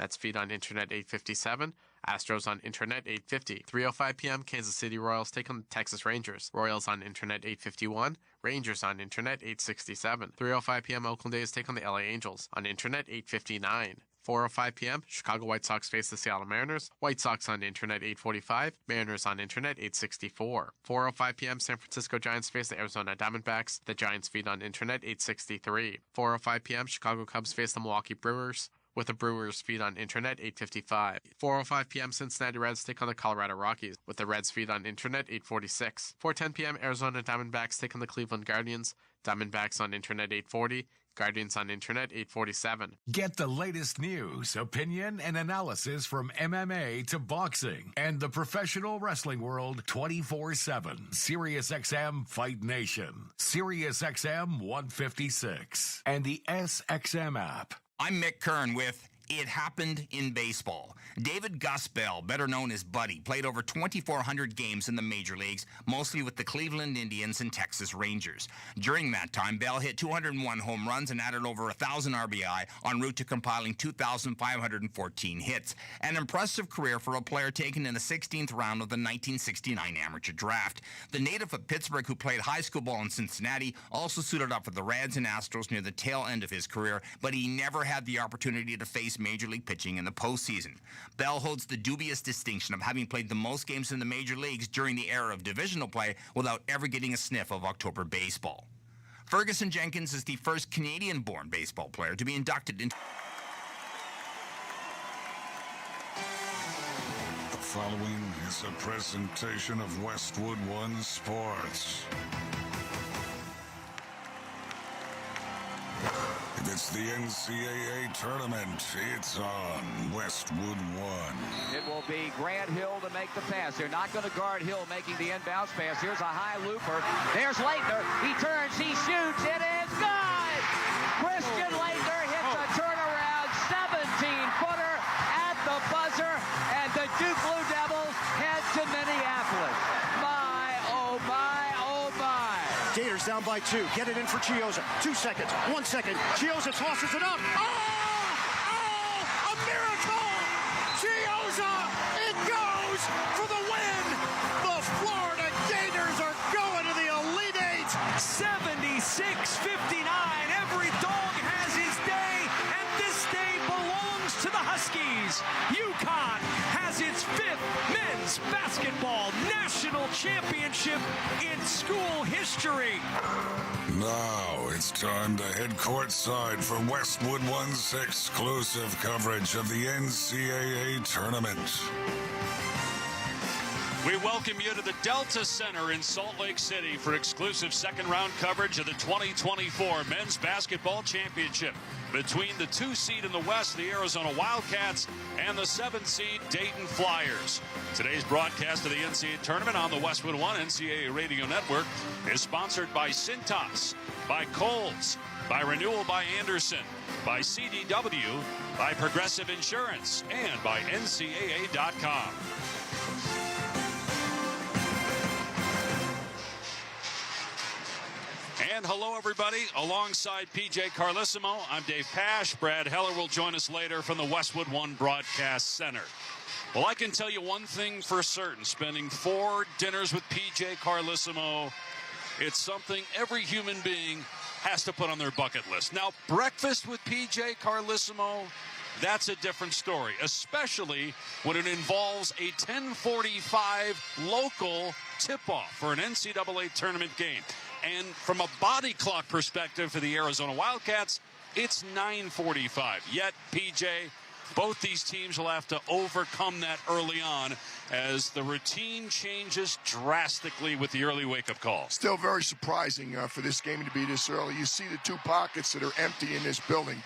Mets feed on Internet 857. Astros on Internet 850. 3:05 p.m. Kansas City Royals take on the Texas Rangers. Royals on Internet 851. Rangers on Internet 867. 3:05 p.m. Oakland A's take on the LA Angels on Internet 859. 4:05 p.m. Chicago White Sox face the Seattle Mariners. White Sox on Internet 845. Mariners on Internet 864. 4:05 p.m. San Francisco Giants face the Arizona Diamondbacks. The Giants feed on Internet 863. 4:05 p.m. Chicago Cubs face the Milwaukee Brewers, with the Brewers feed on Internet 855. 4:05 p.m. Cincinnati Reds take on the Colorado Rockies, with the Reds feed on Internet 846. 4:10 p.m. Arizona Diamondbacks take on the Cleveland Guardians. Diamondbacks on Internet 840. Guardians on Internet 847. Get the latest news, opinion, and analysis from MMA to boxing and the professional wrestling world 24/7. SiriusXM Fight Nation, SiriusXM 156, and the SXM app. I'm Mick Kern with It Happened in Baseball. David Gus Bell, better known as Buddy, played over 2,400 games in the major leagues, mostly with the Cleveland Indians and Texas Rangers. During that time, Bell hit 201 home runs and added over 1,000 RBI en route to compiling 2,514 hits. An impressive career for a player taken in the 16th round of the 1969 amateur draft. The native of Pittsburgh who played high school ball in Cincinnati also suited up for the Reds and Astros near the tail end of his career, but he never had the opportunity to face Major League pitching in the postseason. Bell holds the dubious distinction of having played the most games in the major leagues during the era of divisional play without ever getting a sniff of October baseball. Ferguson Jenkins is the first Canadian-born baseball player to be inducted into... The following is a presentation of Westwood One Sports. If it's the NCAA Tournament, it's on Westwood One. It will be Grant Hill to make the pass. They're not going to guard Hill making the inbounds pass. Here's a high looper. There's Leitner. He turns. He shoots. It is good! Christian Leitner hits a turnaround 17-footer at the buzzer, and the Duke Blue Devils head to Minneapolis. My, oh my, oh my. Gators down by 2. Get it in for Chiozza. 2 seconds. 1 second. Chiozza tosses it up. Oh! Oh! A miracle! Chiozza! It goes for the win! The Florida Gators are going to the Elite Eight! 76-59. Every dog has his day, and this day belongs to the Huskies. UConn has its 5th men's basketball national championship in school history. Now it's time to head courtside for Westwood One's exclusive coverage of the NCAA Tournament. We welcome you to the Delta Center in Salt Lake City for exclusive second-round coverage of the 2024 Men's Basketball Championship between the 2 seed in the West, the Arizona Wildcats, and the 7 seed Dayton Flyers. Today's broadcast of the NCAA Tournament on the Westwood One NCAA Radio Network is sponsored by Cintas, by Kohl's, by Renewal by Anderson, by CDW, by Progressive Insurance, and by NCAA.com. And hello, everybody. Alongside PJ Carlissimo, I'm Dave Pash. Brad Heller will join us later from the Westwood One Broadcast Center. Well, I can tell you one thing for certain. Spending 4 dinners with PJ Carlissimo, it's something every human being has to put on their bucket list. Now, breakfast with PJ Carlissimo, that's a different story, especially when it involves a 10:45 local tip-off for an NCAA tournament game. And from a body clock perspective for the Arizona Wildcats, it's 9:45. Yet, PJ, both these teams will have to overcome that early on as the routine changes drastically with the early wake-up call. Still very surprising for this game to be this early. You see the 2 pockets that are empty in this building.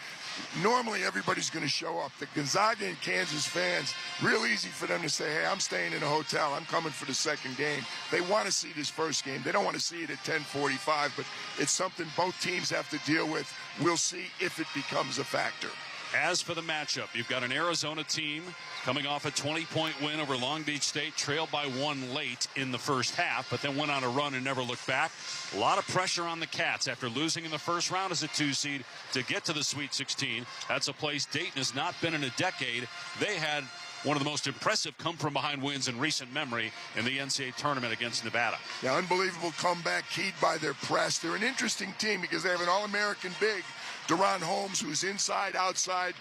Normally, everybody's going to show up. The Gonzaga and Kansas fans, real easy for them to say, hey, I'm staying in a hotel. I'm coming for the second game. They want to see this first game. They don't want to see it at 10:45, but it's something both teams have to deal with. We'll see if it becomes a factor. As for the matchup, you've got an Arizona team coming off a 20-point win over Long Beach State, trailed by 1 late in the first half, but then went on a run and never looked back. A lot of pressure on the Cats after losing in the first round as a 2-seed to get to the Sweet 16. That's a place Dayton has not been in a decade. They had one of the most impressive come-from-behind wins in recent memory in the NCAA tournament against Nevada. Yeah, unbelievable comeback, keyed by their press. They're an interesting team because they have an All-American big, Deron Holmes, who's inside, outside,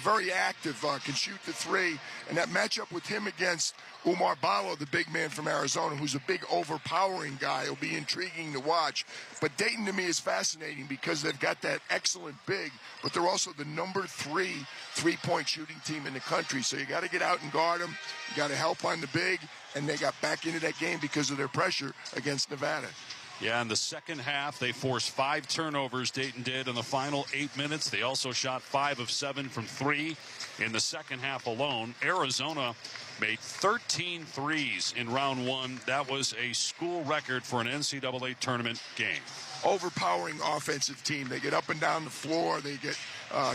very active, can shoot the three. And that matchup with him against Umar Ballo, the big man from Arizona, who's a big, overpowering guy, will be intriguing to watch. But Dayton, to me, is fascinating because they've got that excellent big, but they're also the number 3 three-point shooting team in the country. So you got to get out and guard them. You got to help on the big, and they got back into that game because of their pressure against Nevada. Yeah, in the second half, they forced 5 turnovers, Dayton did, in the final 8 minutes. They also shot 5 of 7 from 3 in the second half alone. Arizona made 13 threes in round 1. That was a school record for an NCAA tournament game. Overpowering offensive team. They get up and down the floor. They get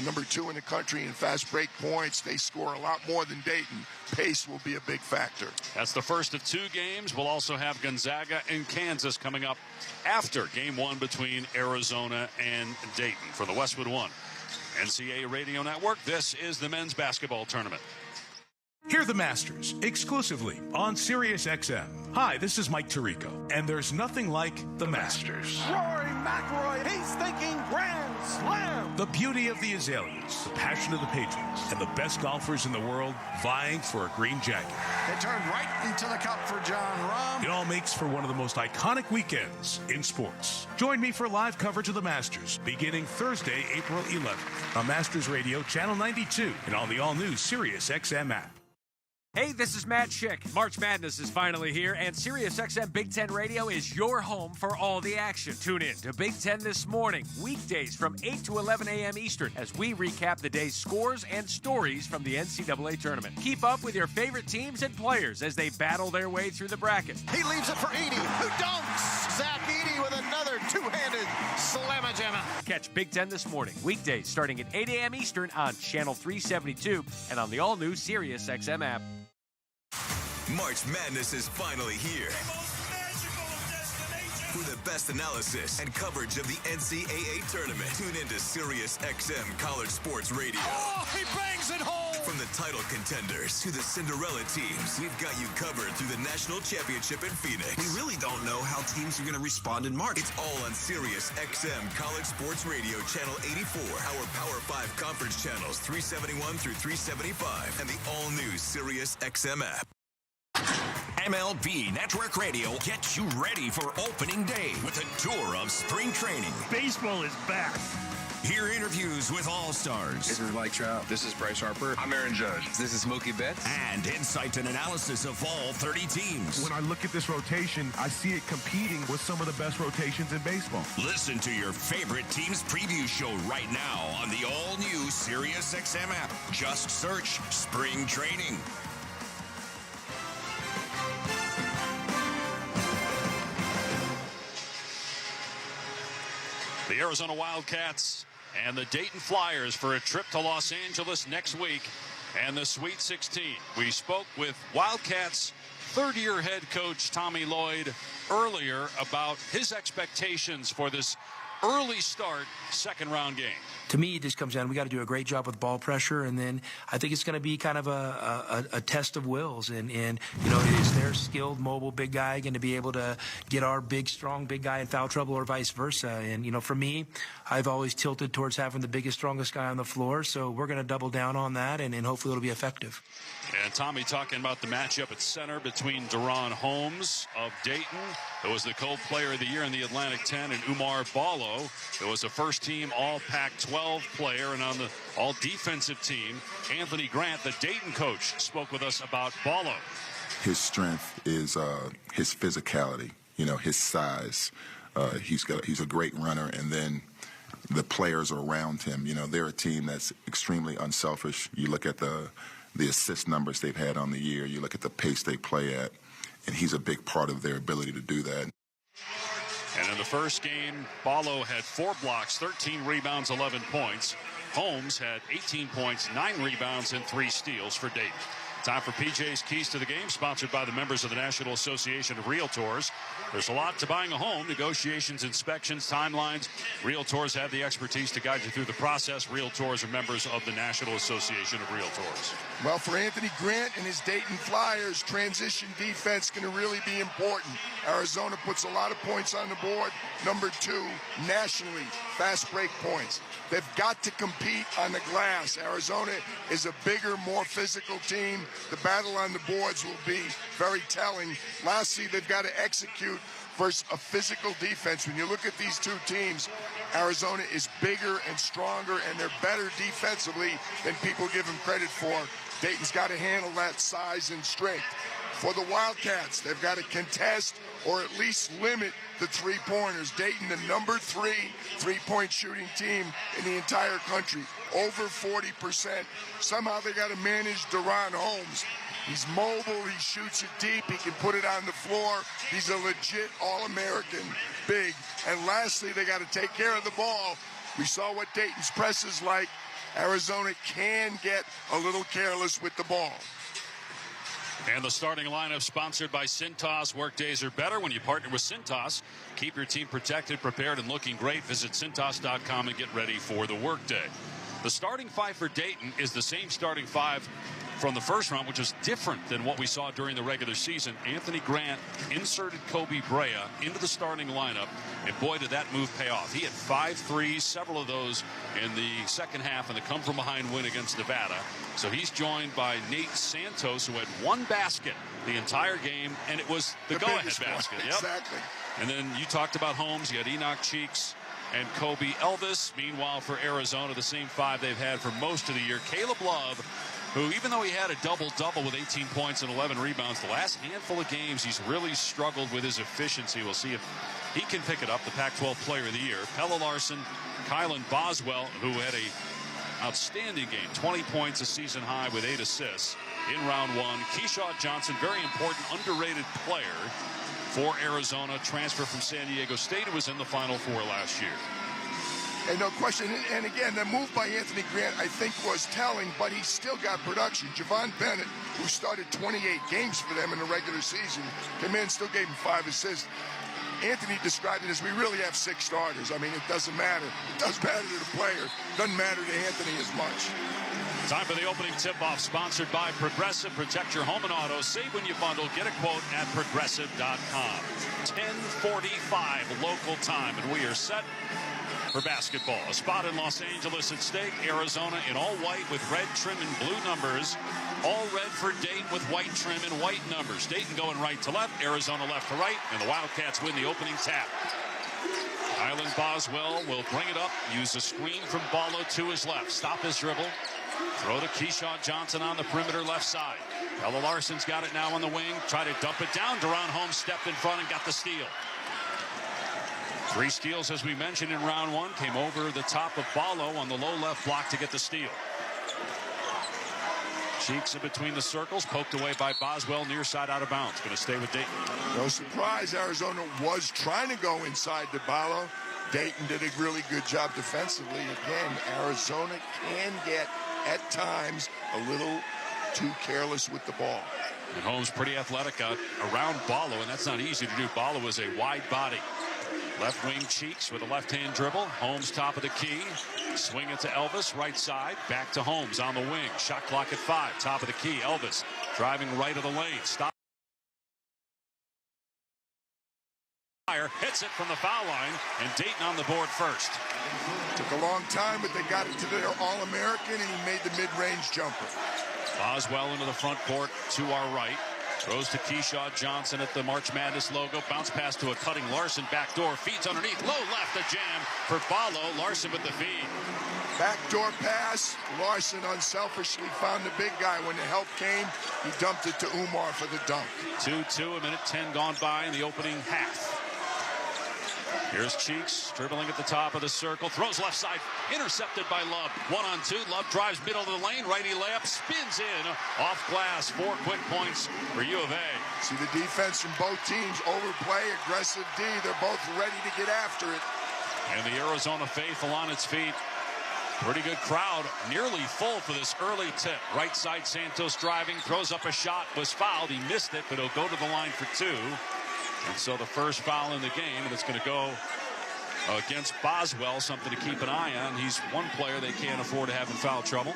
number 2 in the country in fast break points. They score a lot more than Dayton. Pace will be a big factor. That's the first of 2 games. We'll also have Gonzaga and Kansas coming up after game 1 between Arizona and Dayton. For the Westwood One NCAA Radio Network, this is the men's basketball tournament. Hear the Masters exclusively on Sirius XM. Hi, this is Mike Tirico, and there's nothing like the Masters. Rory McIlroy, he's thinking Grand Slam. The beauty of the azaleas, the passion of the patrons, and the best golfers in the world vying for a green jacket. It turned right into the cup for John Rahm. It all makes for one of the most iconic weekends in sports. Join me for live coverage of the Masters beginning Thursday, April 11th on Masters Radio, Channel 92, and on the all-new Sirius XM app. Hey, this is Matt Schick. March Madness is finally here, and SiriusXM Big Ten Radio is your home for all the action. Tune in to Big Ten This Morning, weekdays from 8 to 11 a.m. Eastern, as we recap the day's scores and stories from the NCAA Tournament. Keep up with your favorite teams and players as they battle their way through the bracket. He leaves it for Edey, who dunks. Zach Edey with another two-handed slamma-jamma. Catch Big Ten This Morning, weekdays starting at 8 a.m. Eastern on Channel 372 and on the all-new SiriusXM app. March Madness is finally here. For the best analysis and coverage of the NCAA Tournament, tune into Sirius XM College Sports Radio. Oh, he bangs it home! From the title contenders to the Cinderella teams, we've got you covered through the National Championship in Phoenix. We really don't know how teams are going to respond in March. It's all on Sirius XM College Sports Radio, Channel 84, our Power 5 conference channels 371 through 375, and the all-new Sirius XM app. MLB Network Radio gets you ready for opening day with a tour of spring training. Baseball is back. Hear interviews with all-stars. This is Mike Trout. This is Bryce Harper. I'm Aaron Judge. This is Mookie Betts. And insight and analysis of all 30 teams. When I look at this rotation, I see it competing with some of the best rotations in baseball. Listen to your favorite team's preview show right now on the all-new SiriusXM app. Just search Spring Training. The Arizona Wildcats and the Dayton Flyers for a trip to Los Angeles next week and the Sweet 16. We spoke with Wildcats third-year head coach Tommy Lloyd earlier about his expectations for this early start second-round game. To me, it just comes down, we got to do a great job with ball pressure, and then I think it's going to be kind of a test of wills. And you know, is their skilled, mobile big guy going to be able to get our big, strong big guy in foul trouble or vice versa? And, you know, for me, I've always tilted towards having the biggest, strongest guy on the floor, so we're going to double down on that, and hopefully it'll be effective. And Tommy talking about the matchup at center between Deron Holmes of Dayton, who was the co-player of the year in the Atlantic 10, and Umar Ballo, who was a first-team All-Pac-12 player, and on the all-defensive team, Anthony Grant, the Dayton coach, spoke with us about Ballo. His strength is his physicality, you know, his size. He's a great runner, and then the players around him, you know, they're a team that's extremely unselfish. You look at the assist numbers they've had on the year, you look at the pace they play at, and he's a big part of their ability to do that. And in the first game, Ballo had 4 blocks, 13 rebounds, 11 points. Holmes had 18 points, 9 rebounds, and 3 steals for Dayton. Time for PJ's Keys to the Game, sponsored by the members of the National Association of Realtors. There's a lot to buying a home: negotiations, inspections, timelines. Realtors have the expertise to guide you through the process. Realtors are members of the National Association of Realtors. Well, for Anthony Grant and his Dayton Flyers, transition defense going to really be important. Arizona puts a lot of points on the board. Number 2, nationally, fast break points. They've got to compete on the glass. Arizona is a bigger, more physical team. The battle on the boards will be very telling. Lastly, they've got to execute versus a physical defense. When you look at these two teams, Arizona is bigger and stronger, and they're better defensively than people give them credit for. Dayton's got to handle that size and strength. For the Wildcats, they've got to contest or at least limit the three-pointers. Dayton, the number 3 three-point shooting team in the entire country, over 40%. Somehow they got to manage Dayton Holmes. He's mobile, he shoots it deep, he can put it on the floor. He's a legit All-American big. And lastly, they got to take care of the ball. We saw what Dayton's press is like. Arizona can get a little careless with the ball. And the starting lineup sponsored by Cintas. Work days are better when you partner with Cintas. Keep your team protected, prepared, and looking great. Visit Cintas.com and get ready for the workday. The starting 5 for Dayton is the same starting 5 from the first round, which is different than what we saw during the regular season. Anthony Grant inserted Kobe Brea into the starting lineup, and boy, did that move pay off. He had 5 threes, several of those in the second half, and the come-from-behind win against Nevada. So he's joined by Nate Santos, who had 1 basket the entire game, and it was the go-ahead basket. Yep. Exactly. And then you talked about Holmes. You had Enoch Cheeks and Kobe Elvis. Meanwhile, for Arizona, the same 5 they've had for most of the year. Caleb Love, who, even though he had a double-double with 18 points and 11 rebounds, the last handful of games he's really struggled with his efficiency. We'll see if he can pick it up. The Pac-12 Player of the Year. Pella Larson, Kylan Boswell, who had a outstanding game, 20 points, a season high with 8 assists in round 1. Keyshawn Johnson, very important, underrated player for Arizona, transfer from San Diego State, who was in the Final Four last year. And no question. And again, the move by Anthony Grant, I think, was telling, but he still got production. Javon Bennett, who started 28 games for them in the regular season, came in, still gave him 5 assists. Anthony described it as, we really have 6 starters. I mean, it doesn't matter. It does matter to the player. It doesn't matter to Anthony as much. Time for the opening tip-off, sponsored by Progressive. Protect your home and auto. Save when you bundle. Get a quote at Progressive.com. 10:45 local time, and we are set for basketball. A spot in Los Angeles at stake. Arizona in all white with red trim and blue numbers. All red for Dayton with white trim and white numbers. Dayton going right to left, Arizona left to right, and the Wildcats win the opening tap. Kylan Boswell will bring it up, use a screen from Ballo to his left. Stop his dribble. Throw to Keyshawn Johnson on the perimeter left side. Pella Larson's got it now on the wing. Try to dump it down. Dayton Holmes stepped in front and got the steal. 3 steals, as we mentioned, in round 1. Came over the top of Ballo on the low left block to get the steal. Cheeks in between the circles, poked away by Boswell, near side out of bounds. Going to stay with Dayton. No surprise, Arizona was trying to go inside to Ballo. Dayton did a really good job defensively. Again, Arizona can get, at times, a little too careless with the ball. And Holmes pretty athletic around Ballo, and that's not easy to do. Ballo is a wide body. Left wing Cheeks with a left-hand dribble. Holmes top of the key. Swing it to Elvis, right side. Back to Holmes on the wing. Shot clock at 5. Top of the key. Elvis driving right of the lane. Stop. Hits it from the foul line, and Dayton on the board first. Took a long time, but they got it to their All-American, and he made the mid-range jumper. Boswell into the front court to our right. Throws to Keyshawn Johnson at the March Madness logo. Bounce pass to a cutting Larson. Backdoor. Feeds underneath. Low left. A jam for Ballo. Larson with the feed. Backdoor pass. Larson unselfishly found the big guy. When the help came, he dumped it to Umar for the dunk. 2-2. A minute 10 gone by in the opening half. Here's Cheeks dribbling at the top of the circle. Throws left side. Intercepted by Love. 1-on-2. Love drives middle of the lane. Righty layup. Spins in. Off glass. 4 quick points for U of A. See the defense from both teams. Overplay. Aggressive D. They're both ready to get after it. And the Arizona faithful on its feet. Pretty good crowd, nearly full for this early tip. Right side, Santos driving, throws up a shot, was fouled. He missed it, but he'll go to the line for 2. And so the first foul in the game, and it's going to go against Boswell, something to keep an eye on. He's one player they can't afford to have in foul trouble.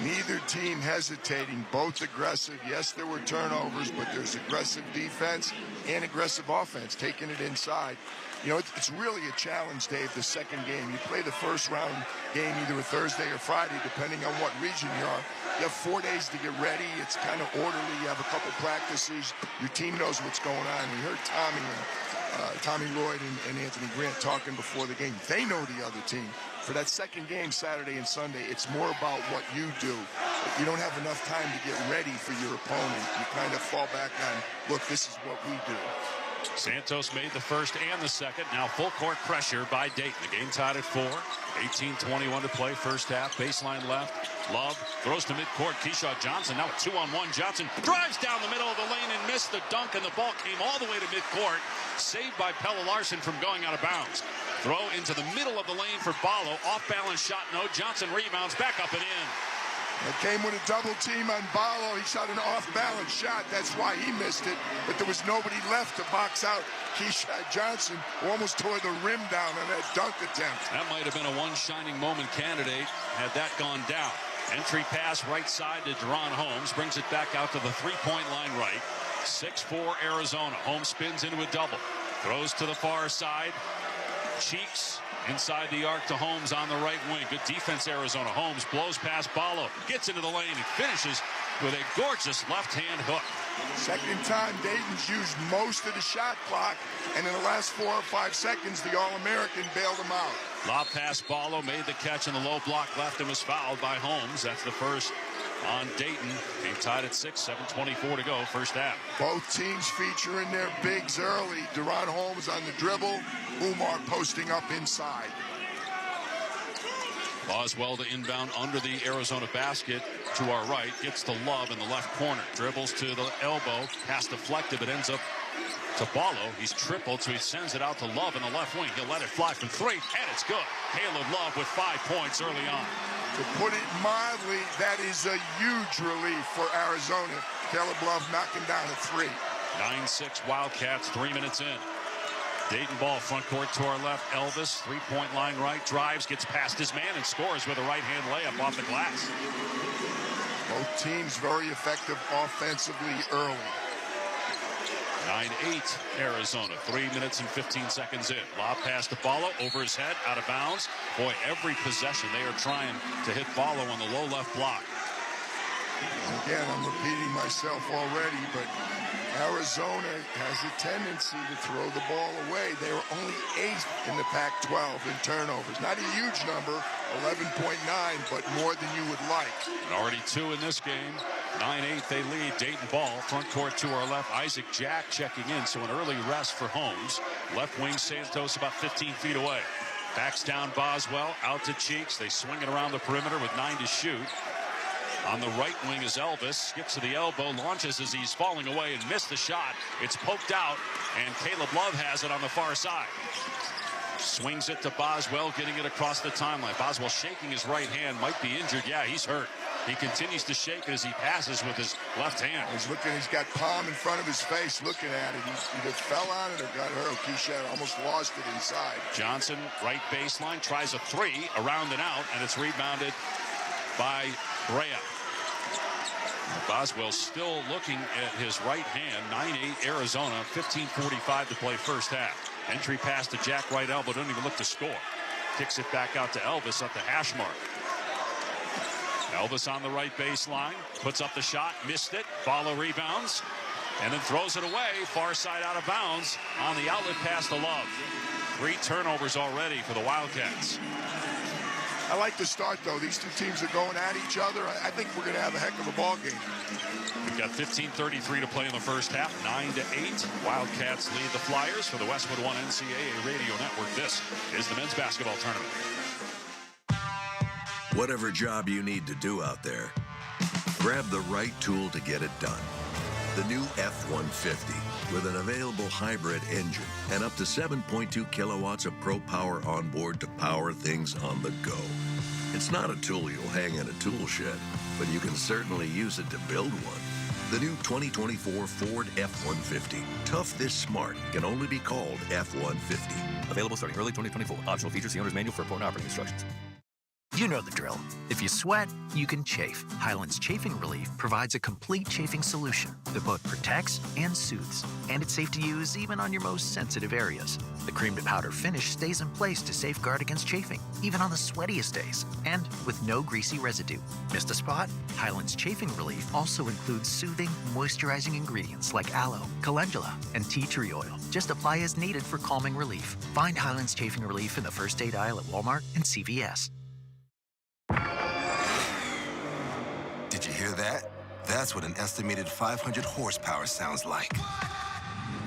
Neither team hesitating, both aggressive. Yes, there were turnovers, but there's aggressive defense and aggressive offense, taking it inside. You know, it's really a challenge, Dave, the second game. You play the first round game either a Thursday or Friday, depending on what region you are. You have 4 days to get ready. It's kind of orderly. You have a couple practices. Your team knows what's going on. We heard Tommy Lloyd and Anthony Grant talking before the game. They know the other team. For that second game, Saturday and Sunday, it's more about what you do. You don't have enough time to get ready for your opponent. You kind of fall back on, look, this is what we do. Santos made the first and the second. Now full court pressure by Dayton. The game tied at 4. 18:21 to play first half. Baseline left. Love throws to midcourt. Keyshawn Johnson now a 2-on-1. Johnson drives down the middle of the lane and missed the dunk, and the ball came all the way to midcourt. Saved by Pelle Larsson from going out of bounds. Throw into the middle of the lane for Ballo. Off-balance shot, no. Johnson rebounds, back up and in. It came with a double team on Ballo. He shot an off-balance shot. That's why he missed it. But there was nobody left to box out Keyshawn Johnson, who almost tore the rim down on that dunk attempt. That might have been a one shining moment candidate had that gone down. Entry pass right side to Deron Holmes. Brings it back out to the three-point line right. 6-4 Arizona. Holmes spins into a double. Throws to the far side. Cheeks inside the arc to Holmes on the right wing. Good defense, Arizona. Holmes blows past Ballo, gets into the lane, and finishes with a gorgeous left-hand hook. Second time Dayton's used most of the shot clock, and in the last 4 or 5 seconds, the All-American bailed him out. Lob pass, Ballo made the catch in the low block left and was fouled by Holmes. That's the first on Dayton. Game tied at 6, 7:24 to go, first half. Both teams featuring their bigs early. Deron Holmes on the dribble, Umar posting up inside. Boswell to inbound under the Arizona basket to our right. Gets the Love in the left corner. Dribbles to the elbow. Pass deflected, but ends up to Ballo. He's tripled, so he sends it out to Love in the left wing. He'll let it fly from 3, and it's good. Caleb Love with 5 points early on. To put it mildly, that is a huge relief for Arizona. Caleb Love knocking down a 3. 9-6 Wildcats, 3 minutes in. Dayton ball front court to our left. Elvis, three-point line right, drives, gets past his man, and scores with a right-hand layup off the glass. Both teams very effective offensively early. 9-8 Arizona, 3 minutes and 15 seconds in. Lob pass to Ballo, over his head, out of bounds. Boy, every possession they are trying to hit Ballo on the low left block. Again, I'm repeating myself already, but Arizona has a tendency to throw the ball away. They were only 8th in the Pac-12 in turnovers. Not a huge number, 11.9, but more than you would like. And already 2 in this game. 9-8 they lead. Dayton ball front court to our left. Isaac Jack checking in, so an early rest for Holmes. Left wing Santos about 15 feet away. Backs down Boswell, out to Cheeks. They swing it around the perimeter with 9 to shoot. On the right wing is Elvis. Skips to the elbow, launches as he's falling away and missed the shot. It's poked out, and Caleb Love has it on the far side. Swings it to Boswell, getting it across the timeline. Boswell shaking his right hand, might be injured. Yeah, he's hurt. He continues to shake it as he passes with his left hand. He's looking, he's got palm in front of his face looking at it. He either fell on it or got hurt. Keyshawn almost lost it inside. Johnson, right baseline, tries a 3, around and out, and it's rebounded by Brea. Boswell still looking at his right hand. 9-8 Arizona, 15:45 to play first half. Entry pass to Jack, right elbow, doesn't even look to score. Kicks it back out to Elvis at the hash mark. Elvis on the right baseline, puts up the shot, missed it. Ballo rebounds, and then throws it away. Far side out of bounds on the outlet pass to Love. 3 turnovers already for the Wildcats. I like the start, though. These 2 teams are going at each other. I think we're going to have a heck of a ball game. We've got 15:33 to play in the first half. 9-8. Wildcats lead the Flyers for the Westwood One NCAA Radio Network. This is the men's basketball tournament. Whatever job you need to do out there, grab the right tool to get it done. The new F-150 with an available hybrid engine and up to 7.2 kilowatts of Pro Power on board to power things on the go. It's not a tool you'll hang in a tool shed, but you can certainly use it to build one. The new 2024 Ford F-150. Tough this smart can only be called F-150. Available starting early 2024. Optional features, the owner's manual for important operating instructions. You know the drill. If you sweat, you can chafe. Highland's Chafing Relief provides a complete chafing solution that both protects and soothes. And it's safe to use even on your most sensitive areas. The cream to powder finish stays in place to safeguard against chafing, even on the sweatiest days, and with no greasy residue. Missed a spot? Highland's Chafing Relief also includes soothing, moisturizing ingredients like aloe, calendula, and tea tree oil. Just apply as needed for calming relief. Find Highland's Chafing Relief in the first aid aisle at Walmart and CVS. Did you hear that? That's what an estimated 500 horsepower sounds like.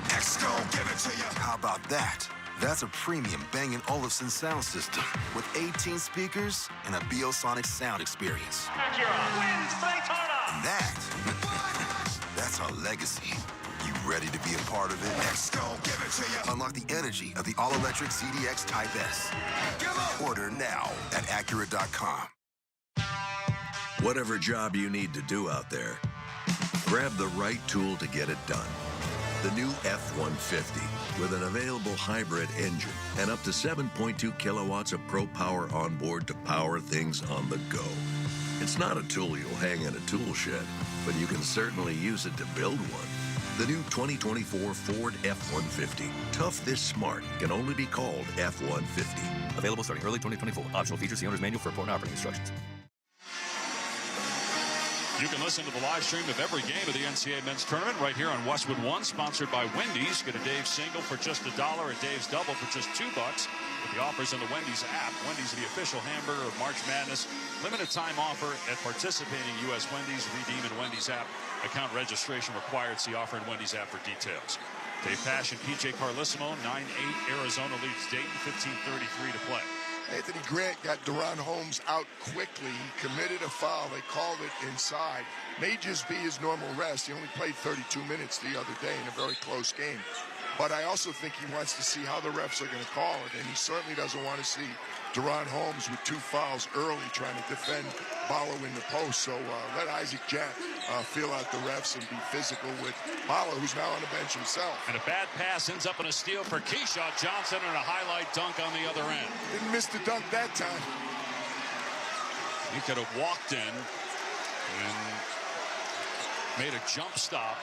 X gon' give it to you. How about that? That's a premium Bang & Olufsen sound system with 18 speakers and a Biosonic sound experience. And that's our legacy. You ready to be a part of it? X gon' give it to you. Unlock the energy of the all-electric ZDX Type S. Order now at Acura.com. Whatever job you need to do out there, grab the right tool to get it done. The new F-150 with an available hybrid engine and up to 7.2 kilowatts of pro power on board to power things on the go. It's not a tool you'll hang in a tool shed, but you can certainly use it to build one. The new 2024 Ford F-150. Tough this smart can only be called F-150. Available starting early 2024. Optional features, the owner's manual for important operating instructions. You can listen to the live stream of every game of the NCAA Men's Tournament right here on Westwood One, sponsored by Wendy's. Get a Dave's single for just $1, a Dave's double for just $2 with the offers in the Wendy's app. Wendy's, the official hamburger of March Madness. Limited time offer at participating U.S. Wendy's. Redeem in Wendy's app. Account registration required. See offer in Wendy's app for details. Dave Pash and PJ Carlissimo, 9-8. Arizona leads Dayton, 15:33 to play. Anthony Grant got Deron Holmes out quickly. He committed a foul. They called it inside. May just be his normal rest. He only played 32 minutes the other day in a very close game. But I also think he wants to see how the refs are going to call it, and he certainly doesn't want to see Deron Holmes with 2 fouls early trying to defend Ballo in the post. So let Isaac Jack feel out the refs and be physical with Ballo, who's now on the bench himself. And a bad pass ends up in a steal for Keyshawn Johnson and a highlight dunk on the other end. Didn't miss the dunk that time. He could have walked in and made a jump stop,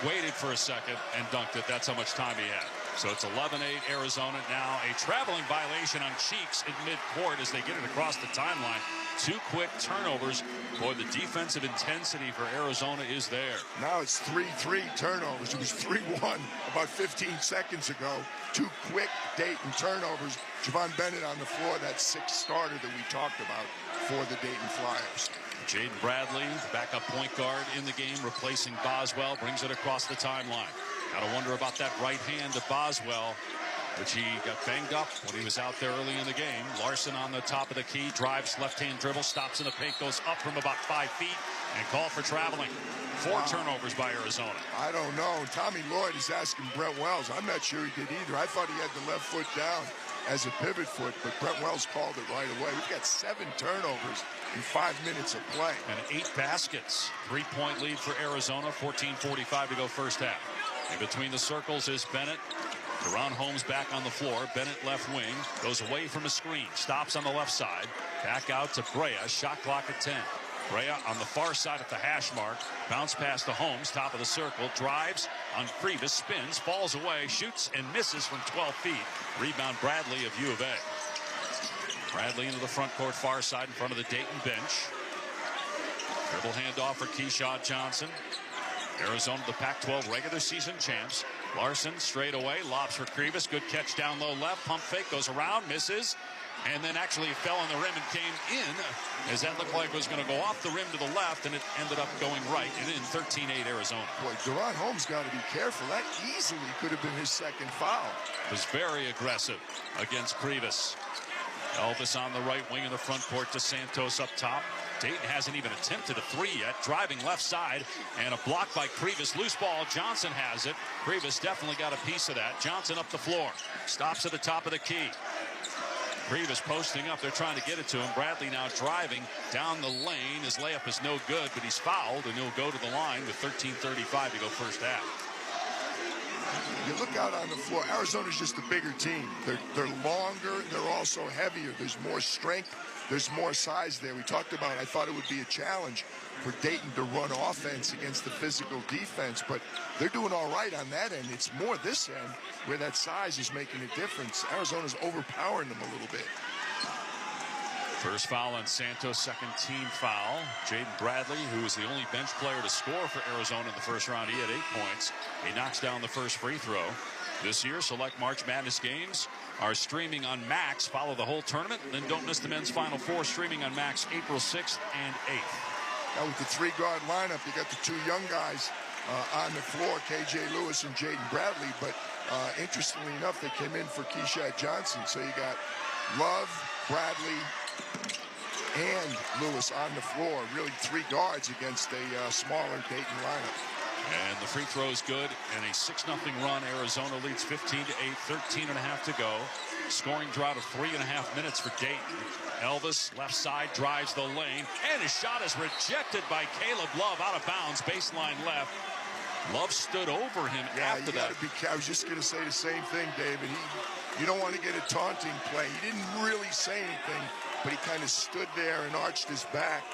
waited for a second, and dunked it. That's how much time he had. So it's 11-8 Arizona. Now a traveling violation on Cheeks in midcourt as they get it across the timeline. 2 quick turnovers. Boy, the defensive intensity for Arizona is there. Now it's 3-3 turnovers. It was 3-1 about 15 seconds ago. 2 quick Dayton turnovers. Javon Bennett on the floor, that 6th starter that we talked about for the Dayton Flyers. Jaden Bradley, backup point guard in the game, replacing Boswell, brings it across the timeline. Got to wonder about that right hand of Boswell, which he got banged up when he was out there early in the game. Larson on the top of the key, drives, left-hand dribble, stops in the paint, goes up from about 5 feet, and call for traveling. 4 turnovers by Arizona. I don't know. Tommy Lloyd is asking Brent Wells. I'm not sure he did either. I thought he had the left foot down as a pivot foot, but Brent Wells called it right away. We've got 7 turnovers in 5 minutes of play. And 8 baskets. 3-point lead for Arizona, 14:45 to go first half. In between the circles is Bennett. Deron Holmes back on the floor. Bennett left wing. Goes away from a screen. Stops on the left side. Back out to Brea. Shot clock at 10. Brea on the far side at the hash mark. Bounce pass to Holmes. Top of the circle. Drives on Frevis. Spins. Falls away. Shoots and misses from 12 feet. Rebound Bradley of U of A. Bradley into the front court far side in front of the Dayton bench. Dribble handoff for Keyshawn Johnson. Arizona, the Pac-12 regular season champs. Larson straight away, lobs for Krivas. Good catch down low left. Pump fake, goes around, misses. And then actually it fell on the rim and came in as that looked like it was going to go off the rim to the left, and it ended up going right. And in 13-8 Arizona. Boy, Deron Holmes got to be careful. That easily could have been his 2nd foul. Was very aggressive against Krivas. Elvis on the right wing in the front court to Santos up top. Dayton hasn't even attempted a 3 yet. Driving left side and a block by Krivas. Loose ball. Johnson has it. Krivas definitely got a piece of that. Johnson up the floor. Stops at the top of the key. Krivas posting up. They're trying to get it to him. Bradley now driving down the lane. His layup is no good, but he's fouled, and he'll go to the line with 13:35 to go first half. You look out on the floor, Arizona's just a bigger team. They're longer. They're also heavier. There's more strength. There's more size there. We talked about, I thought it would be a challenge for Dayton to run offense against the physical defense, but they're doing all right on that end. It's more this end where that size is making a difference. Arizona's overpowering them a little bit. First foul on Santos, second team foul. Jaden Bradley, who was the only bench player to score for Arizona in the first round, he had 8 points. He knocks down the first free throw. This year, select March Madness games are streaming on Max. Follow the whole tournament, and then don't miss the men's Final Four streaming on Max April 6th and 8th. Now with the 3-guard lineup, you got the 2 young guys on the floor, KJ Lewis and Jaden Bradley, but interestingly enough, they came in for Keyshawn Johnson. So you got Love, Bradley, and Lewis on the floor. Really 3 guards against a smaller Dayton lineup. And the free throw is good, and a 6-0 run. Arizona leads 15-8, 13.5 to go. Scoring drought of 3.5 minutes for Dayton. Elvis, left side, drives the lane, and his shot is rejected by Caleb Love, out of bounds, baseline left. Love stood over him after that. I was just going to say the same thing, David. You don't want to get a taunting play. He didn't really say anything, but he kind of stood there and arched his back.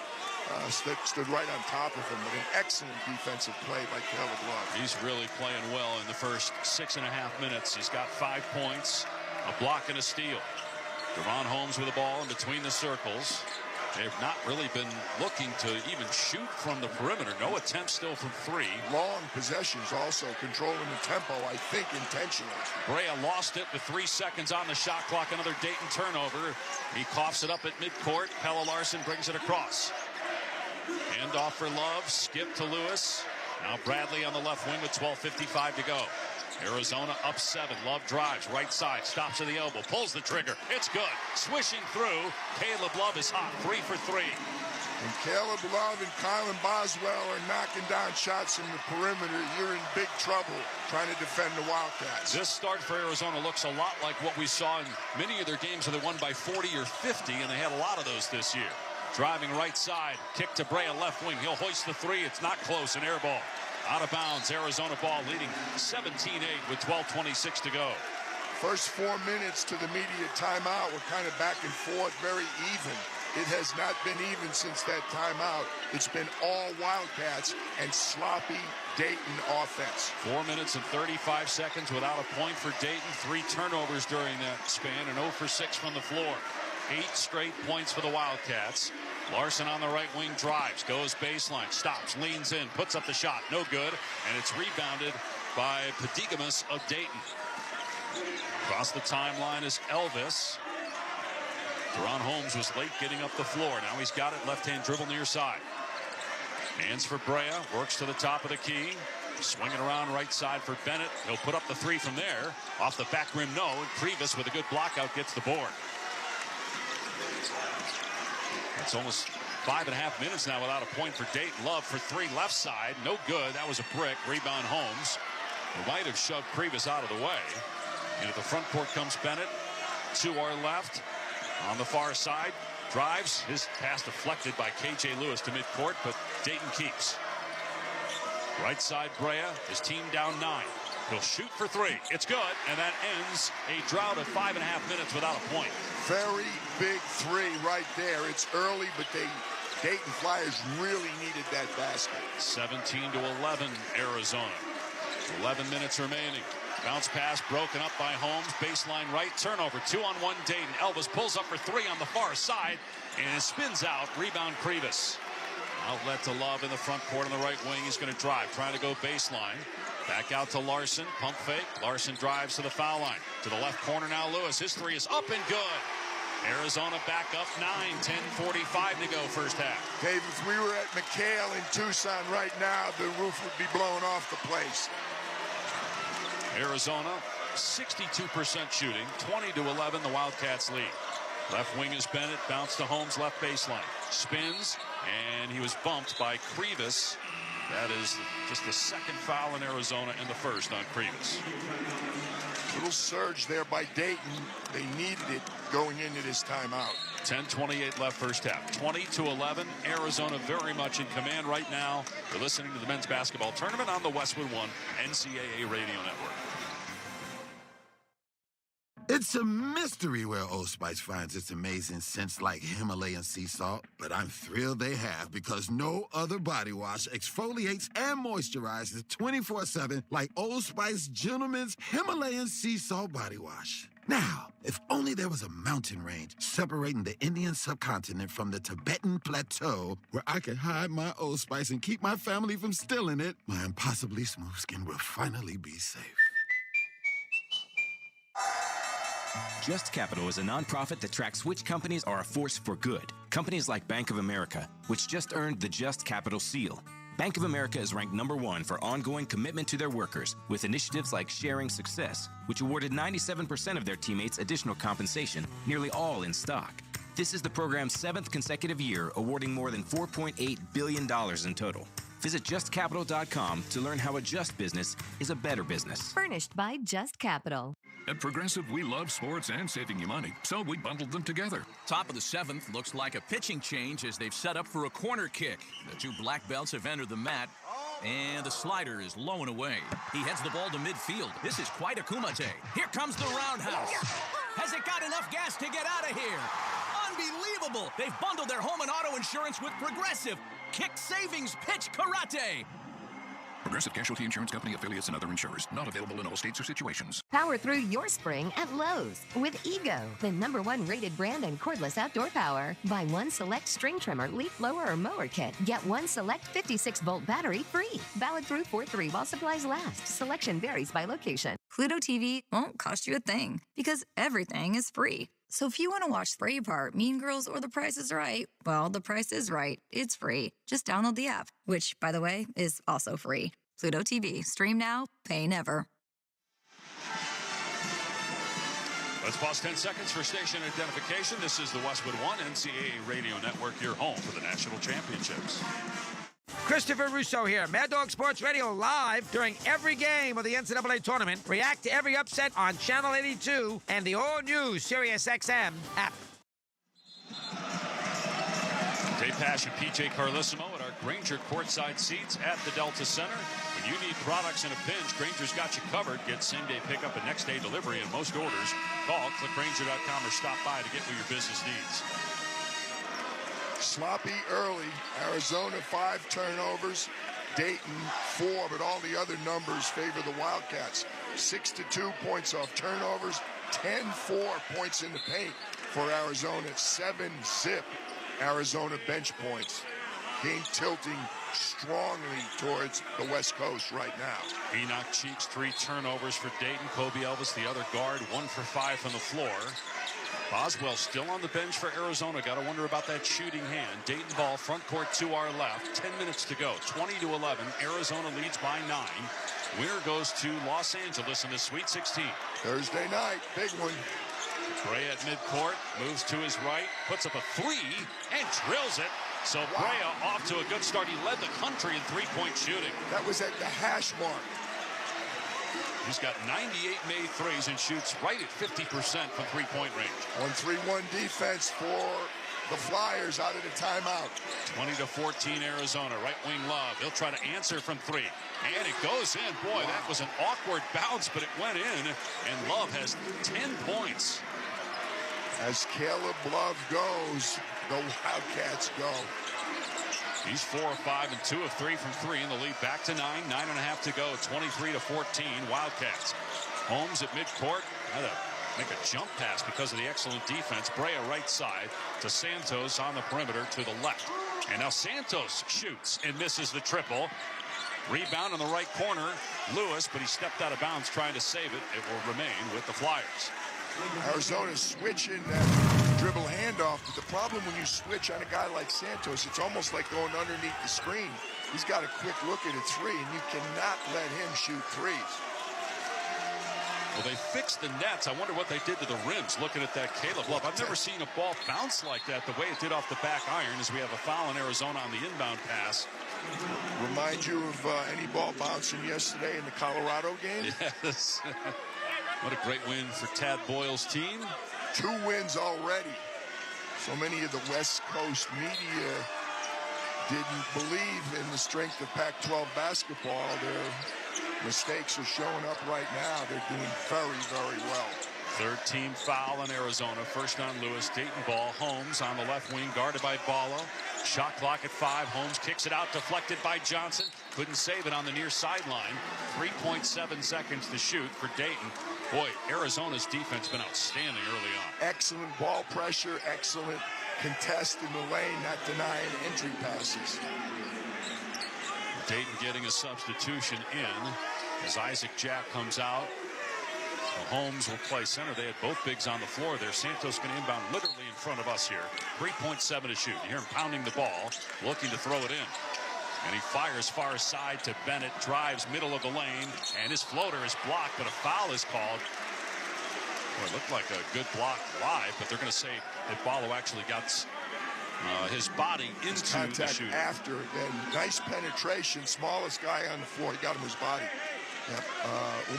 Stood right on top of him with an excellent defensive play by Caleb Love. He's really playing well in the first 6.5 minutes. He's got 5 points, a block and a steal. Deron Holmes with the ball in between the circles. They've not really been looking to even shoot from the perimeter. No attempts still from 3. Long possessions also, controlling the tempo, I think, intentionally. Brea lost it with 3 seconds on the shot clock. Another Dayton turnover. He coughs it up at midcourt. Pelle Larsson brings it across. Hand off for Love. Skip to Lewis. Now Bradley on the left wing with 12:55 to go. Arizona up 7. Love drives right side, stops at the elbow, pulls the trigger. It's good. Swishing through. Caleb Love is hot. 3 for 3. And Caleb Love and Kylan Boswell are knocking down shots from the perimeter. You're in big trouble trying to defend the Wildcats. This start for Arizona looks a lot like what we saw in many of their games where they won by 40 or 50, and they had a lot of those this year. Driving right side, kick to Brea left wing. He'll hoist the 3. It's not close. An air ball. Out of bounds. Arizona ball leading 17-8 with 12:26 to go. First 4 minutes to the media timeout. We're kind of back and forth, very even. It has not been even since that timeout. It's been all Wildcats and sloppy Dayton offense. 4 minutes and 35 seconds without a point for Dayton. 3 turnovers during that span, and 0 for 6 from the floor. 8 straight points for the Wildcats. Larsson on the right wing drives, goes baseline, stops, leans in, puts up the shot, no good, and it's rebounded by Padigamas of Dayton. Across the timeline is Elvis. Deron Holmes was late getting up the floor. Now he's got it, left-hand dribble near side. Hands for Brea, works to the top of the key. Swinging around right side for Bennett. He'll put up the 3 from there. Off the back rim, no. And Krivas with a good block out gets the board. It's almost 5.5 minutes now without a point for Dayton. Love for 3 left side. No good. That was a brick. Rebound Holmes. He might have shoved Krivas out of the way. And at the front court comes Bennett. To our left. On the far side. Drives. His pass deflected by KJ Lewis to midcourt, but Dayton keeps. Right side Brea. His team down 9. He'll shoot for 3. It's good. And that ends a drought of 5.5 minutes without a point. Very big 3 right there. It's early, but Dayton Flyers really needed that basket. 17-11 Arizona. 11 minutes remaining. Bounce pass broken up by Holmes. Baseline right. Turnover. 2-on-1 Dayton. Elvis pulls up for 3 on the far side and spins out. Rebound Krivas. Outlet to Love in the front court on the right wing. He's going to drive. Trying to go baseline. Back out to Larsson. Pump fake. Larsson drives to the foul line. To the left corner now Lewis. His 3 is up and good. Arizona back up 9. 10:45 to go first half. Dave, if we were at McHale in Tucson right now, the roof would be blown off the place. Arizona 62% shooting. 20-11 the Wildcats lead. Left wing is Bennett. Bounce to Holmes left baseline. Spins and he was bumped by Krivas. That is just the second foul in Arizona and the first on Krivas. Little surge there by Dayton. They needed it going into this timeout. 10:28 left first half. 20-11. Arizona very much in command right now. You're listening to the men's basketball tournament on the Westwood One NCAA Radio Network. It's a mystery where Old Spice finds its amazing scents like Himalayan sea salt, but I'm thrilled they have because no other body wash exfoliates and moisturizes 24/7 like Old Spice Gentleman's Himalayan sea salt body wash. Now, if only there was a mountain range separating the Indian subcontinent from the Tibetan plateau where I could hide my Old Spice and keep my family from stealing it, my impossibly smooth skin will finally be safe. Just Capital is a nonprofit that tracks which companies are a force for good. Companies like Bank of America, which just earned the Just Capital seal. Bank of America is ranked #1 for ongoing commitment to their workers, with initiatives like Sharing Success, which awarded 97% of their teammates additional compensation, nearly all in stock. This is the program's 7th consecutive year, awarding more than $4.8 billion in total. Visit justcapital.com to learn how a just business is a better business. Furnished by Just Capital. At Progressive, we love sports and saving you money, so we bundled them together. Top of the 7th looks like a pitching change as they've set up for a corner kick. The two black belts have entered the mat, and the slider is low and away. He heads the ball to midfield. This is quite a kumite. Here comes the roundhouse. Has it got enough gas to get out of here? Unbelievable! They've bundled their home and auto insurance with Progressive. Kick savings pitch karate. Progressive Casualty Insurance Company, affiliates, and other insurers. Not available in all states or situations. Power through your spring at Lowe's with Ego, the #1 rated brand in cordless outdoor power. Buy one select string trimmer, leaf blower, or mower kit. Get one select 56-volt battery free. Valid through 4/3 while supplies last. Selection varies by location. Pluto TV won't cost you a thing because everything is free. So if you want to watch Braveheart, Mean Girls, or The Price is Right, well, The Price is Right. It's free. Just download the app, which, by the way, is also free. Pluto TV. Stream now, pay never. Let's pause 10 seconds for station identification. This is the Westwood One NCAA Radio Network, your home for the national championships. Christopher Russo here, Mad Dog Sports Radio, live during every game of the NCAA Tournament. React to every upset on Channel 82 and the all-new Sirius XM app. Dave Pash and PJ Carlissimo at our Granger courtside seats at the Delta Center. When you need products in a pinch, Granger's got you covered. Get same-day pickup and next-day delivery in most orders. Call, click Granger.com or stop by to get what your business needs. Sloppy early. Arizona 5 turnovers. Dayton 4, but all the other numbers favor the Wildcats. 6-2 points off turnovers. 10-4 points in the paint for Arizona. 7-zip Arizona bench points. Game tilting strongly towards the West Coast right now. Enoch Cheeks, 3 turnovers for Dayton. Kobe Elvis, the other guard, 1 for 5 from the floor. Boswell still on the bench for Arizona. Got to wonder about that shooting hand. Dayton ball, front court to our left. 10 minutes to go. 20-11. Arizona leads by 9. Winner goes to Los Angeles in the Sweet 16. Thursday night, big one. Brea at midcourt, moves to his right, puts up a 3, and drills it. So Brea off to a good start. He led the country in three-point shooting. That was at the hash mark. He's got 98 made threes and shoots right at 50% from three-point range. 1-3-1 defense for the Flyers out of the timeout. 20-14 Arizona. Right wing Love. He'll try to answer from 3. And it goes in. Boy, that was an awkward bounce, but it went in. And Love has 10 points. As Caleb Love goes, the Wildcats go. He's 4 of 5 and 2 of 3 from 3 in the lead. Back to 9. 9.5 to go. 23-14 Wildcats. Holmes at midcourt. Had to make a jump pass because of the excellent defense. Brea right side to Santos on the perimeter to the left. And now Santos shoots and misses the triple. Rebound in the right corner. Lewis, but he stepped out of bounds trying to save it. It will remain with the Flyers. Arizona's switching that dribble handoff, but the problem when you switch on a guy like Santos, it's almost like going underneath the screen. He's got a quick look at a 3, and you cannot let him shoot threes. Well, they fixed the nets. I wonder what they did to the rims looking at that Caleb Love. I've never seen a ball bounce like that the way it did off the back iron as we have a foul in Arizona on the inbound pass. Remind you of any ball bouncing yesterday in the Colorado game? Yes. What a great win for Tad Boyle's team. 2 wins already. So many of the West Coast media didn't believe in the strength of Pac-12 basketball. Their mistakes are showing up right now. They're doing very, very well. Third team foul on Arizona. First on Lewis. Dayton ball. Holmes on the left wing, guarded by Ballo. Shot clock at 5. Holmes kicks it out, deflected by Johnson. Couldn't save it on the near sideline. 3.7 seconds to shoot for Dayton. Boy, Arizona's defense been outstanding early on. Excellent ball pressure, excellent contest in the lane, not denying entry passes. Dayton getting a substitution in as Isaac Jack comes out. Holmes will play center. They had both bigs on the floor there. Santos going to inbound literally in front of us here. 3.7 to shoot. You hear him pounding the ball, looking to throw it in. And he fires far side to Bennett, drives middle of the lane, and his floater is blocked, but a foul is called. Well, it looked like a good block live, but they're going to say that Ballo actually got his body into the shooter. After, and nice penetration, smallest guy on the floor. He got him his body. Yep.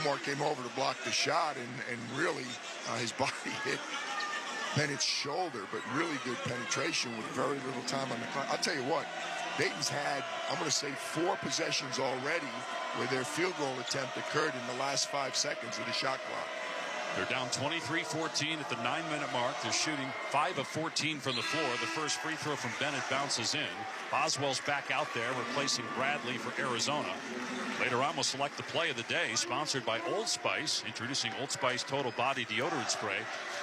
Umar came over to block the shot, and really his body hit Bennett's shoulder, but really good penetration with very little time on the clock. I'll tell you what, Dayton's had, I'm going to say, 4 possessions already where their field goal attempt occurred in the last 5 seconds of the shot clock. They're down 23-14 at the 9-minute mark. They're shooting 5 of 14 from the floor. The first free throw from Bennett bounces in. Boswell's back out there, replacing Bradley for Arizona. Later on, we'll select the play of the day, sponsored by Old Spice, introducing Old Spice Total Body Deodorant Spray,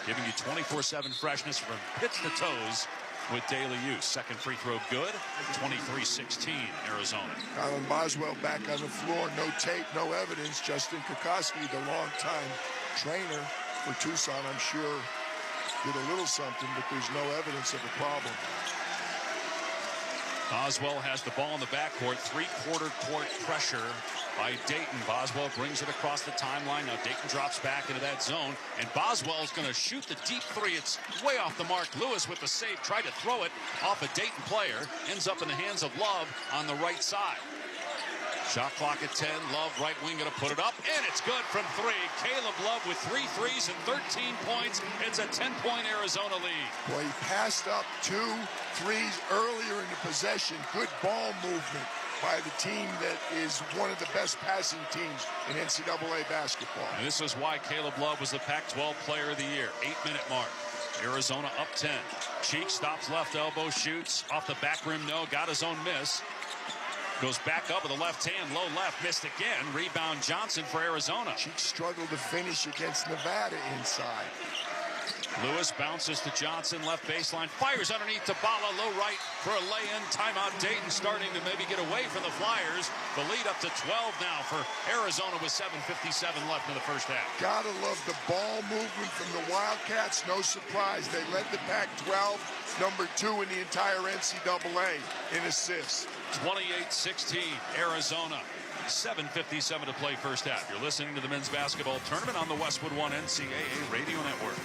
giving you 24/7 freshness from pits to toes with daily use. Second free throw good, 23-16, Arizona. Colin Boswell back on the floor, no tape, no evidence. Justin Kokoski, the longtime trainer for Tucson, I'm sure did a little something, but there's no evidence of a problem. Boswell has the ball in the backcourt. 3/4 court pressure by Dayton. Boswell brings it across the timeline. Now Dayton drops back into that zone, and Boswell's going to shoot the deep 3. It's way off the mark. Lewis with the save, tried to throw it off a Dayton player. Ends up in the hands of Love on the right side. Shot clock at 10. Love, right wing, going to put it up, and it's good from 3. Caleb Love with 3 threes and 13 points. It's a 10-point Arizona lead. Well, he passed up 2 threes earlier in the possession. Good ball movement by the team that is one of the best passing teams in NCAA basketball. And this is why Caleb Love was the Pac-12 Player of the Year. 8-minute mark. Arizona up 10. Cheek stops left elbow, shoots off the back rim. No, got his own miss. Goes back up with the left hand, low left, missed again. Rebound Johnson for Arizona. Cheek struggled to finish against Nevada inside. Lewis bounces to Johnson, left baseline, fires underneath to Bala, low right for a lay-in. Timeout. Dayton starting to maybe get away from the Flyers. The lead up to 12 now for Arizona with 7:57 left in the first half. Gotta love the ball movement from the Wildcats. No surprise, they led the Pac-12, number 2 in the entire NCAA in assists. 28-16, Arizona. 7:57 to play first half. You're listening to the men's basketball tournament on the Westwood One NCAA Radio Network.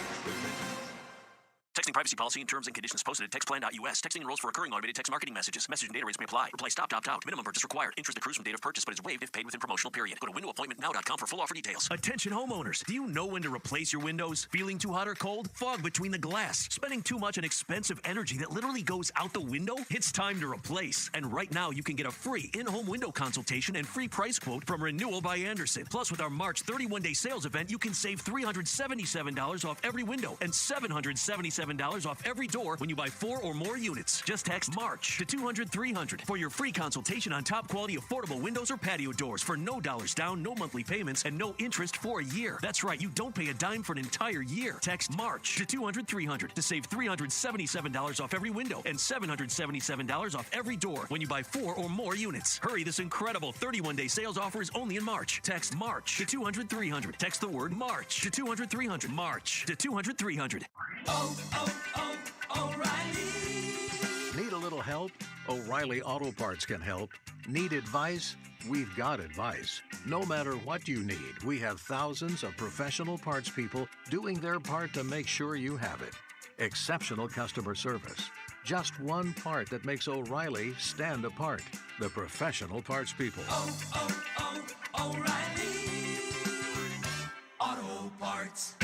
Texting privacy policy and terms and conditions posted at textplan.us. Texting enrolls for recurring automated text marketing messages. Message and data rates may apply. Reply stop, opt out. Minimum purchase required. Interest accrues from date of purchase but is waived if paid within promotional period. Go to windowappointmentnow.com for full offer details. Attention homeowners. Do you know when to replace your windows? Feeling too hot or cold? Fog between the glass? Spending too much on expensive energy that literally goes out the window? It's time to replace. And right now you can get a free in-home window consultation and free price quote from Renewal by Andersen. Plus with our March 31-day sales event, you can save $377 off every window and $777 off every door when you buy 4 or more units. Just text MARCH to 200-300 for your free consultation on top quality affordable windows or patio doors for no dollars down, no monthly payments, and no interest for a year. That's right, you don't pay a dime for an entire year. Text MARCH to 200-300 to save $377 off every window and $777 off every door when you buy 4 or more units. Hurry, this incredible 31-day sales offer is only in March. Text MARCH to 200-300. Text the word MARCH to 200-300. MARCH to 200-300. O'Reilly. Need a little help? O'Reilly Auto Parts can help. Need advice? We've got advice. No matter what you need, we have thousands of professional parts people doing their part to make sure you have it. Exceptional customer service. Just one part that makes O'Reilly stand apart. the professional parts people. O'Reilly Auto Parts.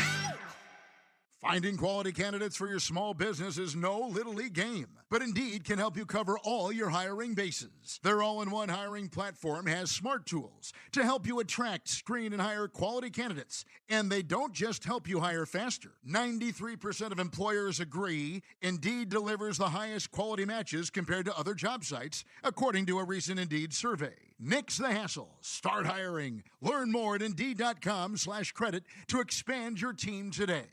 Finding quality candidates for your small business is no little league game, but Indeed can help you cover all your hiring bases. Their all-in-one hiring platform has smart tools to help you attract, screen, and hire quality candidates. And they don't just help you hire faster. 93% of employers agree Indeed delivers the highest quality matches compared to other job sites, according to a recent Indeed survey. Nix the hassle. Start hiring. Learn more at Indeed.com/credit to expand your team today.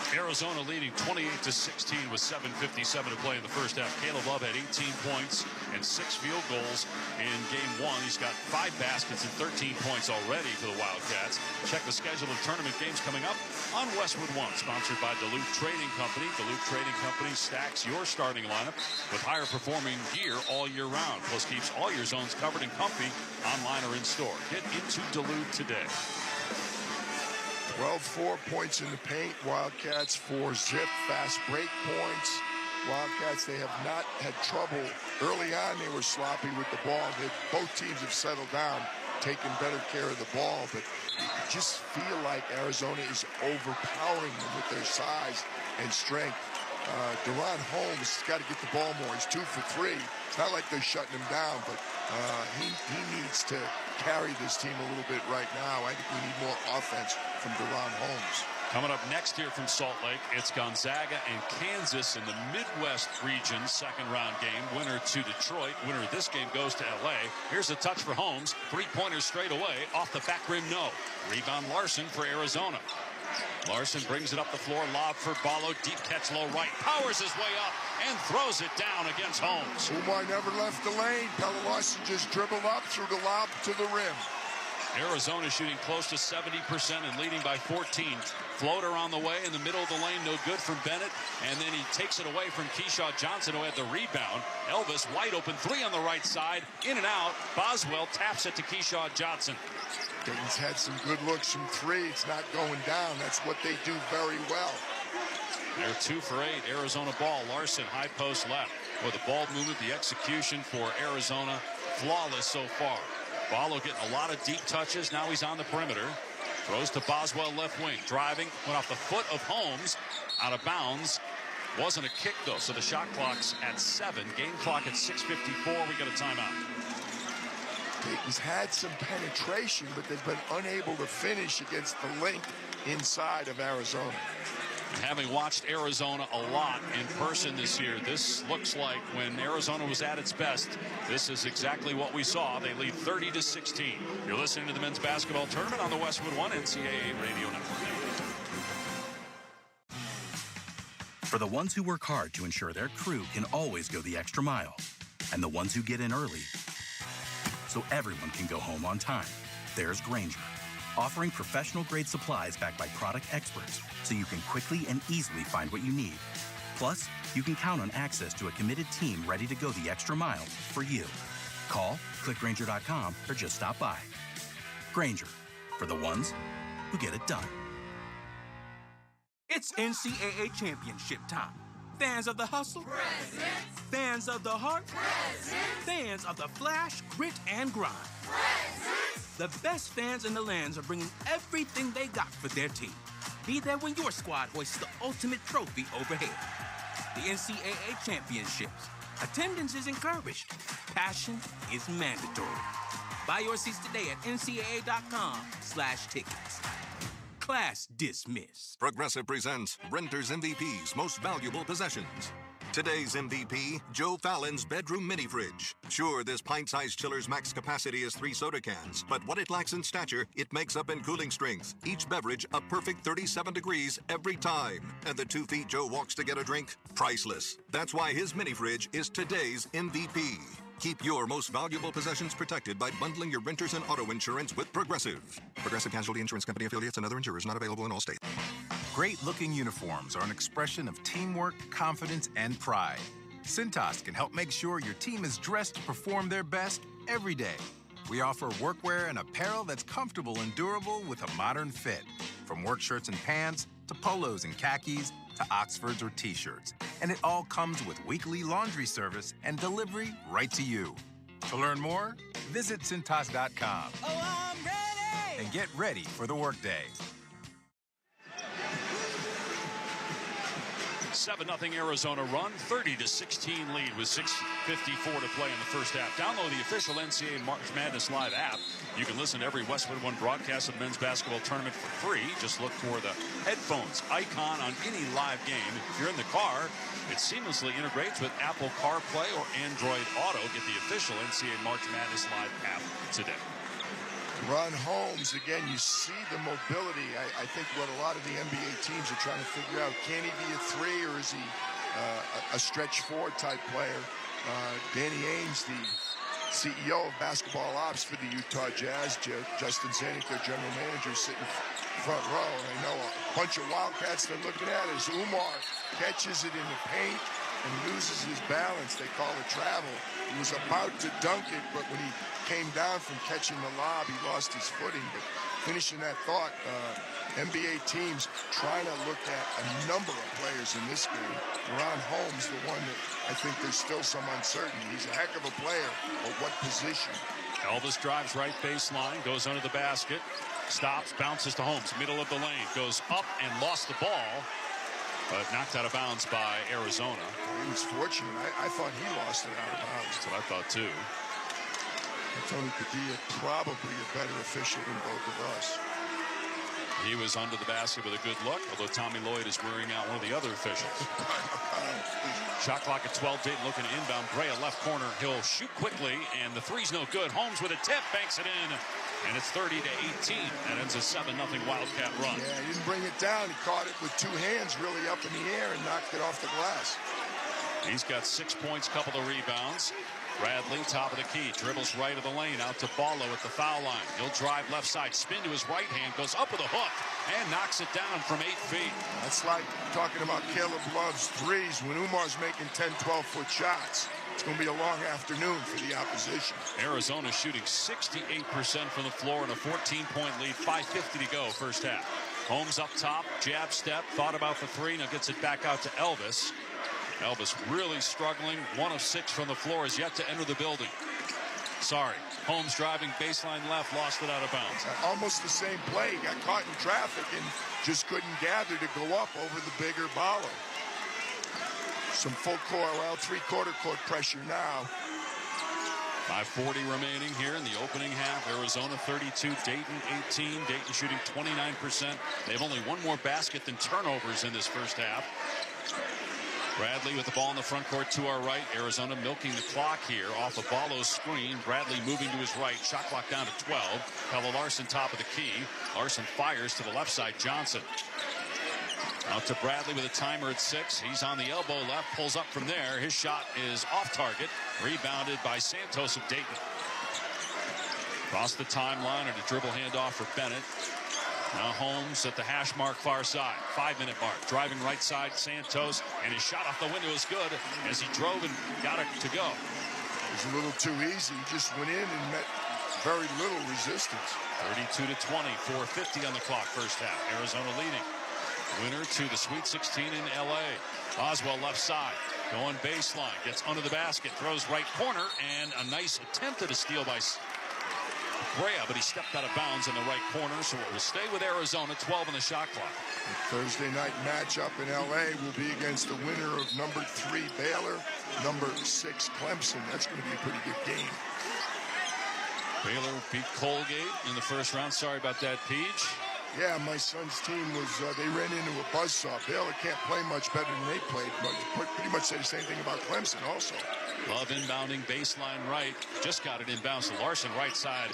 Arizona leading 28-16 with 7:57 to play in the first half. Caleb Love had 18 points and 6 field goals in game one. He's got 5 baskets and 13 points already for the Wildcats. Check the schedule of tournament games coming up on Westwood One, sponsored by Duluth Trading Company. Duluth Trading Company stacks your starting lineup with higher performing gear all year round, plus keeps all your zones covered and comfy online or in store. Get into Duluth today. 4 points in the paint. Wildcats 4 zip, fast break points. Wildcats, they have not had trouble. Early on, they were sloppy with the ball. Both teams have settled down, taking better care of the ball. But you just feel like Arizona is overpowering them with their size and strength. Deron Holmes has got to get the ball more. He's 2 for 3. It's not like they're shutting him down, but he needs to carry this team a little bit right now. I think we need more offense from Deron Holmes. Coming up next here from Salt Lake, it's Gonzaga and Kansas in the Midwest region second round game. Winner to Detroit. Winner of this game goes to LA. Here's a touch for Holmes. 3-pointer straight away. Off the back rim, no. Rebound Larson for Arizona. Larson brings it up the floor. Lob for Ballo. Deep catch low right. Powers his way up and throws it down against Holmes. Umar never left the lane. Pelle Larson just dribbled up, threw the lob to the rim. Arizona shooting close to 70% and leading by 14. Floater on the way in the middle of the lane, no good from Bennett. And then he takes it away from Keyshawn Johnson, who had the rebound. Elvis wide open 3 on the right side. In and out. Boswell taps it to Keyshawn Johnson. Dayton's had some good looks from 3. It's not going down. That's what they do very well. They're 2 for 8. Arizona ball. Larson, high post left. With the ball movement, the execution for Arizona, flawless so far. Ballo getting a lot of deep touches. Now he's on the perimeter. Throws to Boswell, left wing. Driving. Went off the foot of Holmes. Out of bounds. Wasn't a kick, though. So the shot clock's at 7. Game clock at 6:54. We got a timeout. Dayton's had some penetration, but they've been unable to finish against the length inside of Arizona. Having watched Arizona a lot in person this year, this looks like when Arizona was at its best, this is exactly what we saw. They lead 30-16. You're listening to the men's basketball tournament on the Westwood One NCAA Radio Network. For the ones who work hard to ensure their crew can always go the extra mile, and the ones who get in early so everyone can go home on time, there's Grainger, offering professional-grade supplies backed by product experts so you can quickly and easily find what you need. Plus, you can count on access to a committed team ready to go the extra mile for you. Call, click Grainger.com, or just stop by. Grainger, for the ones who get it done. It's NCAA championship time. Fans of the hustle? Present. Fans of the heart? Present. Fans of the flash, grit, and grind? Present. The best fans in the lands are bringing everything they got for their team. Be there when your squad hoists the ultimate trophy overhead. The NCAA championships. Attendance is encouraged. Passion is mandatory. Buy your seats today at ncaa.com/tickets. Class dismissed. Progressive presents Renter's MVP's Most Valuable Possessions. Today's MVP, Joe Fallon's bedroom mini fridge. Sure, this pint-sized chiller's max capacity is 3 soda cans, but what it lacks in stature, it makes up in cooling strength. Each beverage a perfect 37 degrees every time. And the 2 feet Joe walks to get a drink, priceless. That's why his mini fridge is today's MVP. Keep your most valuable possessions protected by bundling your renters and auto insurance with Progressive. Progressive Casualty Insurance Company affiliates and other insurers not available in all states. Great-looking uniforms are an expression of teamwork, confidence, and pride. Cintas can help make sure your team is dressed to perform their best every day. We offer workwear and apparel that's comfortable and durable with a modern fit. From work shirts and pants to polos and khakis, to Oxfords or T-shirts. And it all comes with weekly laundry service and delivery right to you. To learn more, visit Cintas.com. Oh, I'm ready! And get ready for the workday. 7-0 Arizona run, 30-16 lead with 6:54 to play in the first half. Download the official NCAA March Madness Live app. You can listen to every Westwood One broadcast of the men's basketball tournament for free. Just look for the headphones icon on any live game. If you're in the car, it seamlessly integrates with Apple CarPlay or Android Auto. Get the official NCAA March Madness Live app today. Ron Holmes, again, you see the mobility. I think what a lot of the NBA teams are trying to figure out, can he be a three or is he a stretch four type player? Danny Ainge, the CEO of basketball ops for the Utah Jazz, Justin Zanuck, their general manager, sitting front row. And I know a bunch of Wildcats they're looking at as Umar catches it in the paint and loses his balance. They call it travel. He was about to dunk it, but when he came down from catching the lob, he lost his footing. But finishing that thought, NBA teams trying to look at a number of players in this game. Ron Holmes, the one that I think there's still some uncertainty. He's a heck of a player, but what position? Elvis drives right baseline, goes under the basket, stops, bounces to Holmes, middle of the lane, goes up and lost the ball, but knocked out of bounds by Arizona. He was fortunate. I thought he lost it out of bounds. That's what I thought too. Tony Padilla probably a better official than both of us. He was under the basket with a good look, although Tommy Lloyd is wearing out one of the other officials. Shot clock at 12, Dayton looking to inbound. Brea left corner, he'll shoot quickly, and the three's no good. Holmes with a tip, banks it in, and it's 30-18. That ends a 7-0 Wildcat run. Yeah, he didn't bring it down. He caught it with two hands really up in the air and knocked it off the glass. He's got 6 points, couple of rebounds. Bradley, top of the key, dribbles right of the lane, out to Ballo at the foul line. He'll drive left side, spin to his right hand, goes up with a hook, and knocks it down from 8 feet. That's like talking about Caleb Love's threes. When Umar's making 10, 12-foot shots, it's going to be a long afternoon for the opposition. Arizona shooting 68% from the floor and a 14-point lead, 5:50 to go first half. Holmes up top, jab step, thought about the three, now gets it back out to Elvis. Elvis really struggling. 1 of 6 from the floor, is yet to enter the building. Sorry. Holmes driving baseline left, lost it out of bounds. Almost the same play. Got caught in traffic and just couldn't gather to go up over the bigger Ballo. Some full court, well, three-quarter court pressure now. 5:40 remaining here in the opening half. Arizona 32, Dayton 18. Dayton shooting 29%. They have only one more basket than turnovers in this first half. Bradley with the ball in the front court to our right. Arizona milking the clock here off of Ballo's screen. Bradley moving to his right. Shot clock down to 12. Pella Larson top of the key. Larson fires to the left side. Johnson out to Bradley with a timer at 6. He's on the elbow left. Pulls up from there. His shot is off target. Rebounded by Santos of Dayton. Across the timeline and a dribble handoff for Bennett. Now Holmes at the hash mark far side. 5-minute mark. Driving right side, Santos. And his shot off the window is good as he drove and got it to go. It was a little too easy. He just went in and met very little resistance. 32-20. 4:50 on the clock first half. Arizona leading. Winner to the Sweet 16 in L.A. Oswell left side. Going baseline. Gets under the basket. Throws right corner. And a nice attempt at a steal by Brea, but he stepped out of bounds in the right corner, so it will stay with Arizona. 12 on the shot clock. The Thursday night matchup in L.A. will be against the winner of number 3 Baylor, number 6 Clemson. That's going to be a pretty good game. Baylor beat Colgate in the first round. Sorry about that, Peach. Yeah, my son's team was, they ran into a buzzsaw. Baylor can't play much better than they played, but pretty much say the same thing about Clemson also. Love inbounding baseline right. Just got it inbounds to Larson right side.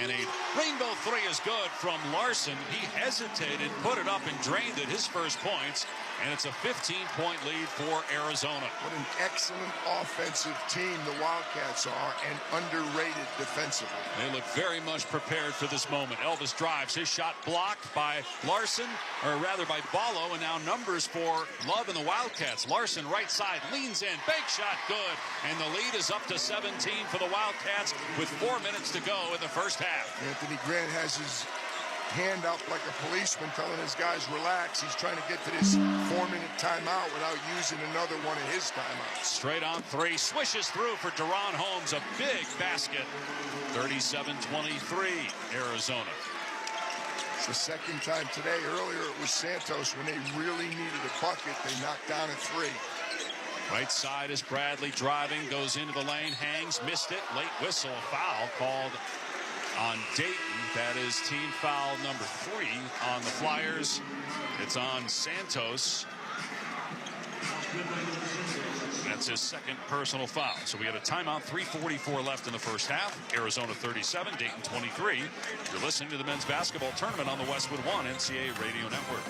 And a rainbow three is good from Larson. He hesitated, put it up and drained it. His first points. And it's a 15-point lead for Arizona. What an excellent offensive team the Wildcats are, and underrated defensively. They look very much prepared for this moment. Elvis drives. His shot blocked by Larson, or rather by Ballo, and now numbers for Love and the Wildcats. Larson right side, leans in, big shot, good. And the lead is up to 17 for the Wildcats with 4 minutes to go in the first half. Anthony Grant has his hand up like a policeman telling his guys relax. He's trying to get to this 4-minute timeout without using another one of his timeouts. Straight on three, swishes through for Deron Holmes, a big basket. 37-23, Arizona. It's the second time today. Earlier it was Santos. When they really needed a bucket, they knocked down a three. Right side is Bradley driving, goes into the lane, hangs, missed it. Late whistle, foul called on Dayton. That is team foul number 3 on the Flyers. It's on Santos. That's his second personal foul. So we have a timeout, 3:44 left in the first half. Arizona 37, Dayton 23. You're listening to the men's basketball tournament on the Westwood One NCAA Radio Network.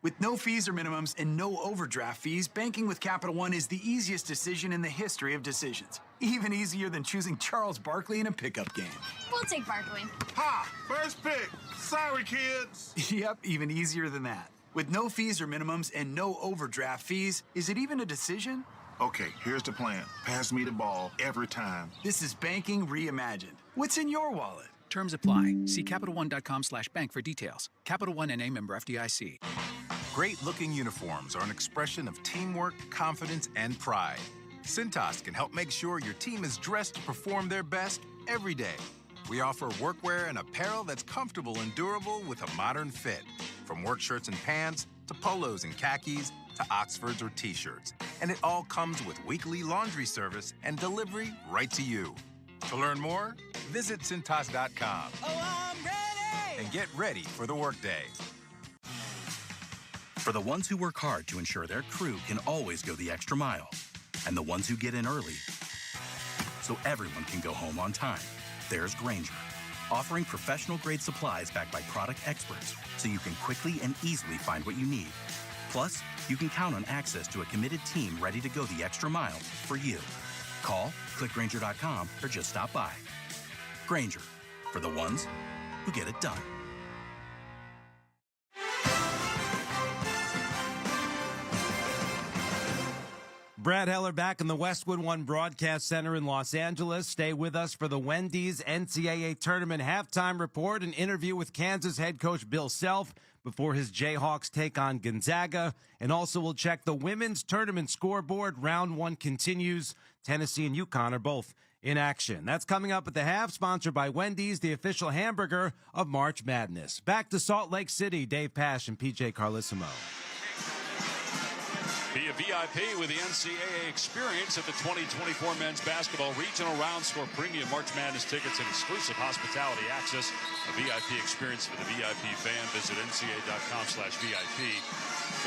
With no fees or minimums and no overdraft fees, banking with Capital One is the easiest decision in the history of decisions. Even easier than choosing Charles Barkley in a pickup game. We'll take Barkley. Ha! First pick. Sorry, kids. Yep, even easier than that. With no fees or minimums and no overdraft fees, is it even a decision? Okay, here's the plan. Pass me the ball every time. This is banking reimagined. What's in your wallet? Terms apply. See CapitalOne.com/bank for details. Capital One NA, member FDIC. Great-looking uniforms are an expression of teamwork, confidence, and pride. Cintas can help make sure your team is dressed to perform their best every day. We offer workwear and apparel that's comfortable and durable with a modern fit. From work shirts and pants, to polos and khakis, to Oxfords or T-shirts. And it all comes with weekly laundry service and delivery right to you. To learn more, visit Cintas.com. Oh, I'm ready! And get ready for the workday. For the ones who work hard to ensure their crew can always go the extra mile. And the ones who get in early so everyone can go home on time. There's Grainger, offering professional-grade supplies backed by product experts so you can quickly and easily find what you need. Plus, you can count on access to a committed team ready to go the extra mile for you. Call, click Grainger.com, or just stop by. Grainger, for the ones who get it done. Brad Heller back in the Westwood One Broadcast Center in Los Angeles. Stay with us for the Wendy's NCAA Tournament halftime report, an interview with Kansas head coach Bill Self before his Jayhawks take on Gonzaga. And also we'll check the women's tournament scoreboard. Round 1 continues. Tennessee and UConn are both in action. That's coming up at the half, sponsored by Wendy's, the official hamburger of March Madness. Back to Salt Lake City, Dave Pasch and PJ Carlissimo. Be a VIP with the NCAA experience at the 2024 Men's Basketball Regional Round. Score premium March Madness tickets and exclusive hospitality access. A VIP experience for the VIP fan. Visit NCAA.com/VIP.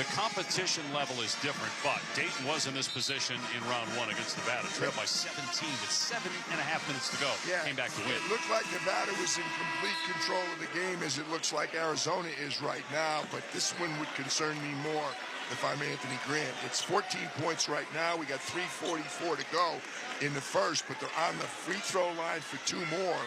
The competition level is different, but Dayton was in this position in round 1 against Nevada. Trailed by 17 with 7.5 minutes to go. Yeah, came back to win. It looked like Nevada was in complete control of the game, as it looks like Arizona is right now, but this one would concern me more if I'm Anthony Grant. It's 14 points right now. We got 3:44 to go in the first, but they're on the free throw line for 2 more.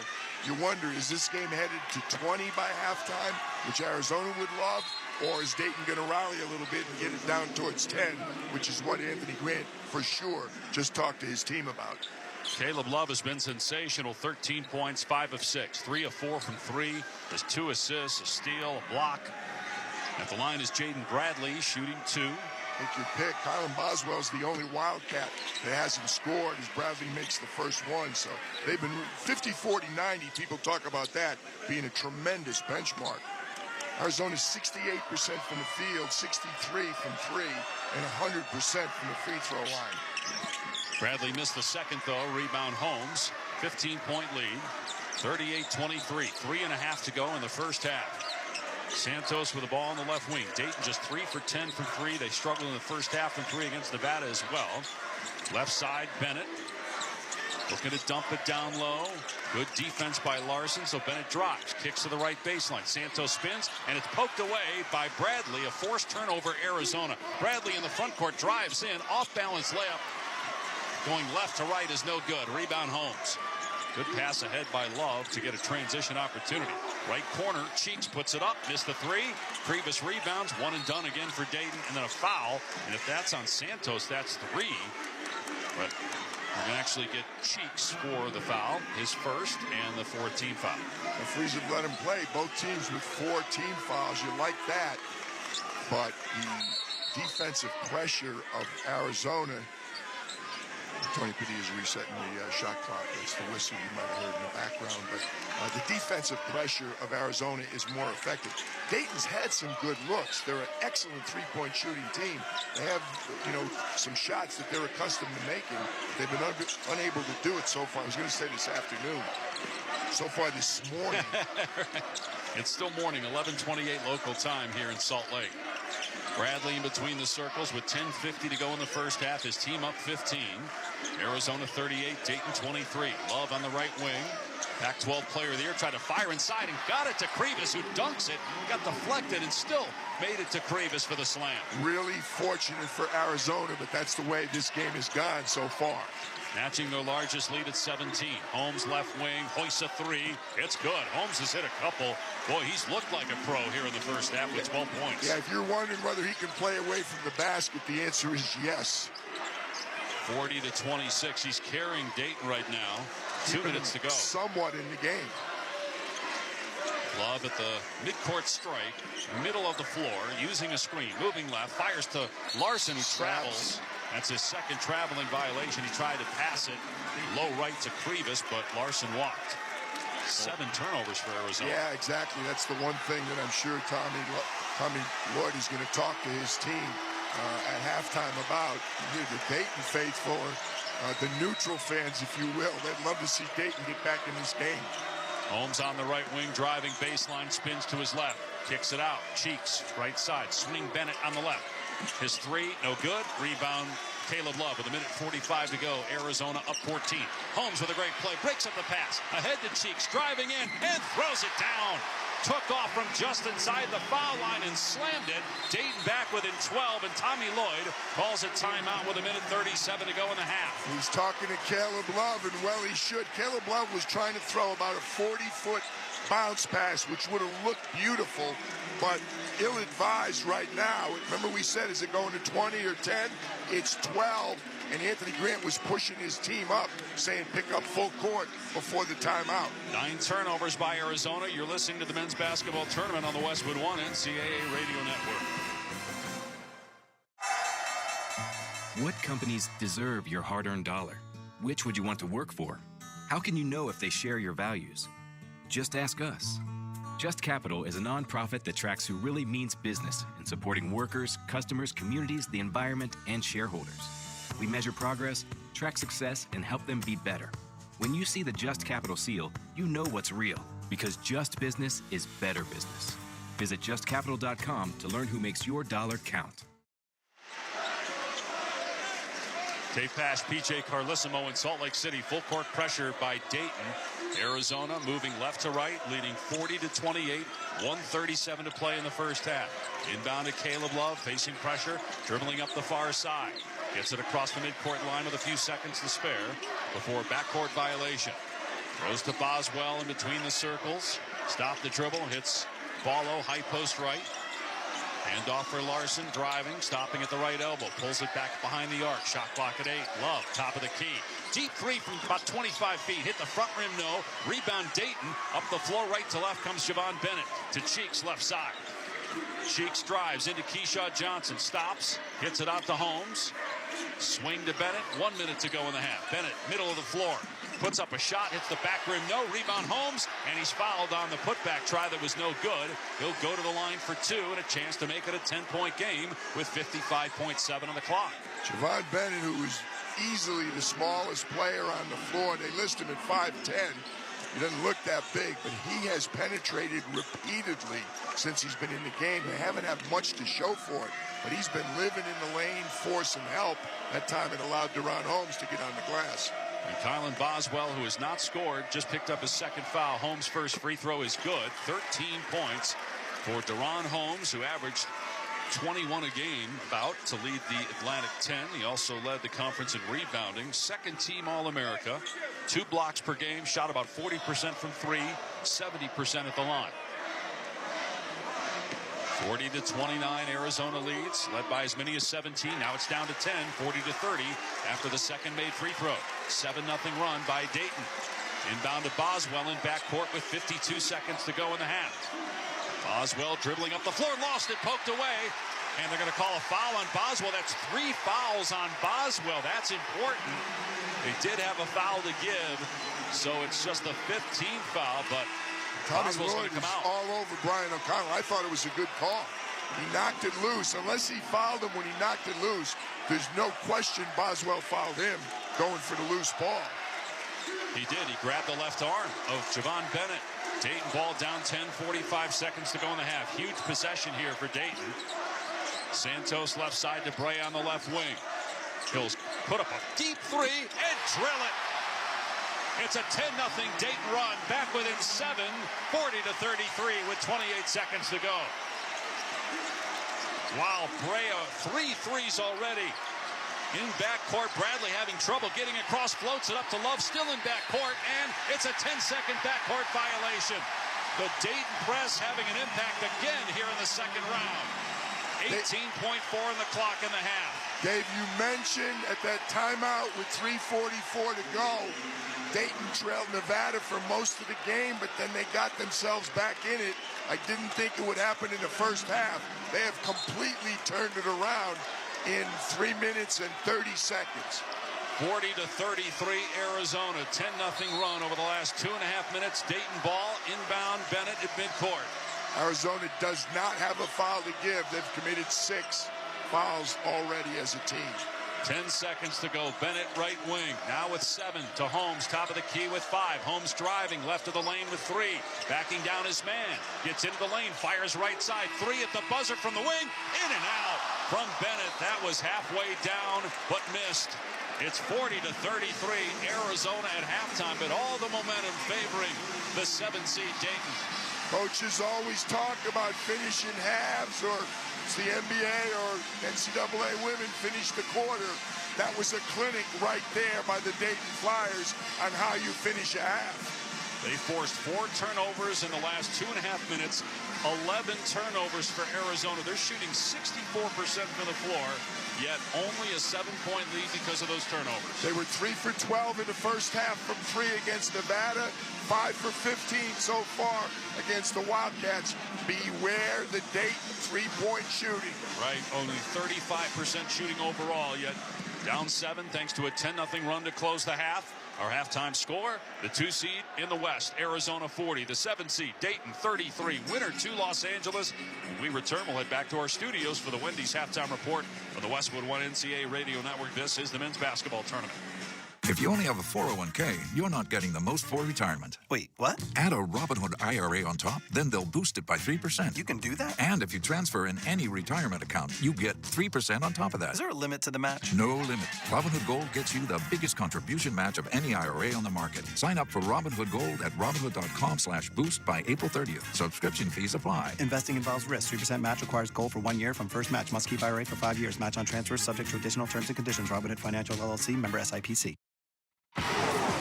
You wonder, is this game headed to 20 by halftime, which Arizona would love, or is Dayton going to rally a little bit and get it down towards 10, which is what Anthony Grant, for sure, just talked to his team about. Caleb Love has been sensational. 13 points, 5 of 6, 3 of 4 from 3. There's 2 assists, a steal, a block. At the line is Jaden Bradley, shooting 2. Take your pick. Kylan Boswell's the only Wildcat that hasn't scored as Bradley makes the first one. So they've been 50, 40, 90. People talk about that being a tremendous benchmark. Arizona's 68% from the field, 63 from 3, and 100% from the free throw line. Bradley missed the second, though. Rebound Holmes. 15-point lead. 38-23. 3.5 to go in the first half. Santos with the ball on the left wing. Dayton just 3 for 10 from 3. They struggled in the first half from 3 against Nevada as well. Left side, Bennett. Looking to dump it down low. Good defense by Larson, so Bennett drives. Kicks to the right baseline. Santos spins, and it's poked away by Bradley. A forced turnover, Arizona. Bradley in the front court drives in. Off-balance layup. Going left to right is no good. Rebound Holmes. Good pass ahead by Love to get a transition opportunity. Right corner, Cheeks puts it up, missed the 3. Previous rebounds, 1 and done again for Dayton, and then a foul. And if that's on Santos, that's 3. But We're going to actually get Cheeks for the foul, his first and the 14th foul. Referees have let him play. Both teams with 4 team fouls. You like that. But the defensive pressure of Arizona. Tony Padilla is resetting the shot clock. That's the whistle you might have heard in the background. But the defensive pressure of Arizona is more effective. Dayton's had some good looks. They're an excellent three-point shooting team. They have, some shots that they're accustomed to making. They've been unable to do it so far. I was going to say this afternoon. So far this morning. It's still morning, 11:28 local time here in Salt Lake. Bradley in between the circles with 10:50 to go in the first half. His team up 15. Arizona 38, Dayton 23. Love on the right wing. Pac-12 player of the year tried to fire inside and got it to Krivas, who dunks it. Got deflected and still made it to Krivas for the slam. Really fortunate for Arizona, but that's the way this game has gone so far. Matching their largest lead at 17. Holmes left wing, hoists a three. It's good. Holmes has hit a couple. Boy, he's looked like a pro here in the first half with 12 points. Yeah, if you're wondering whether he can play away from the basket, the answer is yes. 40-26. He's carrying Dayton right now. 2 minutes to go. Somewhat in the game. Love at the midcourt strike, middle of the floor, using a screen, moving left, fires to Larson, who travels. That's his second traveling violation. He tried to pass it low right to Krivas, but Larson walked. 7 turnovers for Arizona. Yeah, exactly. That's the one thing that I'm sure Tommy Lloyd is going to talk to his team at halftime about. The Dayton faithful, the neutral fans, if you will. They'd love to see Dayton get back in this game. Holmes on the right wing, driving baseline, spins to his left, kicks it out. Cheeks, right side, swing Bennett on the left. His three, no good. Rebound, Caleb Love with 1:45 to go. Arizona up 14. Holmes with a great play, breaks up the pass. Ahead to Cheeks, driving in and throws it down. Took off from just inside the foul line and slammed it. Dayton back within 12, and Tommy Lloyd calls a timeout with 1:37 to go in the half. He's talking to Caleb Love, and well, he should. Caleb Love was trying to throw about a 40-foot bounce pass, which would have looked beautiful, but ill-advised right now. Remember we said, is it going to 20 or 10? It's 12, and Anthony Grant was pushing his team up, saying pick up full court before the timeout. 9 turnovers by Arizona. You're listening to the men's basketball tournament on the Westwood One NCAA Radio Network. What companies deserve your hard-earned dollar? Which would you want to work for? How can you know if they share your values? Just ask us. Just Capital is a nonprofit that tracks who really means business in supporting workers, customers, communities, the environment, and shareholders. We measure progress, track success, and help them be better. When you see the Just Capital seal, you know what's real, because just business is better business. Visit justcapital.com to learn who makes your dollar count. Dave Pash, PJ Carlissimo in Salt Lake City. Full court pressure by Dayton. Arizona moving left to right, leading 40-28. 1:37 to play in the first half. Inbound to Caleb Love, facing pressure, dribbling up the far side. Gets it across the midcourt line with a few seconds to spare before backcourt violation. Throws to Boswell in between the circles. Stop the dribble, hits Ballo, high post right. Hand off for Larson, driving, stopping at the right elbow. Pulls it back behind the arc. Shot clock at 8. Love, top of the key. Deep three from about 25 feet. Hit the front rim, no. Rebound Dayton. Up the floor, right to left comes Javon Bennett. To Cheeks, left side. Cheeks drives into Keyshawn Johnson. Stops. Gets it out to Holmes. Swing to Bennett. 1 minute to go in the half. Bennett, middle of the floor. Puts up a shot, hits the back rim, no. Rebound Holmes, and he's fouled on the putback try that was no good. He'll go to the line for 2 and a chance to make it a 10-point game with 55.7 on the clock. Javon Bennett, who is easily the smallest player on the floor, they list him at 5'10". He doesn't look that big, but he has penetrated repeatedly since he's been in the game. They haven't had much to show for it, but he's been living in the lane, forcing help. That time it allowed Deron Holmes to get on the glass. And Kylan Boswell, who has not scored, just picked up his second foul. Holmes' first free throw is good. 13 points for Deron Holmes, who averaged 21 a game about to lead the Atlantic 10. He also led the conference in rebounding. Second team All-America. 2 blocks per game. Shot about 40% from 3, 70% at the line. 40-29, Arizona leads, led by as many as 17. Now it's down to 10, 40-30 after the second made free throw. 7-0 run by Dayton. Inbound to Boswell in backcourt with 52 seconds to go in the half. Boswell dribbling up the floor, lost it, poked away, and they're going to call a foul on Boswell. That's 3 fouls on Boswell. That's important. They did have a foul to give, so it's just the 15th foul, but Tommy Boswell's going Lloyd to come was out. all over Brian O'Connell. I thought it was a good call. He knocked it loose. Unless he fouled him when he knocked it loose, there's no question Boswell fouled him going for the loose ball. He did. He grabbed the left arm of Javon Bennett. Dayton ball down 10, 45 seconds to go in the half. Huge possession here for Dayton. Santos left side to Bray on the left wing. He'll put up a deep three and drill it. It's a 10-0 Dayton run. Back within 7, 40-33 with 28 seconds to go. Wow, Brea, 3 threes already. In backcourt, Bradley having trouble getting across, floats it up to Love, still in backcourt, and it's a 10-second backcourt violation. The Dayton press having an impact again here in the second round. 18.4 on the clock in the half. Dave, you mentioned at that timeout with 3:44 to go, Dayton trailed Nevada for most of the game, but then they got themselves back in it. I didn't think it would happen in the first half. They have completely turned it around in 3 minutes and 30 seconds. 40-33 Arizona, 10-0 run over the last 2.5 minutes. Dayton ball, inbound, Bennett at midcourt. Arizona does not have a foul to give. They've committed 6 fouls already as a team. 10 seconds to go. Bennett right wing. Now with 7 to Holmes. Top of the key with 5. Holmes driving left of the lane with 3. Backing down his man. Gets into the lane. Fires right side. 3 at the buzzer from the wing. In and out from Bennett. That was halfway down but missed. It's 40-33 Arizona at halftime, but all the momentum favoring the 7-seed Dayton. Coaches always talk about finishing halves, or it's the NBA or NCAA women finish the quarter. That was a clinic right there by the Dayton Flyers on how you finish a half. They forced 4 turnovers in the last 2.5 minutes, 11 turnovers for Arizona. They're shooting 64% from the floor, yet only a 7-point lead because of those turnovers. They were 3 for 12 in the first half from 3 against Nevada, 5 for 15 so far against the Wildcats. Beware the Dayton three-point shooting. Right, only 35% shooting overall, yet down 7 thanks to a 10-0 run to close the half. Our halftime score, the 2 seed in the West, Arizona 40. The 7 seed, Dayton 33. Winner to Los Angeles. When we return, we'll head back to our studios for the Wendy's halftime report on the Westwood One NCAA Radio Network. This is the men's basketball tournament. If you only have a 401k, you're not getting the most for retirement. Wait, what? Add a Robinhood IRA on top, then they'll boost it by 3%. You can do that? And if you transfer in any retirement account, you get 3% on top of that. Is there a limit to the match? No limit. Robinhood Gold gets you the biggest contribution match of any IRA on the market. Sign up for Robinhood Gold at Robinhood.com/boost by April 30th. Subscription fees apply. Investing involves risk. 3% match requires gold for 1 year from first match. Must keep IRA for 5 years. Match on transfers subject to additional terms and conditions. Robinhood Financial LLC, member SIPC.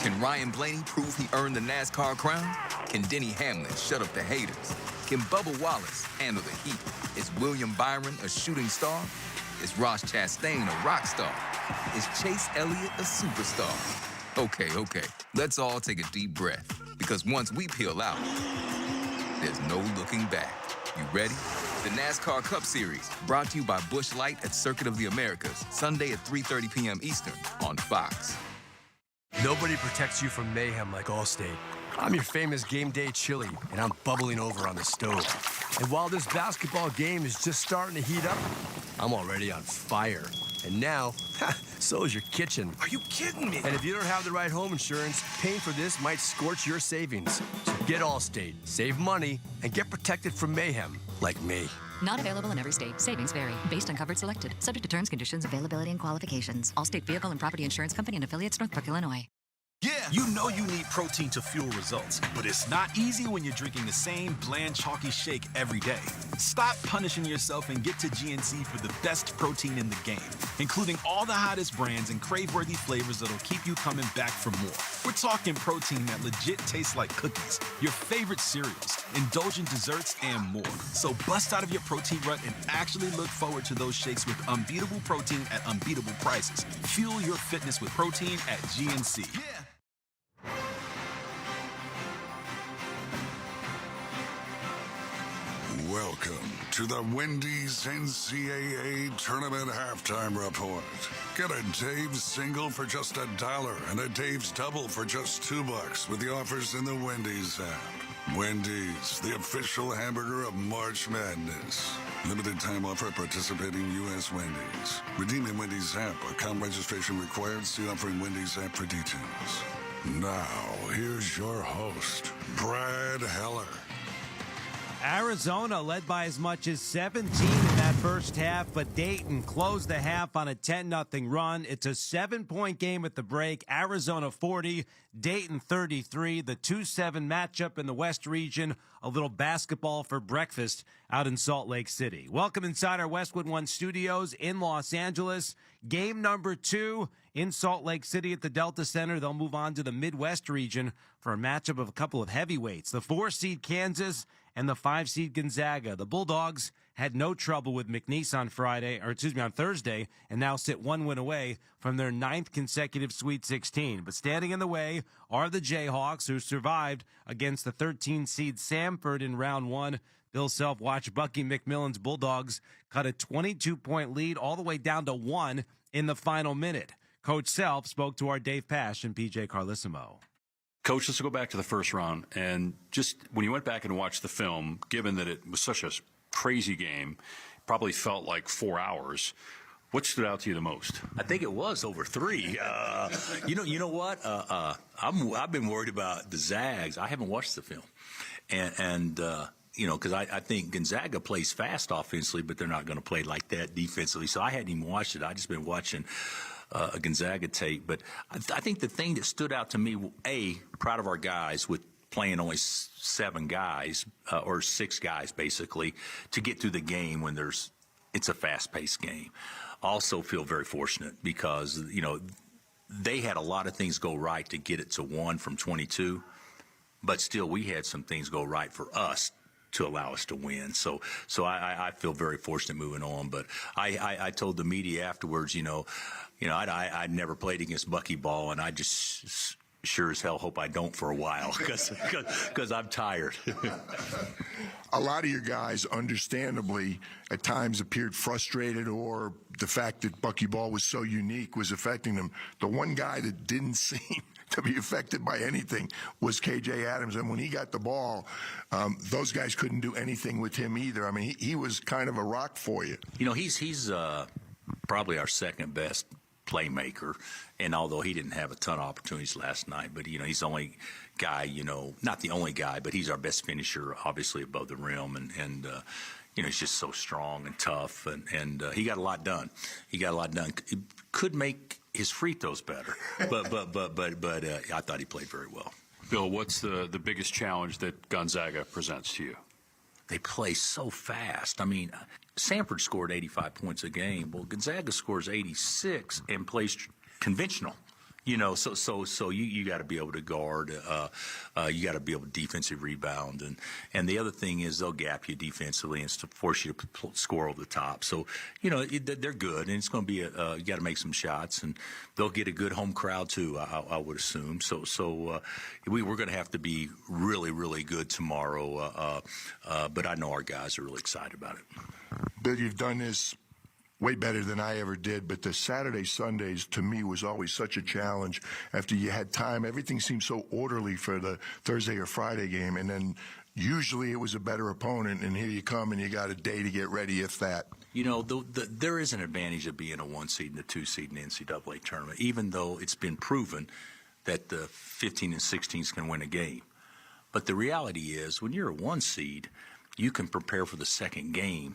Can Ryan Blaney prove he earned the NASCAR crown? Can Denny Hamlin shut up the haters? Can Bubba Wallace handle the heat? Is William Byron a shooting star? Is Ross Chastain a rock star? Is Chase Elliott a superstar? Okay, let's all take a deep breath, because once we peel out, there's no looking back. You ready? The NASCAR Cup Series, brought to you by Busch Light at Circuit of the Americas, Sunday at 3:30 p.m. Eastern on Fox. Nobody protects you from mayhem like Allstate. I'm your famous game day chili, and I'm bubbling over on the stove. And while this basketball game is just starting to heat up, I'm already on fire. And now, so is your kitchen. Are you kidding me? And if you don't have the right home insurance, paying for this might scorch your savings. So get Allstate, save money, and get protected from mayhem like me. Not available in every state. Savings vary based on coverage selected. Subject to terms, conditions, availability, and qualifications. Allstate Vehicle and Property Insurance Company and affiliates, Northbrook, Illinois. Yeah, You know you need protein to fuel results, but it's not easy when you're drinking the same bland, chalky shake every day. Stop punishing yourself and get to GNC for the best protein in the game, including all the hottest brands and crave-worthy flavors that'll keep you coming back for more. We're talking protein that legit tastes like cookies, your favorite cereals, indulgent desserts, and more. So bust out of your protein rut and actually look forward to those shakes with unbeatable protein at unbeatable prices. Fuel your fitness with protein at GNC. Welcome to the Wendy's NCAA Tournament Halftime Report. Get a Dave's single for just $1 and a Dave's double for just $2 with the offers in the Wendy's app. Wendy's, the official hamburger of March Madness. Limited time offer at participating U.S. Wendy's. Redeeming Wendy's app. Account registration required. See offer in Wendy's app for details. Now, here's your host, Brad Heller. Arizona led by as much as 17 in that first half, but Dayton closed the half on a 10-0 run. It's a 7-point game at the break. Arizona 40, Dayton 33, the 2-7 matchup in the West region. A little basketball for breakfast out in Salt Lake City. Welcome inside our Westwood One studios in Los Angeles. Game number 2 in Salt Lake City at the Delta Center. They'll move on to the Midwest region for a matchup of a couple of heavyweights. The 4-seed Kansas and the 5-seed Gonzaga. The Bulldogs had no trouble with McNeese on Thursday, and now sit 1 win away from their 9th consecutive Sweet 16. But standing in the way are the Jayhawks, who survived against the 13-seed Samford in round 1. Bill Self watched Bucky McMillan's Bulldogs cut a 22-point lead all the way down to 1 in the final minute. Coach Self spoke to our Dave Pasch and PJ Carlissimo. Coach, let's go back to the first round. And just when you went back and watched the film, given that it was such a crazy game, probably felt like 4 hours. What stood out to you the most? I think it was over 3. You know what? I've been worried about the Zags. I haven't watched the film. And because I think Gonzaga plays fast offensively, but they're not going to play like that defensively. So I hadn't even watched it. I just been watching a Gonzaga tape. But I think the thing that stood out to me, proud of our guys with playing only 7 guys or 6 guys basically to get through the game when it's a fast-paced game. Also feel very fortunate because, they had a lot of things go right to get it to 1 from 22, but still we had some things go right for us to allow us to win. So I feel very fortunate moving on. But I told the media afterwards, I'd never played against Bucky Ball, and I just sure as hell hope I don't for a while because I'm tired. A lot of your guys, understandably, at times appeared frustrated, or the fact that Bucky Ball was so unique was affecting them. The one guy that didn't seem to be affected by anything was KJ Adams, and when he got the ball, those guys couldn't do anything with him either. I mean, he was kind of a rock for you. He's probably our second best playmaker, and although he didn't have a ton of opportunities last night, but he's the only guy, not the only guy, but he's our best finisher, obviously above the rim, and he's just so strong and tough, and he got a lot done. He could make his free throws better, but I thought he played very well. Bill, what's the biggest challenge that Gonzaga presents to you? They play so fast. I mean, Samford scored 85 points a game. Well, Gonzaga scores 86 and plays conventional. So you got to be able to guard. You got to be able to defensive rebound, and the other thing is they'll gap you defensively and force you to score over the top. So they're good, and it's going to be you got to make some shots, and they'll get a good home crowd too. I would assume. So we're going to have to be really, really good tomorrow. But I know our guys are really excited about it. Bill, you've done this way better than I ever did, but the Saturday, Sundays, to me, was always such a challenge. After you had time, everything seemed so orderly for the Thursday or Friday game, and then usually it was a better opponent, and here you come, and you got a day to get ready, if that. There is an advantage of being a 1 seed and a 2 seed in the NCAA tournament, even though it's been proven that the 15 and 16s can win a game. But the reality is, when you're a 1 seed, you can prepare for the second game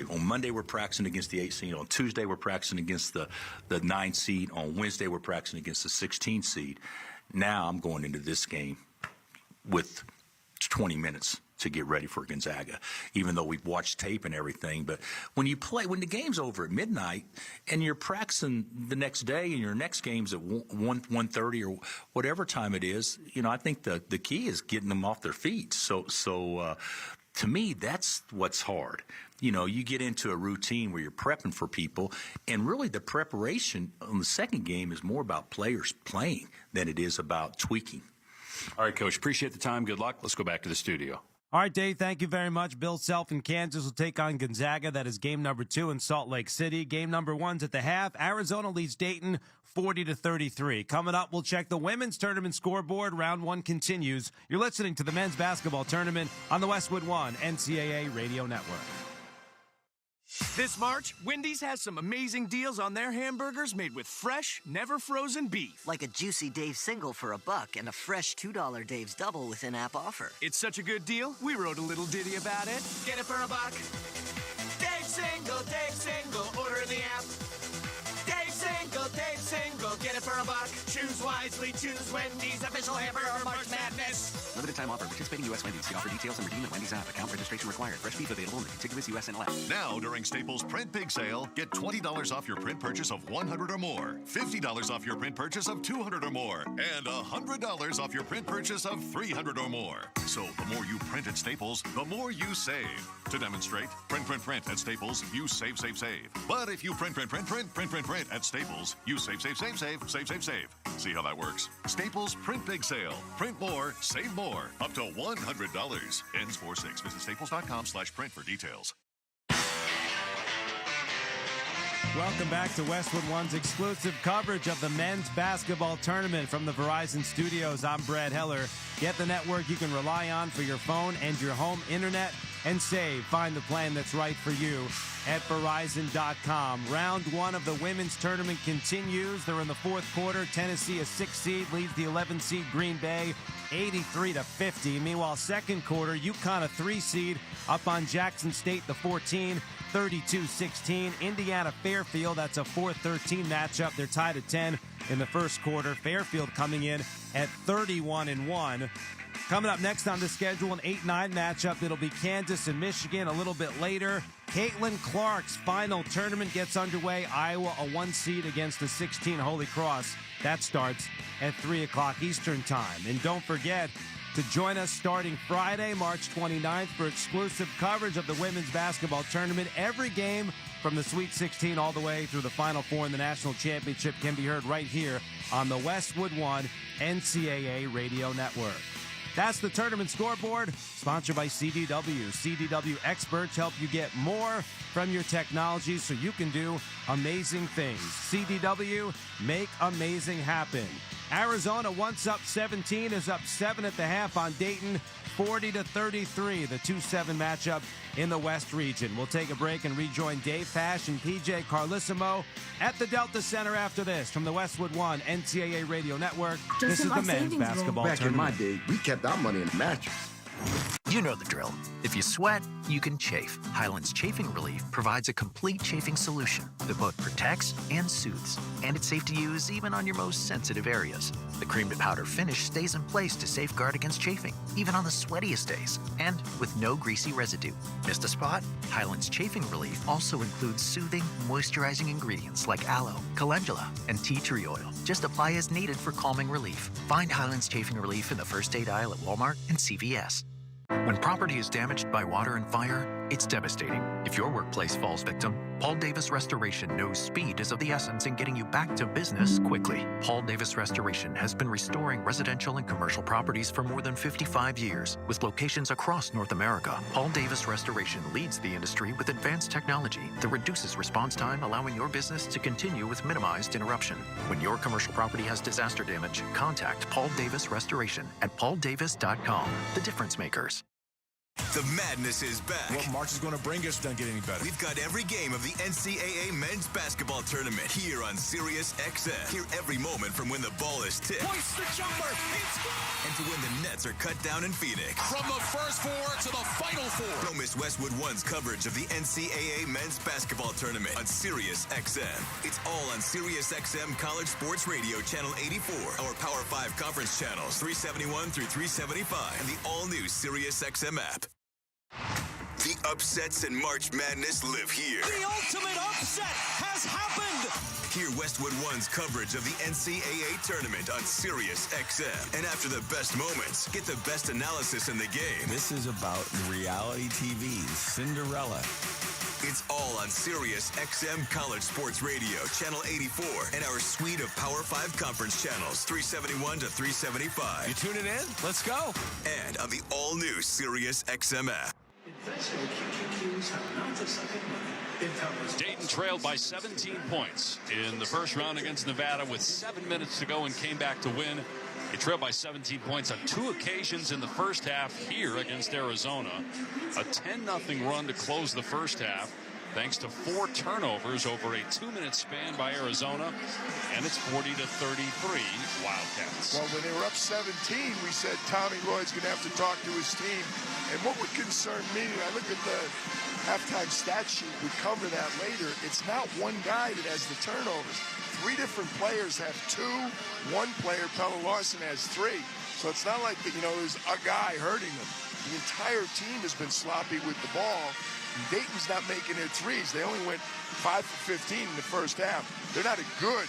On Monday we're practicing against the 8 seed. On Tuesday we're practicing against the 9 seed. On Wednesday we're practicing against the 16 seed. Now I'm going into this game with 20 minutes to get ready for Gonzaga, even though we've watched tape and everything. But when the game's over at midnight and you're practicing the next day and your next game's at 1:30 or whatever time it is, I think the key is getting them off their feet. So to me, that's what's hard. You get into a routine where you're prepping for people, and really the preparation on the second game is more about players playing than it is about tweaking. All right, Coach, appreciate the time. Good luck. Let's go back to the studio. All right, Dave, thank you very much. Bill Self in Kansas will take on Gonzaga. That is game number 2 in Salt Lake City. Game number 1's at the half. Arizona leads Dayton 40-33. Coming up, we'll check the women's tournament scoreboard. Round 1 continues. You're listening to the men's basketball tournament on the Westwood One NCAA Radio Network. This March, Wendy's has some amazing deals on their hamburgers made with fresh, never frozen beef. Like a juicy Dave's single for $1 and a fresh $2 Dave's double with in-app offer. It's such a good deal, we wrote a little ditty about it. Get it for $1. Dave's single, order in the app. Dave's single, get it for $1. Choose wisely, choose Wendy's official hamburger March Madness. Limited time offer. Participating U.S. Wendy's. See offer details and redeem at Wendy's app. Account registration required. Fresh beef available in the contiguous U.S. and NLF. Now, during Staples Print Big Sale, get $20 off your print purchase of $100 or more, $50 off your print purchase of $200 or more, and $100 off your print purchase of $300 or more. So the more you print at Staples, the more you save. To demonstrate, print at Staples, you save. But if you print at Staples, you save. See how that works? Staples Print Big Sale. Print more, save more. Up to $100. Ends 4/6. Visit staples.com/print for details. Welcome back to Westwood One's exclusive coverage of the men's basketball tournament from the Verizon Studios. I'm Brad Heller. Get the network you can rely on for your phone and your home internet and save. Find the plan that's right for you at Verizon.com. Round 1 of the women's tournament continues. They're in the fourth quarter. Tennessee, a 6 seed, leads the 11 seed Green Bay 83-50. Meanwhile, second quarter, UConn, a 3 seed, up on Jackson State, the 14, 32-16. Indiana Fairfield, that's a 4-13 matchup. They're tied at 10 in the first quarter. Fairfield coming in at 31-1. Coming up next on the schedule, an 8-9 matchup. It'll be Kansas and Michigan a little bit later. Caitlin Clark's final tournament gets underway. Iowa, a 1 seed against the 16 Holy Cross. That starts at 3 o'clock Eastern time. And don't forget to join us starting Friday, March 29th for exclusive coverage of the women's basketball tournament. Every game from the Sweet 16 all the way through the Final Four in the National Championship can be heard right here on the Westwood One NCAA Radio Network. That's the tournament scoreboard, sponsored by CDW. CDW experts help you get more from your technology so you can do amazing things. CDW, make amazing happen. Arizona, once up 17, is up 7 at the half on Dayton, 40-33, the 2-7 matchup in the West region. We'll take a break and rejoin Dave Pash and PJ Carlissimo at the Delta Center after this. From the Westwood One NCAA Radio Network, this is the men's basketball tournament. Back in my day, we kept our money in the mattress. You know the drill. If you sweat, you can chafe. Highland's Chafing Relief provides a complete chafing solution that both protects and soothes. And it's safe to use even on your most sensitive areas. The cream to powder finish stays in place to safeguard against chafing, even on the sweatiest days, and with no greasy residue. Missed a spot? Highland's Chafing Relief also includes soothing, moisturizing ingredients like aloe, calendula, and tea tree oil. Just apply as needed for calming relief. Find Highland's Chafing Relief in the first aid aisle at Walmart and CVS. When property is damaged by water and fire, it's devastating. If your workplace falls victim, Paul Davis Restoration knows speed is of the essence in getting you back to business quickly. Paul Davis Restoration has been restoring residential and commercial properties for more than 55 years, with locations across North America. Paul Davis Restoration leads the industry with advanced technology that reduces response time, allowing your business to continue with minimized interruption. When your commercial property has disaster damage, contact Paul Davis Restoration at pauldavis.com. The difference makers. The madness is back. What March is going to bring us doesn't get any better. We've got every game of the NCAA Men's Basketball Tournament here on Sirius XM. Hear every moment from when the ball is tipped. Hoist the jumper. It's gone. And to when the nets are cut down in Phoenix. From the first four to the final four. Don't miss Westwood One's coverage of the NCAA Men's Basketball Tournament on Sirius XM. It's all on Sirius XM College Sports Radio, Channel 84. Our Power 5 conference channels, 371 through 375. And the all-new Sirius XM app. The upsets in March Madness live here. The ultimate upset has happened. Hear Westwood One's coverage of the NCAA Tournament on Sirius XM. And after the best moments, get the best analysis in the game. This is about reality TV's Cinderella. It's all on Sirius XM College Sports Radio, Channel 84, and our suite of Power 5 conference channels, 371 to 375. You tuning in? Let's go. And on the all-new Sirius XM app. Dayton trailed by 17 points in the first round against Nevada with 7 minutes to go and came back to win. They trailed by 17 points on 2 occasions in the first half here against Arizona. A 10-0 run to close the first half, thanks to 4 turnovers over a 2-minute span by Arizona, and it's 40-33 Wildcats. Well, when they were up 17, we said Tommy Lloyd's going to have to talk to his team. And what would concern me, I look at the halftime stat sheet, we cover that later, it's not one guy that has the turnovers. 3 different players have 2. One player, Pella Larson, has 3. So it's not like that, there's a guy hurting them. The entire team has been sloppy with the ball. Dayton's not making their threes. They only went 5 for 15 in the first half. They're not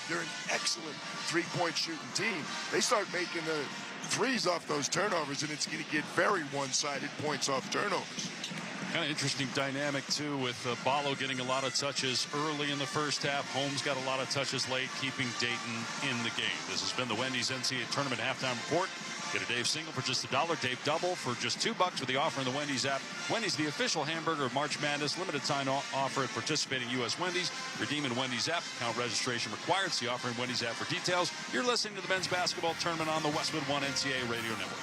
they're an excellent three-point shooting team. They start making the threes off those turnovers, and it's going to get very one-sided points off turnovers. Kind of interesting dynamic, too, with Ballo getting a lot of touches early in the first half. Holmes got a lot of touches late, keeping Dayton in the game. This has been the Wendy's NCAA Tournament Halftime Report. Get a Dave single for just $1, Dave double for just $2 with the offer in the Wendy's app. Wendy's, the official hamburger of March Madness. Limited time offer at participating U.S. Wendy's. Redeem in Wendy's app. Account registration required. See offer in Wendy's app for details. You're listening to the men's basketball tournament on the Westwood One NCAA Radio Network.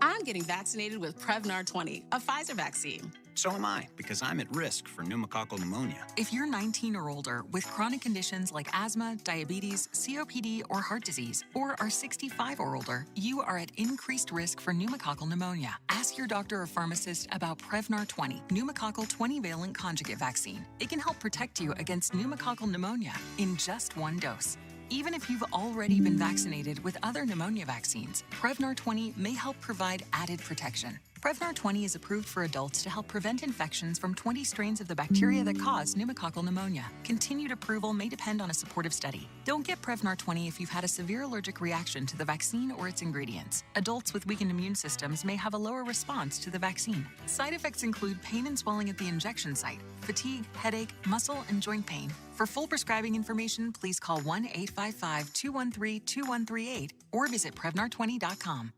I'm getting vaccinated with Prevnar 20, a Pfizer vaccine. So am I, because I'm at risk for pneumococcal pneumonia. If you're 19 or older with chronic conditions like asthma, diabetes, COPD, or heart disease, or are 65 or older, you are at increased risk for pneumococcal pneumonia. Ask your doctor or pharmacist about Prevnar 20, pneumococcal 20-valent conjugate vaccine. It can help protect you against pneumococcal pneumonia in just 1 dose. Even if you've already been vaccinated with other pneumonia vaccines, Prevnar 20 may help provide added protection. Prevnar 20 is approved for adults to help prevent infections from 20 strains of the bacteria that cause pneumococcal pneumonia. Continued approval may depend on a supportive study. Don't get Prevnar 20 if you've had a severe allergic reaction to the vaccine or its ingredients. Adults with weakened immune systems may have a lower response to the vaccine. Side effects include pain and swelling at the injection site, fatigue, headache, muscle, and joint pain. For full prescribing information, please call 1-855-213-2138 or visit Prevnar20.com.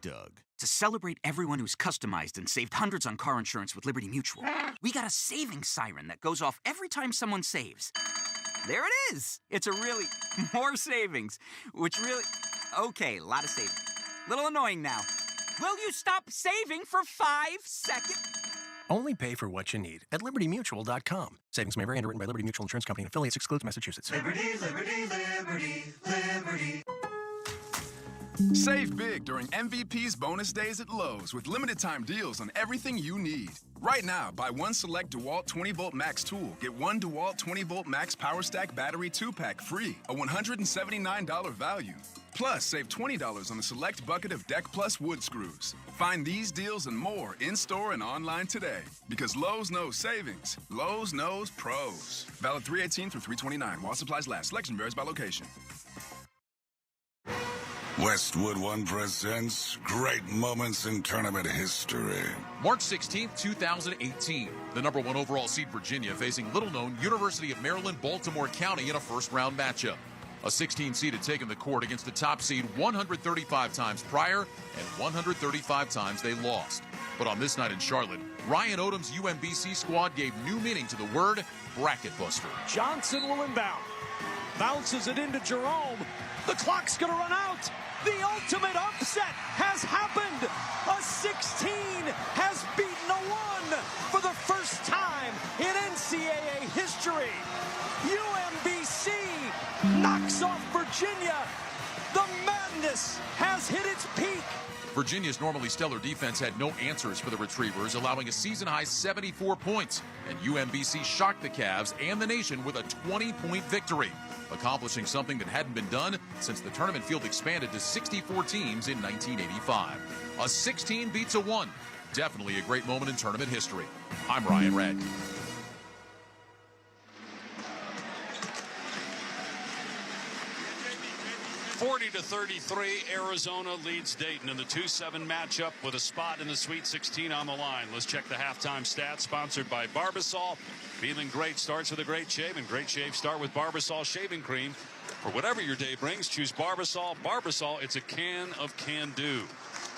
Doug. To celebrate everyone who's customized and saved hundreds on car insurance with Liberty Mutual, we got a savings siren that goes off every time someone saves. There it is. It's a really more savings, which really, okay, a lot of savings. Little annoying now. Will you stop saving for 5 seconds? Only pay for what you need at LibertyMutual.com. Savings may vary. Underwritten by Liberty Mutual Insurance Company and affiliates. Excludes Massachusetts. Liberty, liberty, liberty, liberty. Save big during MVP's bonus days at Lowe's with limited time deals on everything you need. Right now, buy 1 select DeWalt 20-volt max tool. Get 1 DeWalt 20-volt max power stack battery 2-pack free, a $179 value. Plus, save $20 on a select bucket of Deck Plus wood screws. Find these deals and more in-store and online today. Because Lowe's knows savings. Lowe's knows pros. Valid 3/18 through 3/29 while supplies last. Selection varies by location. Westwood One presents Great Moments in Tournament History. March 16th, 2018. The number 1 overall seed Virginia facing little-known University of Maryland, Baltimore County in a first-round matchup. A 16 seed had taken the court against the top seed 135 times prior, and 135 times they lost. But on this night in Charlotte, Ryan Odom's UMBC squad gave new meaning to the word bracket buster. Johnson will inbound. Bounces it into Jerome. The clock's going to run out. The ultimate upset has happened. A 16 has beaten a 1 for the first time in NCAA history. UMBC knocks off Virginia. The madness has hit its peak. Virginia's normally stellar defense had no answers for the Retrievers, allowing a season-high 74 points. And UMBC shocked the Cavs and the nation with a 20-point victory, accomplishing something that hadn't been done since the tournament field expanded to 64 teams in 1985. A 16 beats a 1. Definitely a great moment in tournament history. I'm Ryan Radke. 40-33, Arizona leads Dayton in the 2-7 matchup with a spot in the Sweet 16 on the line. Let's check the halftime stats, sponsored by Barbasol. Feeling great starts with a great shave, and great shave start with Barbasol shaving cream. For whatever your day brings, choose Barbasol. Barbasol, it's a can of can-do.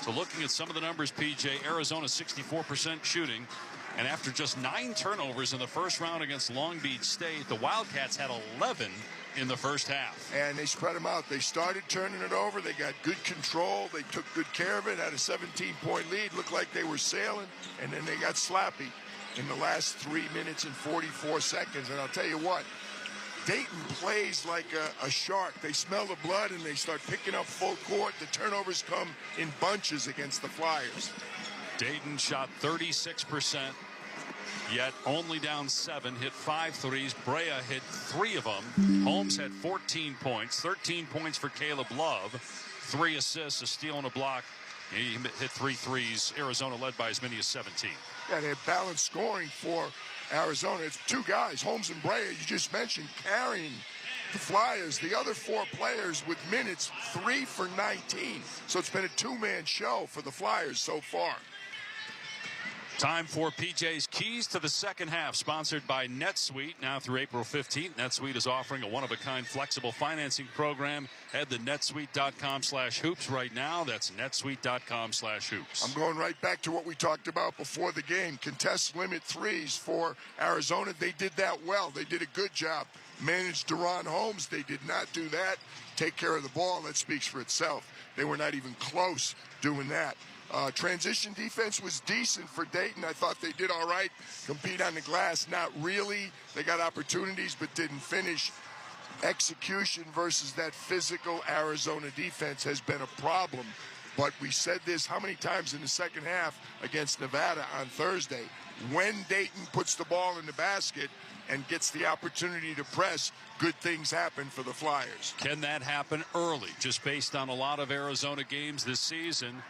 So looking at some of the numbers, PJ, Arizona 64% shooting. And after just 9 turnovers in the first round against Long Beach State, the Wildcats had 11 in the first half. And they spread them out. They started turning it over. They got good control. They took good care of it, had a 17-point lead. Looked like they were sailing, and then they got sloppy in the last 3 minutes and 44 seconds. And I'll tell you what, Dayton plays like a shark. They smell the blood, and they start picking up full court. The turnovers come in bunches against the Flyers. Dayton shot 36%, yet only down 7, hit 5 threes. Brea hit 3 of them. Holmes had 14 points, 13 points for Caleb Love, 3 assists, a steal and a block. He hit 3 threes. Arizona led by as many as 17. Yeah, they had balanced scoring for Arizona. It's 2 guys, Holmes and Brea, you just mentioned, carrying the Flyers. The other 4 players with minutes, 3 for 19. So it's been a 2-man show for the Flyers so far. Time for PJ's Keys to the Second Half, sponsored by NetSuite. Now through April 15th, NetSuite is offering a one-of-a-kind flexible financing program. Head to netsuite.com/hoops right now. That's netsuite.com/hoops. I'm going right back to what we talked about before the game. Contest limit threes for Arizona. They did that well. They did a good job. Managed Deron Holmes. They did not do that. Take care of the ball. That speaks for itself. They were not even close doing that. Transition defense was decent for Dayton. I thought they did all right. Compete on the glass, not really. They got opportunities but didn't finish. Execution versus that physical Arizona defense has been a problem. But we said this how many times in the second half against Nevada on Thursday. When Dayton puts the ball in the basket and gets the opportunity to press, good things happen for the Flyers. Can that happen early, just based on a lot of Arizona games this season?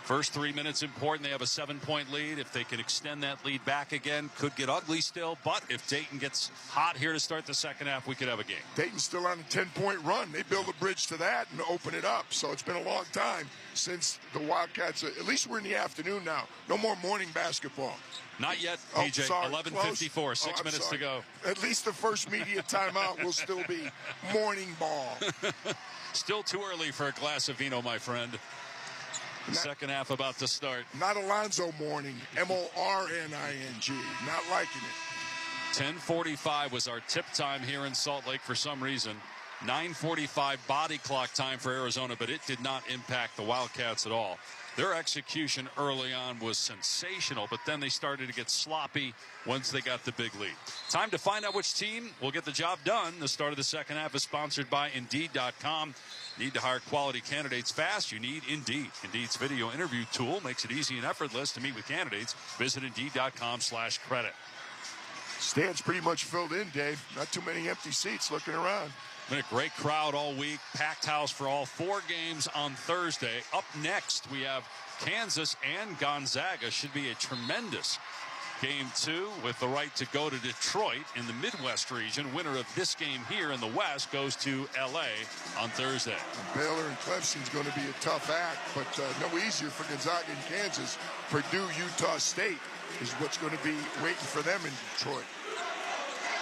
First 3 minutes important. They have a 7-point lead. If they can extend that lead back again, could get ugly still. But if Dayton gets hot here to start the second half, we could have a game. Dayton's still on a 10-point run. They build a bridge to that and open it up. So it's been a long time since the Wildcats, at least we're in the afternoon now. No more morning basketball. Not yet, PJ. 11:54, 6 minutes to go. At least the first media timeout will still be morning ball. Still too early for a glass of vino, my friend. Second half about to start. Not Alonzo Mourning, M-O-R-N-I-N-G. Not liking it. 10:45 was our tip time here in Salt Lake for some reason. 9:45 body clock time for Arizona, but it did not impact the Wildcats at all. Their execution early on was sensational, but then they started to get sloppy once they got the big lead. Time to find out which team will get the job done. The start of the second half is sponsored by Indeed.com. Need to hire quality candidates fast? You need Indeed. Indeed's video interview tool makes it easy and effortless to meet with candidates. Visit Indeed.com/credit. Stands pretty much filled in, Dave. Not too many empty seats looking around. Been a great crowd all week. Packed house for all 4 games on Thursday. Up next, we have Kansas and Gonzaga. Should be a tremendous Game 2 with the right to go to Detroit in the Midwest region. Winner of this game here in the West goes to L.A. on Thursday. Baylor and Clemson's going to be a tough act, but no easier for Gonzaga and Kansas. Purdue, Utah State is what's going to be waiting for them in Detroit.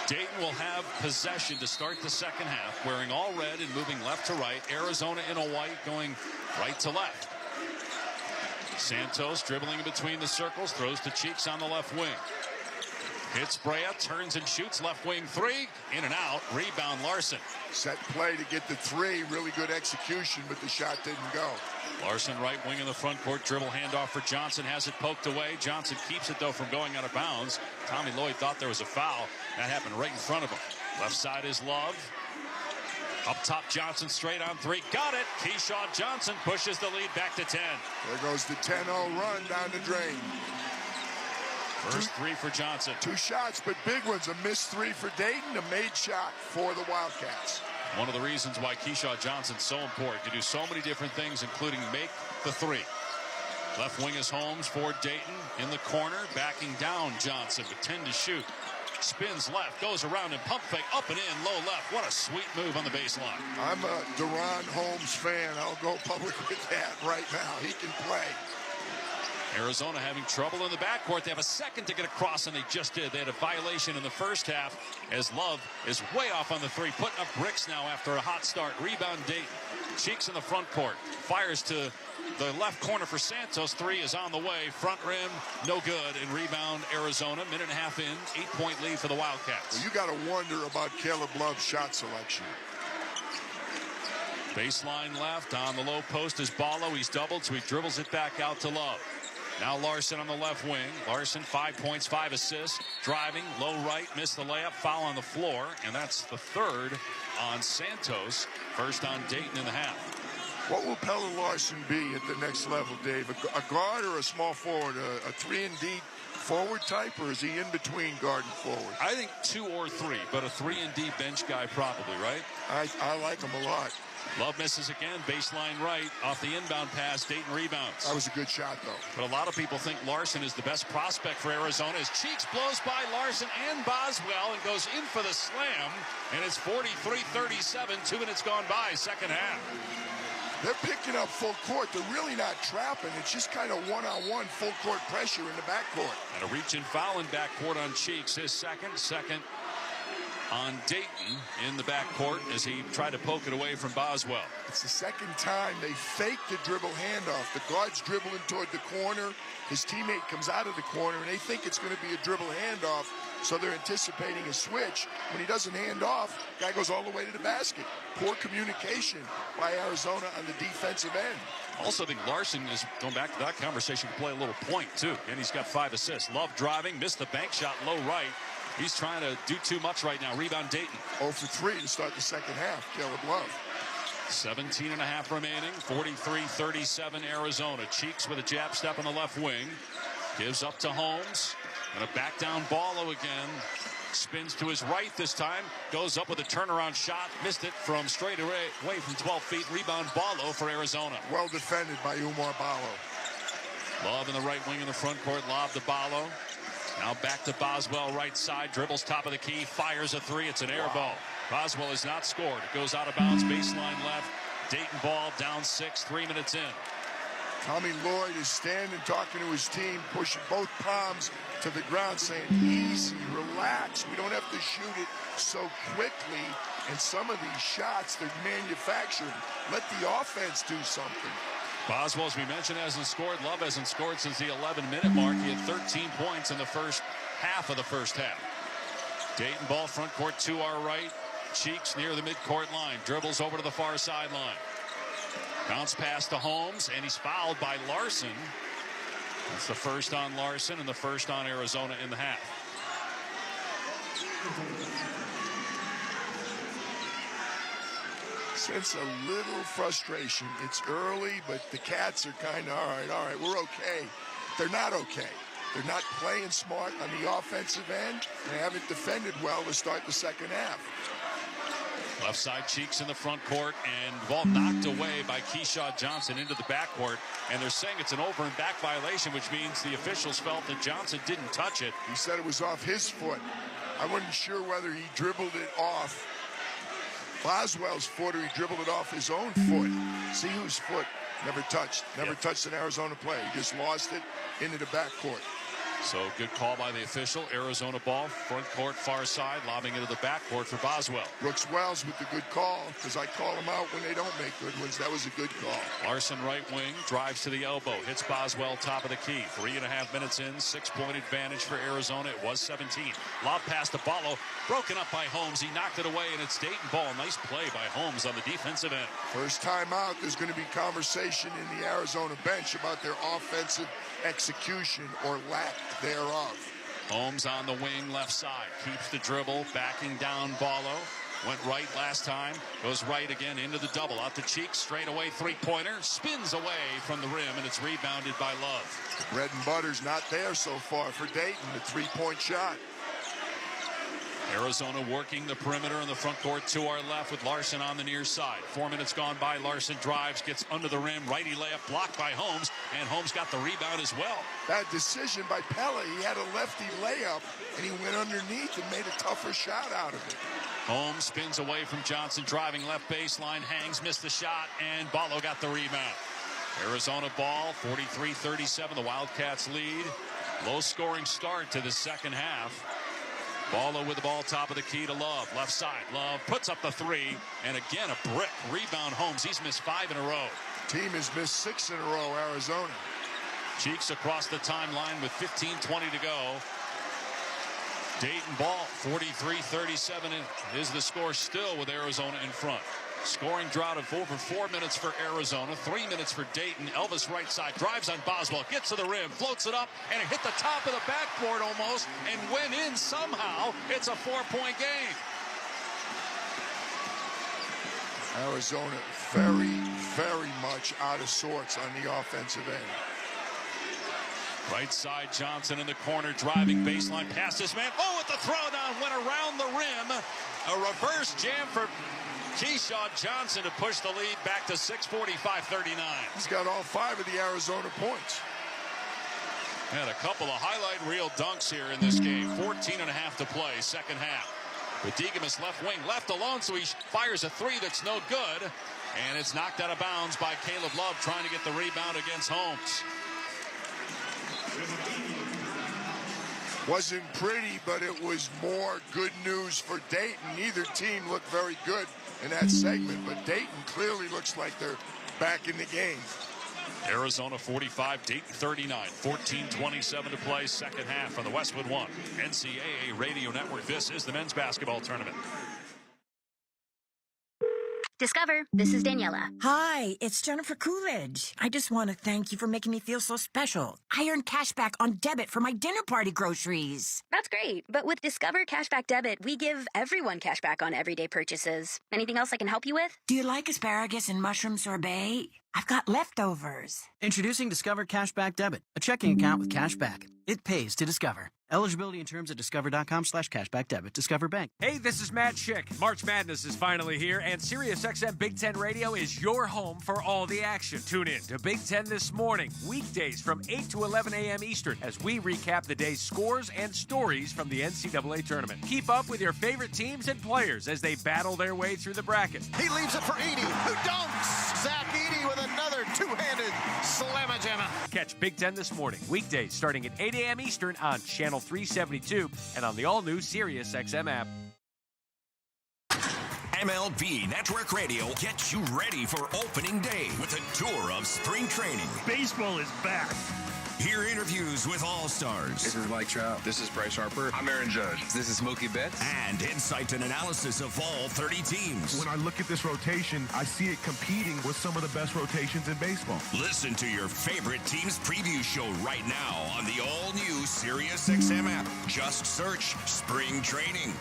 Dayton will have possession to start the second half, wearing all red and moving left to right. Arizona in a white going right to left. Santos dribbling in between the circles, throws to Cheeks on the left wing. Hits Brea, turns and shoots, left wing three, in and out, rebound Larson. Set play to get the three, really good execution, but the shot didn't go. Larson right wing in the front court, dribble handoff for Johnson, has it poked away. Johnson keeps it though from going out of bounds. Tommy Lloyd thought there was a foul. That happened right in front of him. Left side is Love. Up top, Johnson straight on three. Got it. Keyshawn Johnson pushes the lead back to 10. There goes the 10-0 run down the drain. First three for Johnson. 2 shots, but big ones. A missed three for Dayton, a made shot for the Wildcats. One of the reasons why Keyshawn Johnson's so important, to do so many different things, including make the three. Left wing is Holmes for Dayton in the corner, backing down Johnson with 10 to shoot. Spins left, goes around and pump fake, up and in, low left. What a sweet move on the baseline. I'm a Deron Holmes fan. I'll go public with that right now. He can play. Arizona having trouble in the backcourt. They have a second to get across, and they just did. They had a violation in the first half as Love is way off on the three, putting up bricks now after a hot start. Rebound Dayton. Cheeks in the front court. Fires to the left corner for Santos. Three is on the way. Front rim, no good. And rebound Arizona. Minute and a half in. 8-point lead for the Wildcats. Well, you got to wonder about Caleb Love's shot selection. Baseline left. On the low post is Ballo. He's doubled, so he dribbles it back out to Love. Now Larson on the left wing. Larson, 5 points, 5 assists. Driving, low right, missed the layup, foul on the floor. And that's the third on Santos. First on Dayton in the half. What will Pelle Larson be at the next level, Dave? A guard or a small forward? A 3-and-D forward type, or is he in between guard and forward? I think 2 or 3, but a 3-and-D bench guy probably, right? I like him a lot. Love misses again, baseline right, off the inbound pass, Dayton rebounds. That was a good shot, though. But a lot of people think Larson is the best prospect for Arizona. His Cheeks blows by Larson and Boswell and goes in for the slam, and it's 43-37, 2 minutes gone by, second half. They're picking up full court. They're really not trapping. It's just kind of one-on-one full court pressure in the backcourt. And a reach and foul in backcourt on Cheeks, his second on Dayton in the backcourt as he tried to poke it away from Boswell. It's the second time they faked the dribble handoff. The guard's dribbling toward the corner. His teammate comes out of the corner, and they think it's going to be a dribble handoff, so they're anticipating a switch. When he doesn't hand off, guy goes all the way to the basket. Poor communication by Arizona on the defensive end. Also think Larson is, going back to that conversation, can play a little point, too. And he's got 5 assists. Love driving, missed the bank shot, low right. He's trying to do too much right now. Rebound Dayton. 0 for 3 to start the second half. Caleb Love. 17 and a half remaining. 43-37 Arizona. Cheeks with a jab step on the left wing. Gives up to Holmes. And a back down Ballo again. Spins to his right this time. Goes up with a turnaround shot. Missed it from straight away from 12 feet. Rebound Ballo for Arizona. Well defended by Umar Ballo. Love in the right wing in the front court. Lob to Ballo. Now back to Boswell, right side, dribbles top of the key, fires a three. It's an air ball. Boswell has not scored. It goes out of bounds, baseline left. Dayton ball, down 6, 3 minutes in. Tommy Lloyd is standing, talking to his team, pushing both palms to the ground, saying, easy, relax. We don't have to shoot it so quickly. And some of these shots, they're manufactured. Let the offense do something. Boswell, as we mentioned, hasn't scored. Love hasn't scored since the 11-minute mark. He had 13 points in the first half of the first half. Dayton ball front court to our right. Cheeks near the midcourt line. Dribbles over to the far sideline. Bounce pass to Holmes, and he's fouled by Larson. That's the first on Larson and the first on Arizona in the half. Sense a little frustration. It's early, but the Cats are kind of, all right, we're okay. They're not okay. They're not playing smart on the offensive end. They haven't defended well to start the second half. Left side, Cheeks in the front court, and ball knocked away by Keyshawn Johnson into the backcourt. And they're saying it's an over and back violation, which means the officials felt that Johnson didn't touch it. He said it was off his foot. I wasn't sure whether he dribbled it off Boswell's foot or he dribbled it off his own foot. See whose foot never touched an Arizona play. He just lost it into the backcourt. So good call by the official. Arizona ball, front court, far side, lobbing into the backcourt for Boswell. Brooks Wells with the good call, because I call them out when they don't make good ones. That was a good call. Larson right wing, drives to the elbow, hits Boswell top of the key. 3.5 minutes in, 6-point advantage for Arizona. It was 17. Lob pass to Ballo, broken up by Holmes. He knocked it away, and it's Dayton ball. Nice play by Holmes on the defensive end. First time out, there's going to be conversation in the Arizona bench about their offensive execution or lack thereof. Holmes on the wing, left side, keeps the dribble, backing down Ballo. Went right last time, goes right again into the double, out to Cheeks, straight away three-pointer, spins away from the rim, and it's rebounded by Love. Bread and butter's not there so far for Dayton, the three-point shot. Arizona working the perimeter in the front court to our left with Larson on the near side. 4 minutes gone by. Larson drives, gets under the rim. Righty layup blocked by Holmes, and Holmes got the rebound as well. Bad decision by Pelle. He had a lefty layup, and he went underneath and made a tougher shot out of it. Holmes spins away from Johnson, driving left baseline, hangs, missed the shot, and Ballo got the rebound. Arizona ball, 43-37. The Wildcats lead. Low-scoring start to the second half. Ballo with the ball top of the key to Love. Left side. Love puts up the three. And again, a brick. Rebound Holmes. He's missed 5 in a row. Team has missed 6 in a row, Arizona. Cheeks across the timeline with 15:20 to go. Dayton ball, 43-37 is the score still with Arizona in front. Scoring drought of over 4 minutes for Arizona, 3 minutes for Dayton. Elvis right side, drives on Boswell, gets to the rim, floats it up, and it hit the top of the backboard almost, and went in somehow. It's a 4-point game. Arizona very, very much out of sorts on the offensive end. Right side, Johnson in the corner, driving baseline, past his man. Oh, at the throwdown, went around the rim. A reverse jam for Keyshawn Johnson to push the lead back to 6:45-39. He's got all 5 of the Arizona points. And a couple of highlight reel dunks here in this game. 14.5 to play, second half. Bedigemus left wing, left alone, so he fires a three that's no good. And it's knocked out of bounds by Caleb Love, trying to get the rebound against Holmes. Wasn't pretty, but it was more good news for Dayton. Neither team looked very good in that segment, but Dayton clearly looks like they're back in the game. Arizona 45, Dayton 39, 14:27 to play, second half on the Westwood One NCAA Radio Network. This is the men's basketball tournament. Discover, this is Daniela. Hi, it's Jennifer Coolidge. I just want to thank you for making me feel so special. I earned cash back on debit for my dinner party groceries. That's great, but with Discover Cashback Debit, we give everyone cash back on everyday purchases. Anything else I can help you with? Do you like asparagus and mushroom sorbet? I've got leftovers. Introducing Discover Cashback Debit, a checking account with cash back. It pays to Discover. Eligibility and terms at discover.com/cashback debit. Discover Bank. Hey, this is Matt Schick. March Madness is finally here, and SiriusXM Big Ten Radio is your home for all the action. Tune in to Big Ten This Morning, weekdays from 8 to 11 a.m. Eastern, as we recap the day's scores and stories from the NCAA Tournament. Keep up with your favorite teams and players as they battle their way through the bracket. He leaves it for Edey, who dunks! Zach Edey with another two-handed slamma-jamma. Catch Big Ten This Morning, weekdays starting at 8 a.m. Eastern on Channel 372 and on the all-new SiriusXM app. MLB Network Radio gets you ready for opening day with a tour of spring training. Baseball is back. Hear interviews with all-stars. This is Mike Trout. This is Bryce Harper. I'm Aaron Judge. This is Mookie Betts. And insight and analysis of all 30 teams. When I look at this rotation, I see it competing with some of the best rotations in baseball. Listen to your favorite team's preview show right now on the all-new SiriusXM app. Just search Spring Training.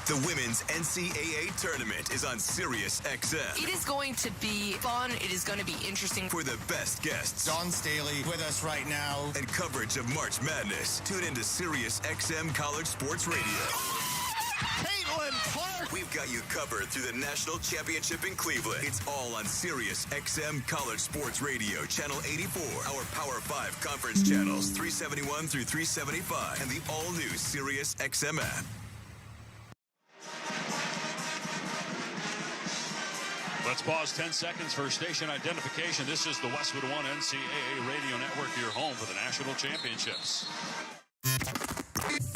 The Women's NCAA Tournament is on SiriusXM. It is going to be fun. It is going to be interesting. For the best guests. Don Staley with us right now. And coverage of March Madness. Tune into SiriusXM College Sports Radio. Caitlin Clark. We've got you covered through the National Championship in Cleveland. It's all on SiriusXM College Sports Radio, Channel 84, our Power 5 conference channels, 371 through 375, and the all-new SiriusXM app. Let's pause 10 seconds for station identification. This is the Westwood One NCAA Radio Network, your home for the national championships.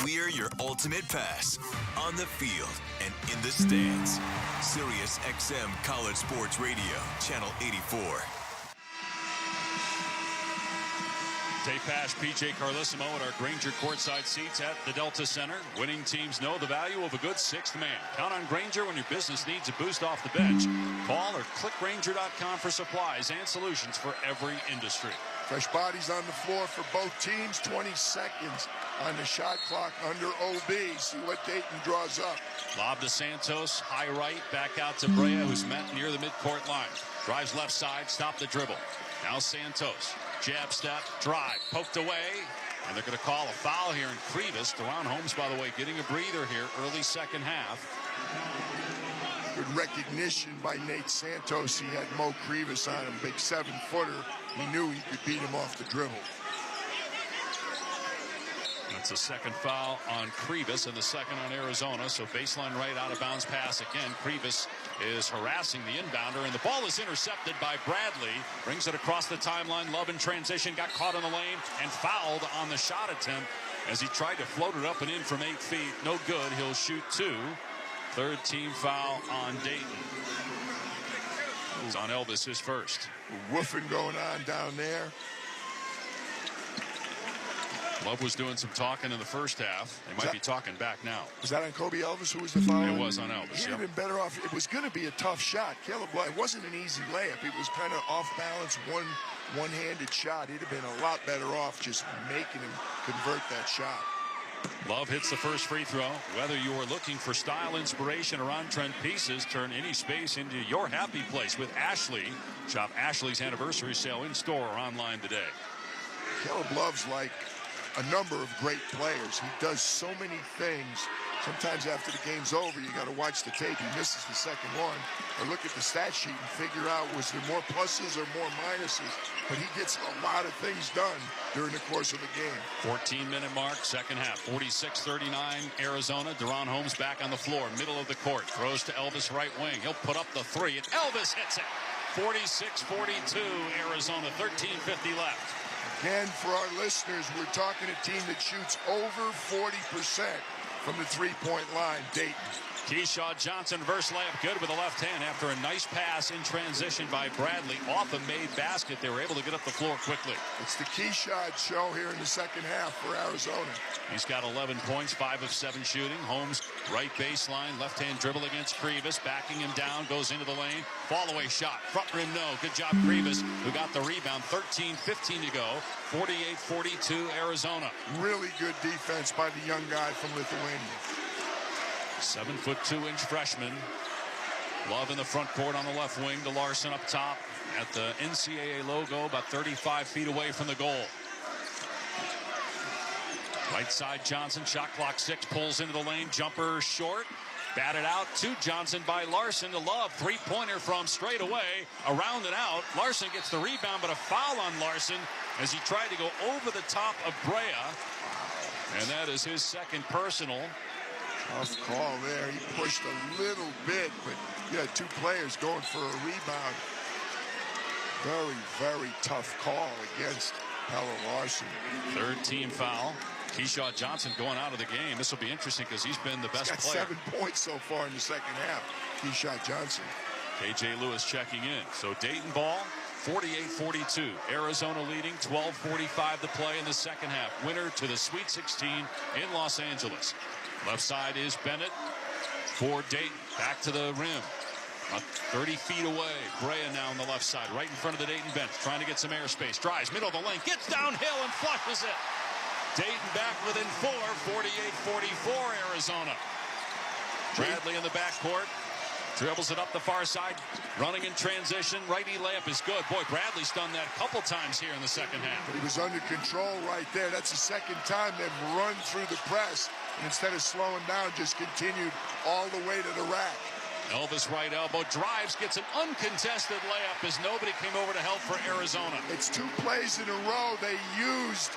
We're your ultimate pass on the field and in the stands. Sirius XM College Sports Radio, Channel 84. Dave Pash, PJ Carlissimo at our Granger courtside seats at the Delta Center. Winning teams know the value of a good sixth man. Count on Granger when your business needs a boost off the bench. Call or click Granger.com for supplies and solutions for every industry. Fresh bodies on the floor for both teams. 20 seconds on the shot clock under OB. See what Dayton draws up. Lob to Santos, high right, back out to Brea, who's met near the midcourt line. Drives left side, stop the dribble. Now Santos. Jab step, drive, poked away, and they're going to call a foul here in Krivas. Deron Holmes, by the way, getting a breather here early second half. Good recognition by Nate Santos. He had Mo Krivas on him, big 7-footer. He knew he could beat him off the dribble. That's a second foul on Krivas and the second on Arizona. So baseline right, out of bounds pass again. Krivas is harassing the inbounder, and the ball is intercepted by Bradley. Brings it across the timeline. Love in transition, got caught in the lane and fouled on the shot attempt as he tried to float it up and in from 8 feet. No good. He'll shoot 2. Third team foul on Dayton. It's on Elvis, his first. Woofing going on down there. Love was doing some talking in the first half. They might be talking back now. Was that on Kobe Elvis, who was the foul? It was on Elvis. He'd have been better off. It was going to be a tough shot. Caleb, it wasn't an easy layup. It was kind of off balance, one-handed shot. He'd have been a lot better off just making him convert that shot. Love hits the first free throw. Whether you are looking for style, inspiration, or on-trend pieces, turn any space into your happy place with Ashley. Shop Ashley's anniversary sale in store or online today. Caleb Love's like a number of great players. He does so many things. Sometimes after the game's over, you got to watch the tape. He misses the second one, or look at the stat sheet and figure out, was there more pluses or more minuses? But he gets a lot of things done during the course of the game. 14-minute mark, second half. 46-39, Arizona. Deron Holmes back on the floor, middle of the court. Throws to Elvis, right wing. He'll put up the three, and Elvis hits it. 46-42, Arizona. 13:50 left. Again, for our listeners, we're talking a team that shoots over 40% from the three-point line, Dayton. Keyshawn Johnson, reverse layup, good with the left hand after a nice pass in transition by Bradley. Off a made basket, they were able to get up the floor quickly. It's the Keyshawn show here in the second half for Arizona. He's got 11 points, 5 of 7 shooting. Holmes, right baseline, left-hand dribble against Krivas, backing him down, goes into the lane. Fall-away shot, front rim, no. Good job, Krivas, who got the rebound. 13:15 to go. 48-42, Arizona. Really good defense by the young guy from Lithuania. 7-foot 2-inch freshman. Love in the front court on the left wing to Larson up top at the NCAA logo, about 35 feet away from the goal. Right side Johnson, shot clock 6, pulls into the lane, jumper short. Batted out to Johnson by Larson to Love. Three-pointer from straight away. Around and out. Larson gets the rebound, but a foul on Larson as he tried to go over the top of Brea. And that is his second personal. Tough call there. He pushed a little bit, but you had 2 players going for a rebound. Very, very tough call against Pella Larson. Third team foul. Keyshawn Johnson going out of the game. This will be interesting because he's been the best player. 7 points so far in the second half. Keyshawn Johnson. KJ Lewis checking in. So Dayton ball, 48-42. Arizona leading, 12:45 to play in the second half. Winner to the Sweet 16 in Los Angeles. Left side is Bennett for Dayton. Back to the rim. 30 feet away. Brea now on the left side, right in front of the Dayton bench, trying to get some airspace. Drives, middle of the lane, gets downhill and flushes it. Dayton back within 4, 48-44 Arizona. Bradley in the backcourt. Dribbles it up the far side. Running in transition. Righty layup is good. Boy, Bradley's done that a couple times here in the second half. But he was under control right there. That's the second time they've run through the press. And instead of slowing down, just continued all the way to the rack. Elvis right elbow drives, gets an uncontested layup as nobody came over to help for Arizona. It's 2 plays in a row. They used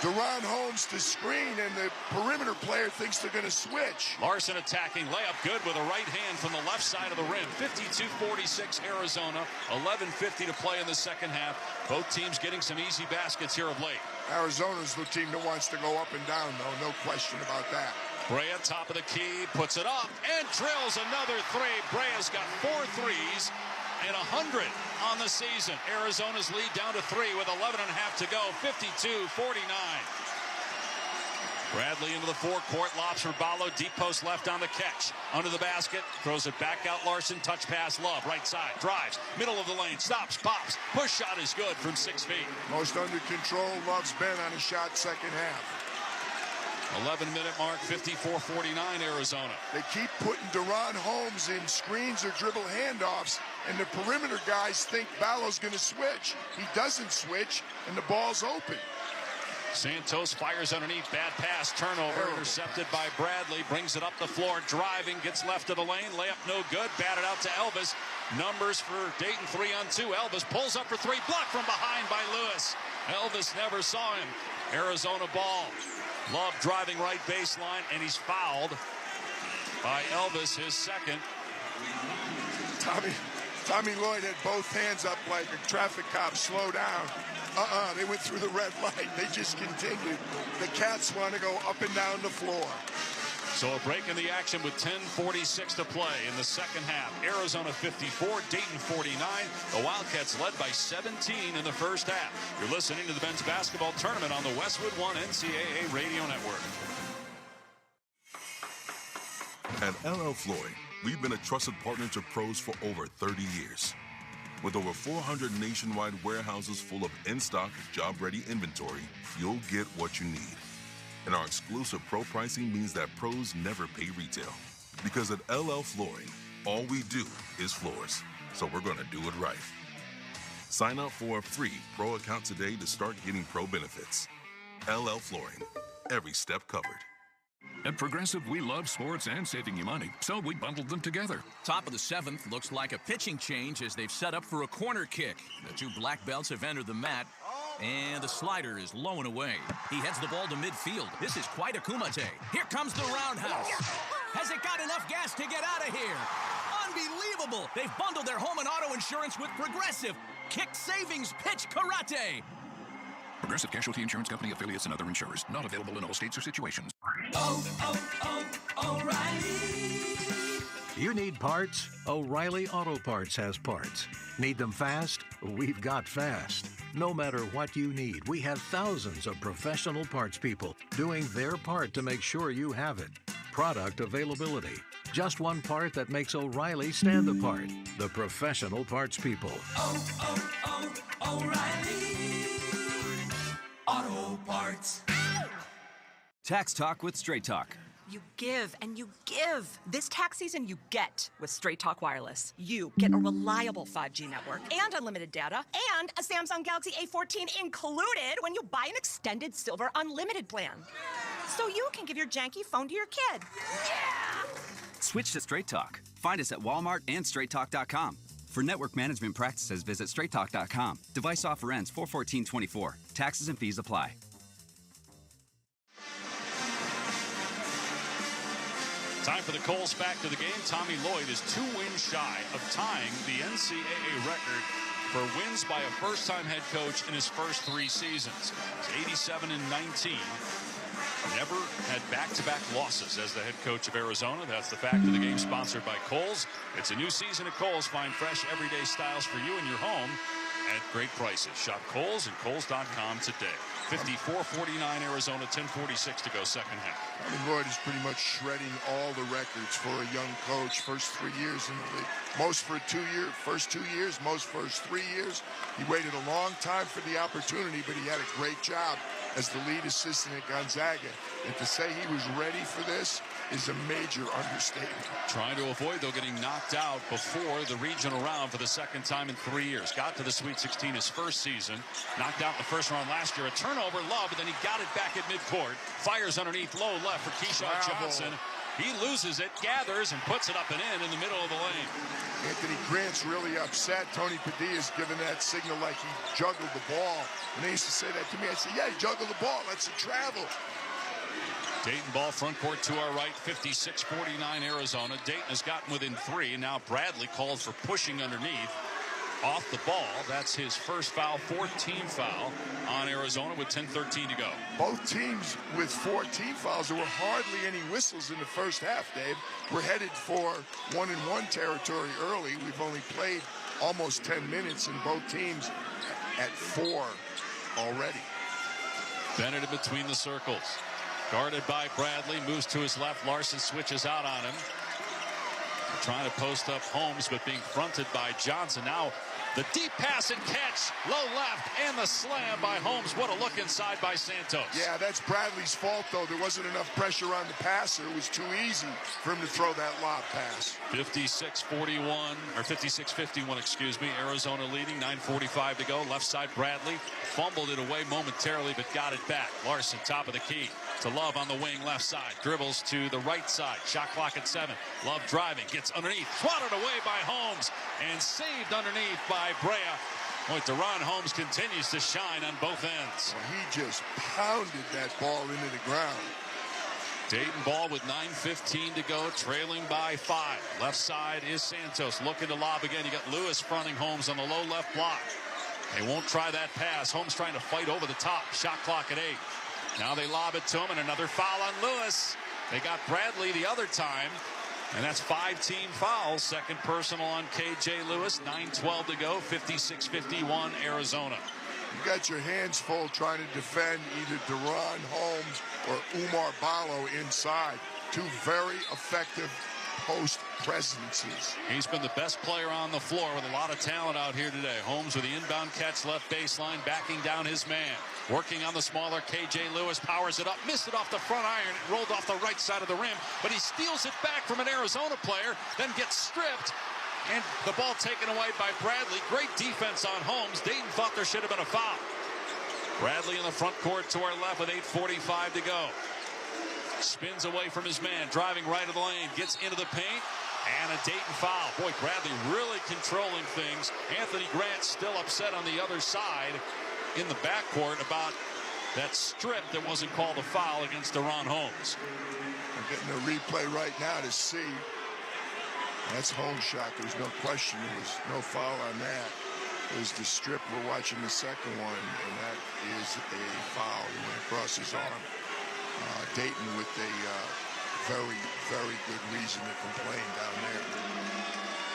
Deron Holmes to screen, and the perimeter player thinks they're going to switch. Larson attacking, layup good with a right hand from the left side of the rim. 52-46 Arizona, 11:50 to play in the second half. Both teams getting some easy baskets here of late. Arizona's the team that wants to go up and down, though, no question about that. Brea, top of the key, puts it up and drills another three. Brea's got 4 threes and 100 on the season. Arizona's lead down to 3 with 11 and a half to go, 52-49. Bradley into the forecourt, lobs for Ballo, deep post left on the catch. Under the basket, throws it back out Larson, touch pass, Love, right side, drives, middle of the lane, stops, pops. Push shot is good from 6 feet. Most under control Love's been on a shot second half. 11-minute mark, 54-49 Arizona. They keep putting Deron Holmes in screens or dribble handoffs, and the perimeter guys think Ballo's going to switch. He doesn't switch, and the ball's open. Santos fires underneath, bad pass, turnover, intercepted by Bradley, brings it up the floor, driving, gets left of the lane, layup no good, batted out to Elvis. Numbers for Dayton 3-on-2. Elvis pulls up for 3, blocked from behind by Lewis. Elvis never saw him. Arizona ball. Love driving right baseline, and he's fouled by Elvis, his second. Tommy Lloyd had both hands up like a traffic cop. Slow down. They went through the red light. They just continued. The Cats want to go up and down the floor. So a break in the action with 10:46 to play in the second half. Arizona 54, Dayton 49. The Wildcats led by 17 in the first half. You're listening to the men's basketball tournament on the Westwood One NCAA Radio Network. At LL Flooring, we've been a trusted partner to pros for over 30 years. With over 400 nationwide warehouses full of in-stock, job-ready inventory, you'll get what you need. And our exclusive pro pricing means that pros never pay retail. Because at LL Flooring, all we do is floors. So we're going to do it right. Sign up for a free pro account today to start getting pro benefits. LL Flooring, every step covered. At Progressive, we love sports and saving you money, so we bundled them together. Top of the 7th looks like a pitching change as they've set up for a corner kick. The 2 black belts have entered the mat, and the slider is low and away. He heads the ball to midfield. This is quite a kumite. Here comes the roundhouse. Has it got enough gas to get out of here? Unbelievable! They've bundled their home and auto insurance with Progressive. Kick savings pitch karate. Progressive Casualty Insurance Company, affiliates, and other insurers. Not available in all states or situations. O'Reilly. You need parts? O'Reilly Auto Parts has parts. Need them fast? We've got fast. No matter what you need, we have thousands of professional parts people doing their part to make sure you have it. Product availability. Just one part that makes O'Reilly stand apart. The professional parts people. O'Reilly Auto Parts. Tax Talk with Straight Talk. You give and you give. This tax season, you get with Straight Talk Wireless. You get a reliable 5G network and unlimited data and a Samsung Galaxy A14 included when you buy an extended Silver Unlimited plan. So you can give your janky phone to your kid. Yeah! Switch to Straight Talk. Find us at Walmart and StraightTalk.com. For network management practices, visit StraightTalk.com. Device offer ends 4/14/24. Taxes and fees apply. Time for the Coles back to the game. Tommy Lloyd is 2 wins shy of tying the NCAA record for wins by a first-time head coach in his first 3 seasons. It's 87-19. Never had back-to-back losses as the head coach of Arizona. That's the fact of the game, sponsored by Kohl's. It's a new season at Kohl's. Find fresh, everyday styles for you and your home at great prices. Shop Kohl's and Kohl's.com today. 54-49 Arizona, 10:46 to go second half. I mean, Lloyd is pretty much shredding all the records for a young coach. First 3 years in the league. Most for first 2 years, most first 3 years. He waited a long time for the opportunity, but he had a great job as the lead assistant at Gonzaga. And to say he was ready for this is a major understatement. Trying to avoid, though, getting knocked out before the regional round for the second time in 3 years. Got to the Sweet 16 his first season. Knocked out in the first round last year. A turnover, Love, but then he got it back at midcourt. Fires underneath, low left for Keyshawn Johnson. He loses it, gathers, and puts it up and in the middle of the lane. Anthony Grant's really upset. Tony Padilla's given that signal like he juggled the ball. When they used to say that to me, I'd say, yeah, he juggled the ball. That's a travel. Dayton ball front court to our right, 56-49 Arizona. Dayton has gotten within 3, and now Bradley called for pushing underneath. Off the ball. That's his first foul, 4th team foul on Arizona with 10:13 to go. Both teams with 4 team fouls. There were hardly any whistles in the first half, Dave. We're headed for 1-1 territory early. We've only played almost 10 minutes, and both teams at 4 already. Bennett in between the circles. Guarded by Bradley, moves to his left. Larson switches out on him. Trying to post up Holmes, but being fronted by Johnson. Now the deep pass and catch, low left, and the slam by Holmes. What a look inside by Santos. Yeah, that's Bradley's fault, though. There wasn't enough pressure on the passer. It was too easy for him to throw that lob pass. 56-41, or 56-51, excuse me. Arizona leading, 9:45 to go. Left side, Bradley fumbled it away momentarily, but got it back. Larson, top of the key. To Love on the wing, left side. Dribbles to the right side. Shot clock at 7. Love driving. Gets underneath. Swatted away by Holmes. And saved underneath by Brea. Boy, Deron Holmes continues to shine on both ends. Well, he just pounded that ball into the ground. Dayton ball with 9:15 to go. Trailing by 5. Left side is Santos. Looking to lob again. You got Lewis fronting Holmes on the low left block. They won't try that pass. Holmes trying to fight over the top. Shot clock at 8. Now they lob it to him, and another foul on Lewis. They got Bradley the other time, and that's 5 team fouls. Second personal on KJ Lewis. 9:12 to go. 56-51 Arizona. You got your hands full trying to defend either Deron Holmes or Umar Ballo inside. 2 very effective post presences. He's been the best player on the floor with a lot of talent out here today. Holmes with the inbound catch left baseline, backing down his man. Working on the smaller KJ Lewis, powers it up, missed it off the front iron, it rolled off the right side of the rim, but he steals it back from an Arizona player, then gets stripped, and the ball taken away by Bradley. Great defense on Holmes. Dayton thought there should have been a foul. Bradley in the front court to our left with 8:45 to go. Spins away from his man, driving right of the lane, gets into the paint, and a Dayton foul. Boy, Bradley really controlling things. Anthony Grant still upset on the other side in the backcourt about that strip that wasn't called a foul against Deron Holmes. I'm getting a replay right now to see. That's Holmes' shot. There's no question. There was no foul on that. It was the strip. We're watching the second one, and that is a foul. He went across his arm. Dayton with a very, very good reason to complain down there.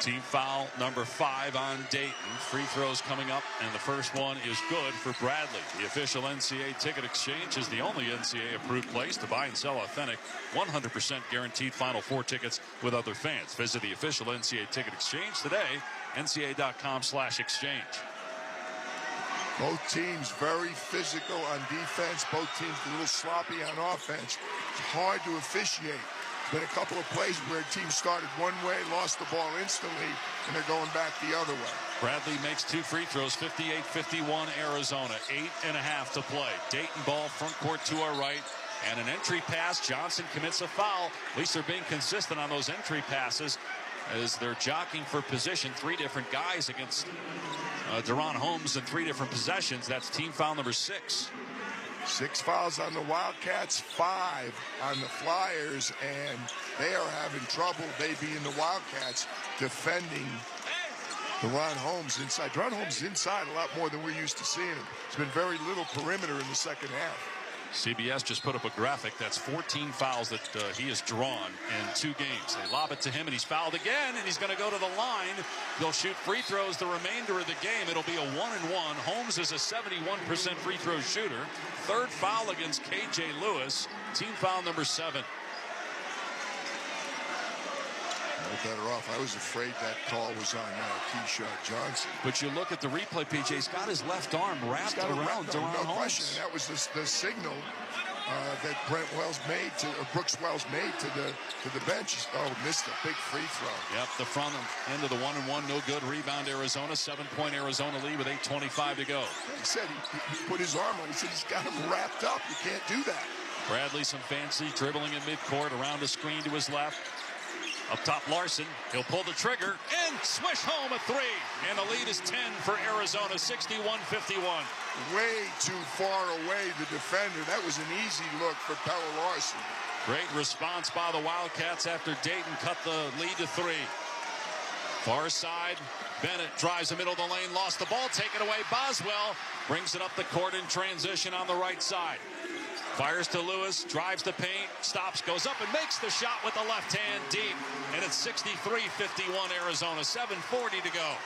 Team foul number 5 on Dayton. Free throws coming up, and the first one is good for Bradley. The official NCAA ticket exchange is the only NCAA approved place to buy and sell authentic 100% guaranteed Final Four tickets with other fans. Visit the official NCAA ticket exchange today, ncaa.com/exchange. Both teams very physical on defense. Both teams a little sloppy on offense. It's hard to officiate. Been a couple of plays where teams started one way, lost the ball instantly, and they're going back the other way. Bradley makes 2 free throws, 58-51 Arizona, 8.5 to play. Dayton ball front court to our right, and an entry pass. Johnson commits a foul. At least they're being consistent on those entry passes as they're jockeying for position. 3 different guys against Deron Holmes in 3 different possessions. That's team foul number 6. 6 fouls on the Wildcats, 5 on the Flyers, and they are having trouble, they being the Wildcats, defending Deron Holmes inside. Deron Holmes is inside a lot more than we're used to seeing him. There's been very little perimeter in the second half. CBS just put up a graphic. That's 14 fouls that he has drawn in 2 games. They lob it to him, and he's fouled again, and he's going to go to the line. They'll shoot free throws the remainder of the game. It'll be a 1-and-1. Holmes is a 71% free throw shooter. 3rd foul against KJ Lewis. Team foul number 7. No better off. I was afraid that call was on Keyshawn Johnson. But you look at the replay, PJ. He's got his left arm wrapped around Deron Holmes. No question. And that was the signal that Brooks Wells made to the bench. Oh, missed a big free throw. Yep, the front end of the 1-and-1, no good. Rebound Arizona, 7-point Arizona lead with 8:25 to go. He said he put his arm on. He said he's got him wrapped up. You can't do that. Bradley, some fancy dribbling in midcourt around the screen to his left. Up top, Larson. He'll pull the trigger and swish home a three. And the lead is 10 for Arizona, 61-51. Way too far away, the defender. That was an easy look for Pella Larson. Great response by the Wildcats after Dayton cut the lead to 3. Far side, Bennett drives the middle of the lane, lost the ball, taken away. Boswell brings it up the court in transition on the right side. Fires to Lewis, drives the paint, stops, goes up and makes the shot with the left hand deep. And it's 63-51 Arizona, 7:40 to go.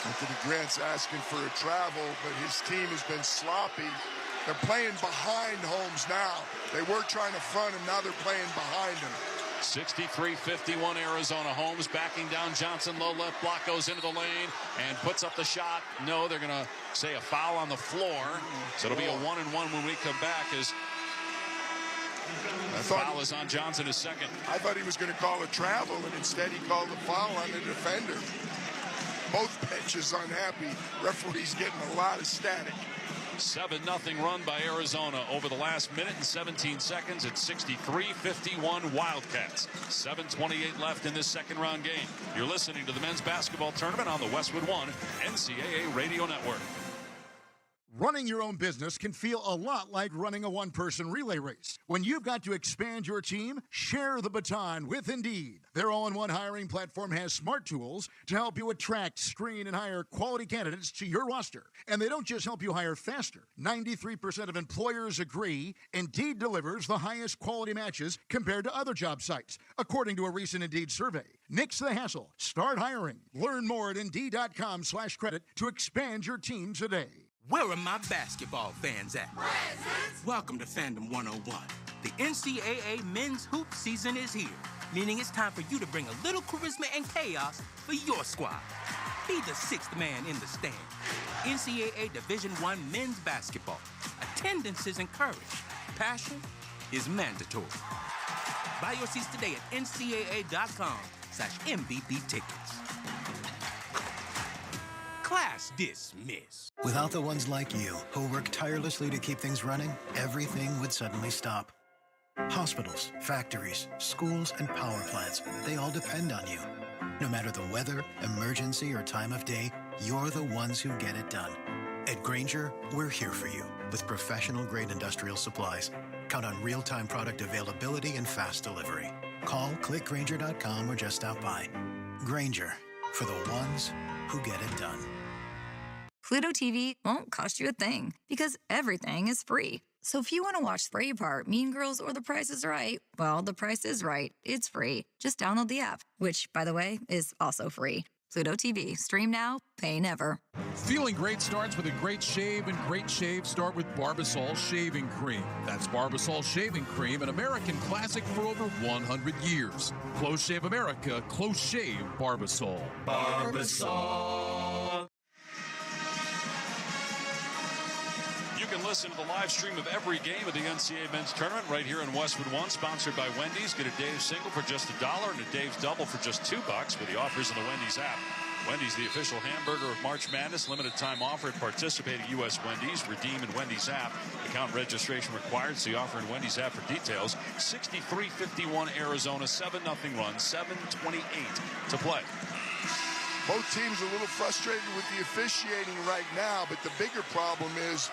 Anthony Grant's asking for a travel, but his team has been sloppy. They're playing behind Holmes now. They were trying to front him, now they're playing behind him. 63-51 Arizona. Holmes backing down Johnson, low left block, goes into the lane and puts up the shot. No, they're going to say a foul on the floor. So it'll be a 1-1 when we come back as the foul is on Johnson, his second. I thought he was going to call a travel, and instead he called a foul on the defender. Both benches unhappy. Referee's getting a lot of static. 7-0 run by Arizona over the last minute and 17 seconds. It's 63-51 Wildcats. 7:28 left in this second round game. You're listening to the men's basketball tournament on the Westwood One NCAA Radio Network. Running your own business can feel a lot like running a one-person relay race. When you've got to expand your team, share the baton with Indeed. Their all-in-one hiring platform has smart tools to help you attract, screen, and hire quality candidates to your roster. And they don't just help you hire faster. 93% of employers agree Indeed delivers the highest quality matches compared to other job sites, according to a recent Indeed survey. Nix the hassle. Start hiring. Learn more at Indeed.com/credit to expand your team today. Where are my basketball fans at? Presents. Welcome to Fandom 101. The NCAA men's hoop season is here, meaning it's time for you to bring a little charisma and chaos for your squad. Be the sixth man in the stand. NCAA Division I men's basketball. Attendance is encouraged. Passion is mandatory. Buy your seats today at ncaa.com/MVP tickets. Class dismissed. Without the ones like you, who work tirelessly to keep things running, everything would suddenly stop. Hospitals, factories, schools, and power plants, they all depend on you. No matter the weather, emergency, or time of day, you're the ones who get it done. At Grainger, we're here for you with professional-grade industrial supplies. Count on real-time product availability and fast delivery. Call, click Grainger.com, or just stop by. Grainger, for the ones who get it done. Pluto TV won't cost you a thing because everything is free. So if you want to watch Spray Apart, Mean Girls, or The Price is Right, well, The Price is Right. It's free. Just download the app, which, by the way, is also free. Pluto TV. Stream now, pay never. Feeling great starts with a great shave, and great shaves start with Barbasol Shaving Cream. That's Barbasol Shaving Cream, an American classic for over 100 years. Close Shave America, Close Shave Barbasol. Barbasol. You can listen to the live stream of every game of the NCAA men's tournament right here in Westwood One, sponsored by Wendy's. Get a Dave's single for just $1 and a Dave's double for just $2 with the offers in the Wendy's app. Wendy's, the official hamburger of March Madness. Limited time offer at participating U.S. Wendy's. Redeem in Wendy's app. Account registration required. See offer in Wendy's app for details. 63-51 Arizona, 7-0 run, 7:28 to play. Both teams are a little frustrated with the officiating right now, but the bigger problem is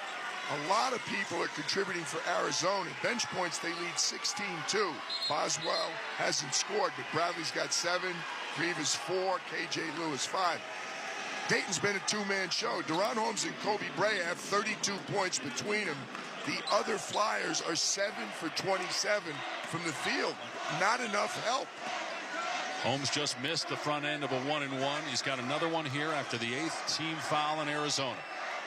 a lot of people are contributing for Arizona. Bench points, they lead 16-2. Boswell hasn't scored, but Bradley's got 7, Grievous 4, KJ Lewis 5. Dayton's been a two-man show. Deron Holmes and Kobe Brea have 32 points between them. The other Flyers are 7 for 27 from the field. Not enough help. Holmes just missed the front end of a 1-and-1. He's got another one here after the 8th team foul in Arizona.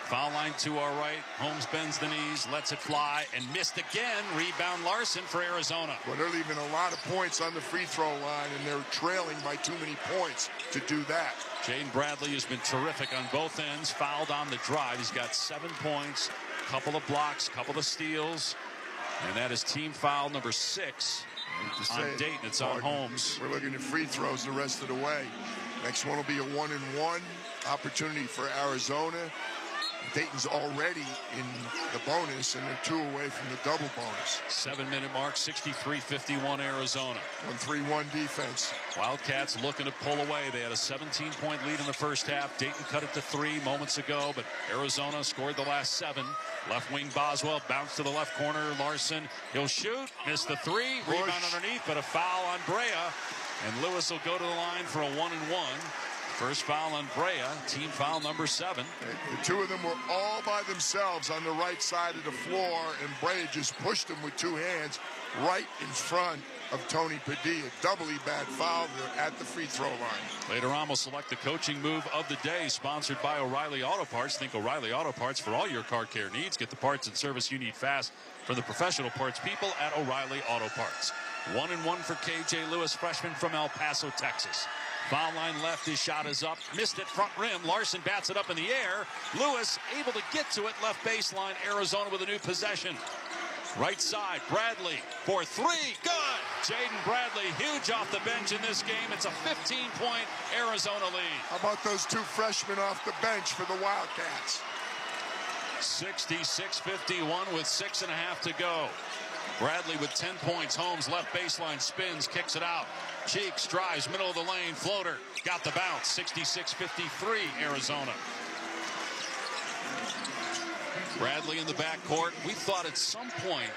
Foul line to our right. Holmes bends the knees, lets it fly, and missed again. Rebound Larson for Arizona. Well, they're leaving a lot of points on the free throw line, and they're trailing by too many points to do that. Jaden Bradley has been terrific on both ends. Fouled on the drive. He's got 7 points, couple of blocks, couple of steals, and that is team foul number 6 on Dayton. It's on Holmes. We're looking at free throws the rest of the way. Next one will be a 1-and-1 opportunity for Arizona. Dayton's already in the bonus, and they're 2 away from the double bonus. 7-minute mark, 63-51 Arizona. 1-3-1 defense. Wildcats looking to pull away. They had a 17-point lead in the first half. Dayton cut it to 3 moments ago, but Arizona scored the last 7. Left wing Boswell bounced to the left corner. Larson, he'll shoot, missed the 3. Rebound underneath, but a foul on Brea. And Lewis will go to the line for a 1-and-1. First foul on Brea, team foul number 7. The two of them were all by themselves on the right side of the floor, and Brea just pushed them with 2 hands right in front of Tony Padilla. Doubly bad foul. They're at the free throw line. Later on, we'll select the coaching move of the day, sponsored by O'Reilly Auto Parts. Think O'Reilly Auto Parts for all your car care needs. Get the parts and service you need fast from the professional parts people at O'Reilly Auto Parts. 1-and-1 for KJ Lewis, freshman from El Paso, Texas. Foul line left, his shot is up. Missed it, front rim. Larson bats it up in the air. Lewis able to get to it, left baseline. Arizona with a new possession. Right side, Bradley for 3. Good! Jaden Bradley, huge off the bench in this game. It's a 15-point Arizona lead. How about those 2 freshmen off the bench for the Wildcats? 66-51 with 6.5 to go. Bradley with 10 points. Holmes left baseline, spins, kicks it out. Cheeks drives, middle of the lane, floater. Got the bounce. 66-53 Arizona. Bradley in the backcourt. We thought at some point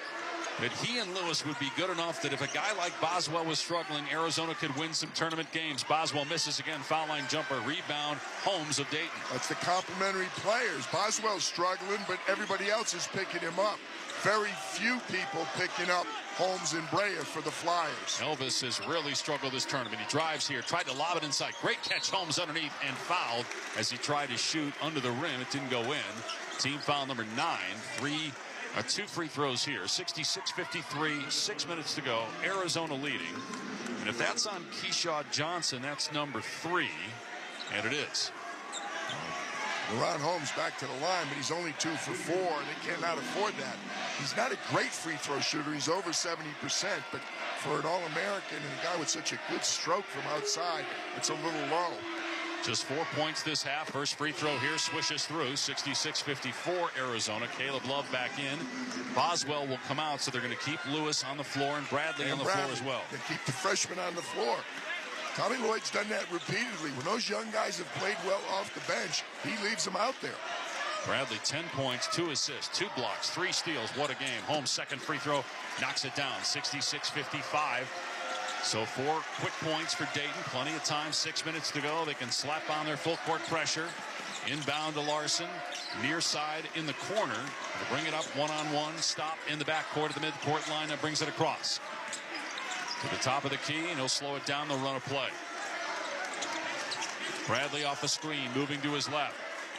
that he and Lewis would be good enough that if a guy like Boswell was struggling, Arizona could win some tournament games. Boswell misses again, foul line jumper, rebound, Holmes of Dayton. That's the complementary players. Boswell's struggling, but everybody else is picking him up. Very few people picking up Holmes and Brea for the Flyers. Elvis has really struggled this tournament. He drives here, tried to lob it inside. Great catch, Holmes underneath, and fouled as he tried to shoot under the rim. It didn't go in. Team foul number 9. 2 free throws here. 66-53, 6 minutes to go. Arizona leading. And if that's on Keyshawn Johnson, that's number 3. And it is. Ron Holmes back to the line, but he's only 2 for 4. They cannot afford that. He's not a great free throw shooter. He's over 70%, but for an All-American and a guy with such a good stroke from outside, it's a little low. Just 4 points this half. First free throw here swishes through. 66-54 Arizona. Caleb Love back in. Boswell will come out, so they're going to keep Lewis on the floor and Bradley on the floor as well. They keep the freshman on the floor. Tommy Lloyd's done that repeatedly. When those young guys have played well off the bench, he leaves them out there. Bradley, 10 points, 2 assists, 2 blocks, 3 steals. What a game. Holmes' second free throw knocks it down. 66-55. So 4 quick points for Dayton. Plenty of time. 6 minutes to go. They can slap on their full court pressure. Inbound to Larson. Near side in the corner. They'll bring it up one-on-one. Stop in the backcourt of the midcourt line. That brings it across to the top of the key, and he'll slow it down. They'll run a play. Bradley off the screen, moving to his left.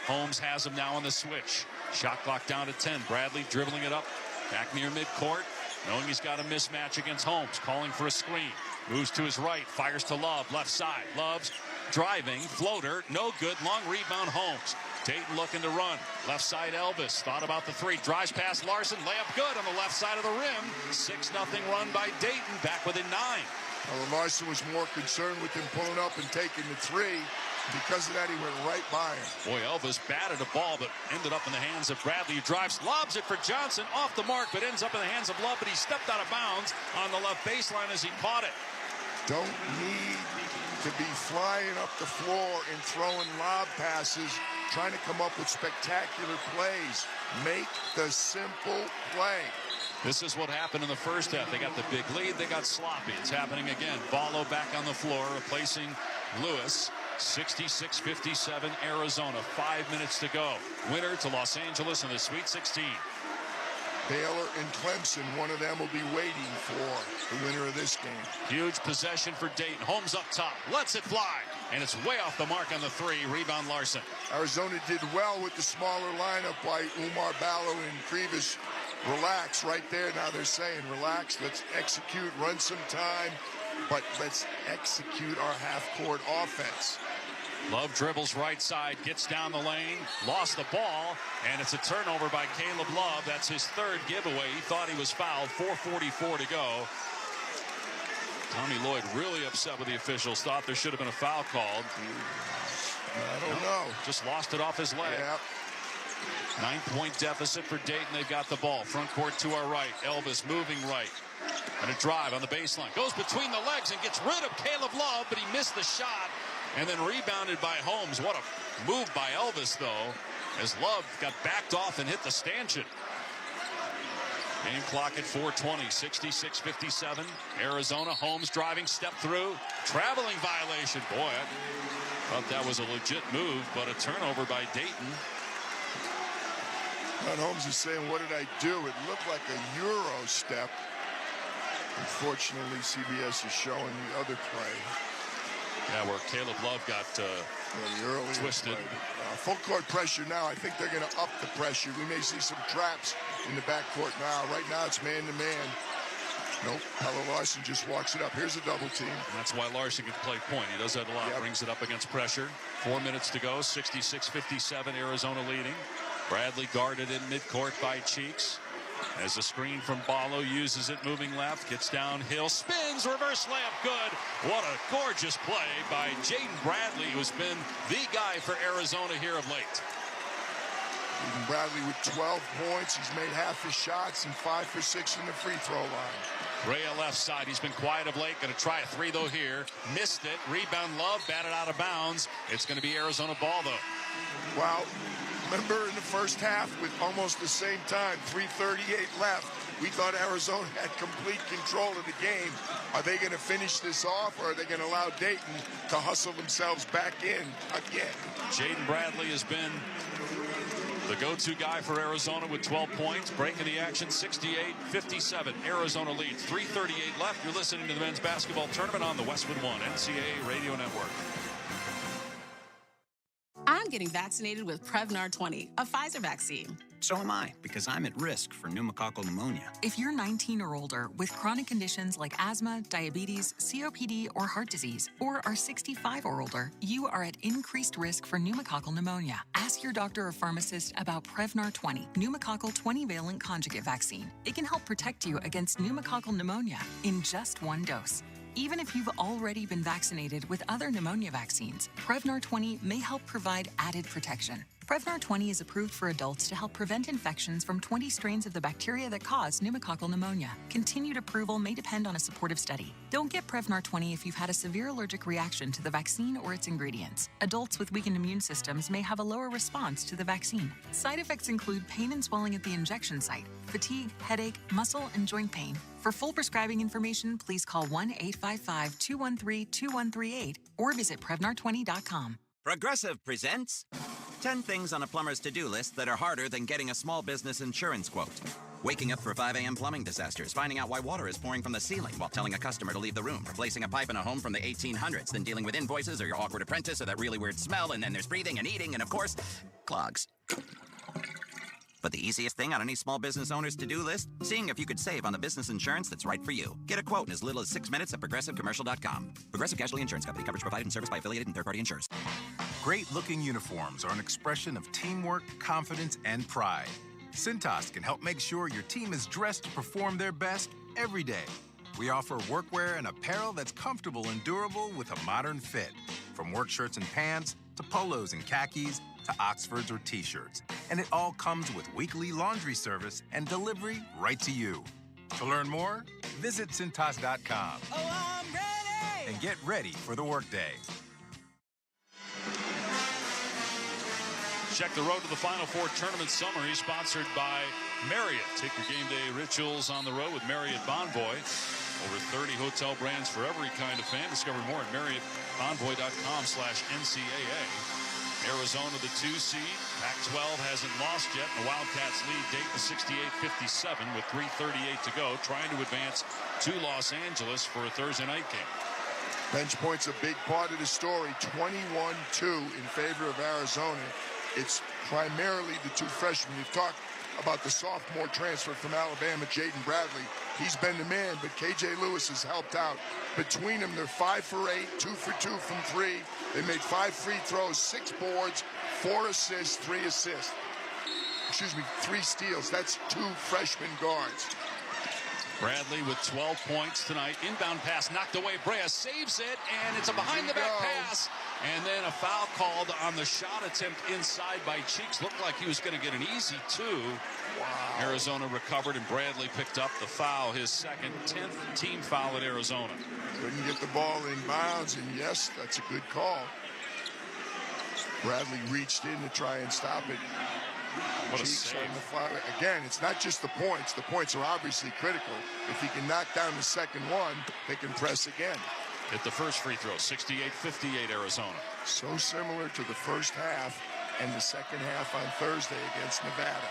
Holmes has him now on the switch. Shot clock down to 10. Bradley dribbling it up back near midcourt, knowing he's got a mismatch against Holmes, calling for a screen. Moves to his right, fires to Love, left side. Love's driving, floater, no good. Long rebound, Holmes. Dayton looking to run. Left side, Elvis. Thought about the 3. Drives past Larson. Layup good on the left side of the rim. 6-0 run by Dayton. Back within 9. Well, Larson was more concerned with him pulling up and taking the 3. Because of that, he went right by him. Boy, Elvis batted a ball, but ended up in the hands of Bradley, who drives, lobs it for Johnson. Off the mark, but ends up in the hands of Love. But he stepped out of bounds on the left baseline as he caught it. Don't need to be flying up the floor and throwing lob passes, trying to come up with spectacular plays. Make the simple play. This is what happened in the first half. They got the big lead. They got sloppy. It's happening again. Ballo back on the floor, replacing Lewis. 66-57 Arizona. 5 minutes to go. Winner to Los Angeles in the Sweet 16. Baylor and Clemson, one of them will be waiting for the winner of this game. Huge possession for Dayton. Holmes up top, lets it fly, and it's way off the mark on the 3. Rebound Larson. Arizona did well with the smaller lineup by Umar Ballo and Krivas. Relax right there. Now they're saying, relax, let's execute, run some time, but let's execute our half-court offense. Love dribbles right side, gets down the lane, lost the ball, and it's a turnover by Caleb Love. That's his 3rd giveaway. He thought he was fouled. 4:44 to go. Tommy Lloyd really upset with the officials. Thought there should have been a foul called. I don't know. Just lost it off his leg. Yeah. 9-point deficit for Dayton. They've got the ball. Front court to our right. Elvis moving right. And a drive on the baseline. Goes between the legs and gets rid of Caleb Love, but he missed the shot. And then rebounded by Holmes. What a move by Elvis, though, as Love got backed off and hit the stanchion. Game clock at 4:20, 66-57. Arizona, Holmes driving, step through. Traveling violation. Boy, I thought that was a legit move, but a turnover by Dayton. And Holmes is saying, what did I do? It looked like a Euro step. Unfortunately, CBS is showing the other play. Yeah, where Caleb Love got twisted. Full court pressure now. I think they're going to up the pressure. We may see some traps in the backcourt now. Right now, it's man-to-man. Nope, Pella Larson just walks it up. Here's a double team. And that's why Larson can play point. He does that a lot. Yep. Brings it up against pressure. 4 minutes to go. 66-57. Arizona leading. Bradley guarded in midcourt by Cheeks. As the screen from Ballo uses it, moving left, gets downhill, spins, reverse layup, good. What a gorgeous play by Jaden Bradley, who's been the guy for Arizona here of late. Jaden Bradley with 12 points. He's made half his shots and 5 for 6 in the free throw line. Rea left side. He's been quiet of late. Going to try a three, though, here. Missed it. Rebound, Love, batted out of bounds. It's going to be Arizona ball, though. Wow. Remember in the first half with almost the same time, 3:38 left, we thought Arizona had complete control of the game. Are they going to finish this off, or are they going to allow Dayton to hustle themselves back in again? Jaden Bradley has been the go-to guy for Arizona with 12 points, breaking the action, 68-57. Arizona leads, 3:38 left. You're listening to the men's basketball tournament on the Westwood One NCAA Radio Network. I'm getting vaccinated with Prevnar 20, a Pfizer vaccine. So am I, because I'm at risk for pneumococcal pneumonia. If you're 19 or older with chronic conditions like asthma, diabetes, COPD, or heart disease, or are 65 or older, you are at increased risk for pneumococcal pneumonia. Ask your doctor or pharmacist about Prevnar 20, pneumococcal 20-valent conjugate vaccine. It can help protect you against pneumococcal pneumonia in just one dose. Even if you've already been vaccinated with other pneumonia vaccines, Prevnar 20 may help provide added protection. Prevnar 20 is approved for adults to help prevent infections from 20 strains of the bacteria that cause pneumococcal pneumonia. Continued approval may depend on a supportive study. Don't get Prevnar 20 if you've had a severe allergic reaction to the vaccine or its ingredients. Adults with weakened immune systems may have a lower response to the vaccine. Side effects include pain and swelling at the injection site, fatigue, headache, muscle, and joint pain. For full prescribing information, please call 1-855-213-2138 or visit Prevnar20.com. Progressive presents 10 things on a plumber's to-do list that are harder than getting a small business insurance quote. Waking up for 5 a.m. plumbing disasters, finding out why water is pouring from the ceiling while telling a customer to leave the room, replacing a pipe in a home from the 1800s, then dealing with invoices or your awkward apprentice or that really weird smell, and then there's breathing and eating and, of course, clogs. But the easiest thing on any small business owner's to-do list? Seeing if you could save on the business insurance that's right for you. Get a quote in as little as 6 minutes at ProgressiveCommercial.com. Progressive Casualty Insurance Company. Coverage provided and serviced by affiliated and third-party insurers. Great-looking uniforms are an expression of teamwork, confidence, and pride. Cintas can help make sure your team is dressed to perform their best every day. We offer workwear and apparel that's comfortable and durable with a modern fit. From work shirts and pants to polos and khakis, to Oxfords or T-shirts. And it all comes with weekly laundry service and delivery right to you. To learn more, visit Cintas.com. Oh, I'm ready! And get ready for the workday. Check the road to the Final Four tournament summary, sponsored by Marriott. Take your game day rituals on the road with Marriott Bonvoy. Over 30 hotel brands for every kind of fan. Discover more at MarriottBonvoy.com/NCAA. Arizona, the 2 seed. Pac-12 hasn't lost yet. The Wildcats lead Dayton 68-57 with 3:38 to go, trying to advance to Los Angeles for a Thursday night game. Bench point's a big part of the story. 21-2 in favor of Arizona. It's primarily the 2 freshmen. You've talked about the sophomore transfer from Alabama, Jaden Bradley. He's been the man, but KJ Lewis has helped out. Between them, they're 5 for 8, 2 for 2 from 3. They made 5 free throws, 6 boards, 4 assists, 3 assists. 3 steals. That's 2 freshman guards. Bradley with 12 points tonight. Inbound pass knocked away. Brea saves it, and it's a behind-the-back pass. And then a foul called on the shot attempt inside by Cheeks. Looked like he was going to get an easy 2. Wow. Arizona recovered, and Bradley picked up the foul, his second, 10th team foul at Arizona. Couldn't get the ball in bounds, and yes, that's a good call. Bradley reached in to try and stop it. What a Cheeks save. on the fly. Again, it's not just the points. The points are obviously critical. If he can knock down the second one, they can press again. Hit the first free throw, 68-58 Arizona. So similar to the first half and the second half on Thursday against Nevada.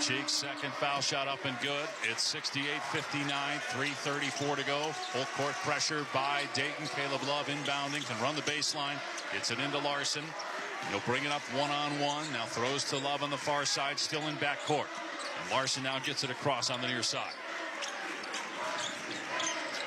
Cheeks' second foul shot up and good. It's 68-59, 3:34 to go. Full court pressure by Dayton. Caleb Love inbounding, can run the baseline. Gets it into Larson. He'll bring it up one-on-one. Now throws to Love on the far side, still in backcourt. And Larson now gets it across on the near side.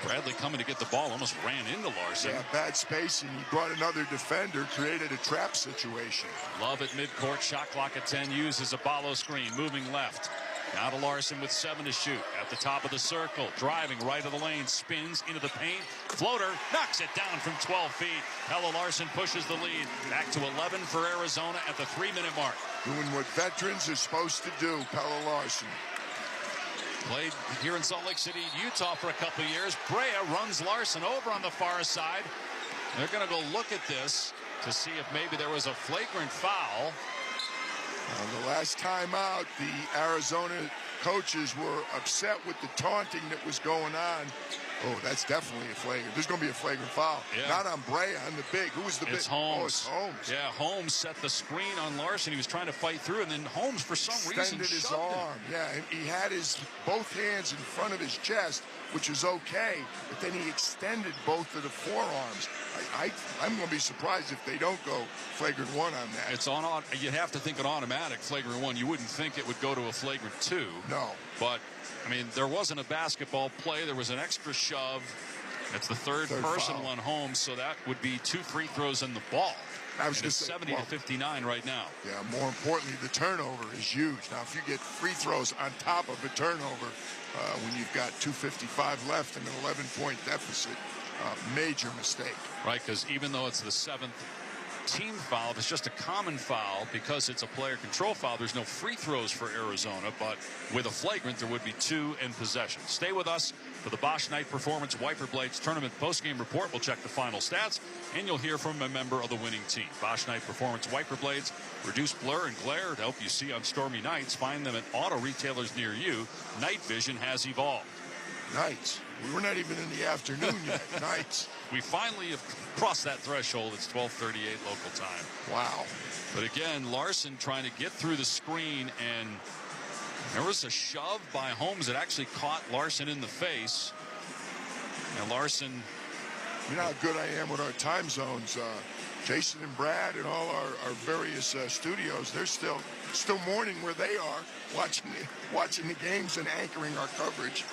Bradley coming to get the ball, almost ran into Larson. Yeah, bad spacing. He brought another defender, created a trap situation. Love at midcourt, shot clock at 10, uses a Ballo screen, moving left. Now to Larson with 7 to shoot. At the top of the circle, driving right of the lane, spins into the paint. Floater, knocks it down from 12 feet. Pelle Larsson pushes the lead. Back to 11 for Arizona at the 3-minute mark. Doing what veterans are supposed to do, Pelle Larsson. Played here in Salt Lake City, Utah for a couple of years. Brea runs Larson over on the far side. They're going to go look at this to see if maybe there was a flagrant foul. The last time out, the Arizona coaches were upset with the taunting that was going on. Oh, that's definitely a flagrant. There's going to be a flagrant foul. Yeah. Not on Brea, on the big. Who was the big? It's Holmes. Oh, it's Holmes. Yeah, Holmes set the screen on Larson. He was trying to fight through, and then Holmes, for some reason, extended his shoved arm. him. Yeah, and he had his both hands in front of his chest, which is okay, but then he extended both of the forearms. I'm going to be surprised if they don't go flagrant 1 on that. It's on. You have to think an automatic flagrant 1. You wouldn't think it would go to a flagrant 2. No. But, I mean, there wasn't a basketball play. There was an extra shove. It's the third personal foul on Holmes, so that would be 2 free throws in the ball. I was and it's 70-59 right now. Yeah, more importantly, the turnover is huge. Now, if you get free throws on top of a turnover, when you've got 2:55 left and an 11-point deficit, major mistake. Right, because even though it's the 7th team foul, if it's just a common foul, because it's a player control foul, there's no free throws for Arizona, but with a flagrant, there would be 2 in possession. Stay with us for the Bosch Knight Performance Wiper Blades Tournament postgame report. We'll check the final stats, and you'll hear from a member of the winning team. Bosch Knight Performance Wiper Blades reduce blur and glare to help you see on stormy nights. Find them at auto retailers near you. Night vision has evolved. Nights. We were not even in the afternoon yet. Nights. We finally have crossed that threshold. It's 12:38 local time. Wow. But again, Larson trying to get through the screen, and there was a shove by Holmes that actually caught Larson in the face. And Larson... You know how good I am with our time zones. Jason and Brad and all our various studios, they're still morning where they are, watching the games and anchoring our coverage.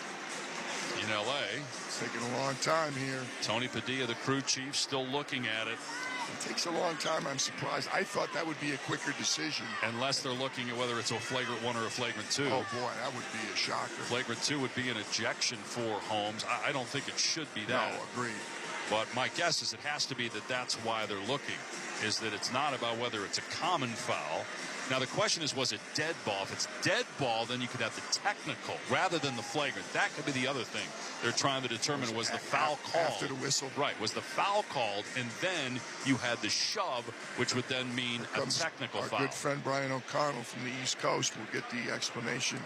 In L.A. It's taking a long time here. Tony Padilla, the crew chief, still looking at it. It takes a long time. I'm surprised. I thought that would be a quicker decision. Unless they're looking at whether it's a flagrant 1 or a flagrant 2. Oh, boy, that would be a shocker. Flagrant 2 would be an ejection for Holmes. I don't think it should be that. No, agreed. But my guess is it has to be that that's why they're looking, is that it's not about whether it's a common foul. Now, the question is, was it dead ball? If it's dead ball, then you could have the technical rather than the flagrant. That could be the other thing they're trying to determine. Was the foul called? After the whistle. Right. Was the foul called? And then you had the shove, which would then mean a technical foul. Our good friend Brian O'Connell from the East Coast will get the explanation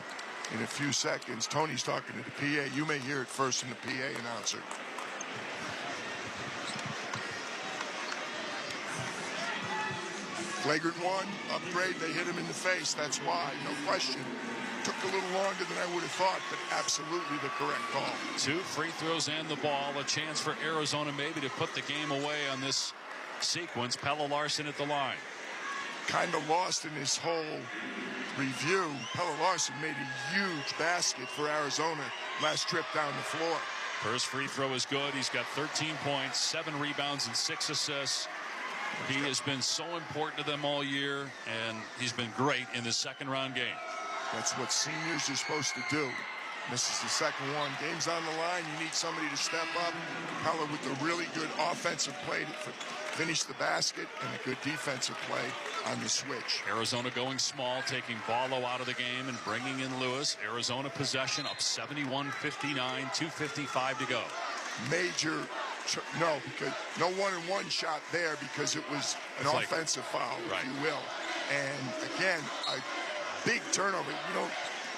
in a few seconds. Tony's talking to the PA. You may hear it first from the PA announcer. Flagrant 1, upgrade, they hit him in the face. That's why, no question. Took a little longer than I would have thought, but absolutely the correct call. 2 free throws and the ball. A chance for Arizona maybe to put the game away on this sequence. Pelle Larsson at the line. Kind of lost in this whole review. Pelle Larsson made a huge basket for Arizona last trip down the floor. First free throw is good. He's got 13 points, 7 rebounds, and 6 assists. He has been so important to them all year, and he's been great in this second round game. That's what seniors are supposed to do. This is the second one. Game's on the line. You need somebody to step up. Heller with a really good offensive play to finish the basket and a good defensive play on the switch. Arizona going small, taking Ballo out of the game and bringing in Lewis. Arizona possession up 71-59, 2:55 to go. Major, no, because no one-on-one shot there because it was an offensive foul, if you will. And again, a big turnover.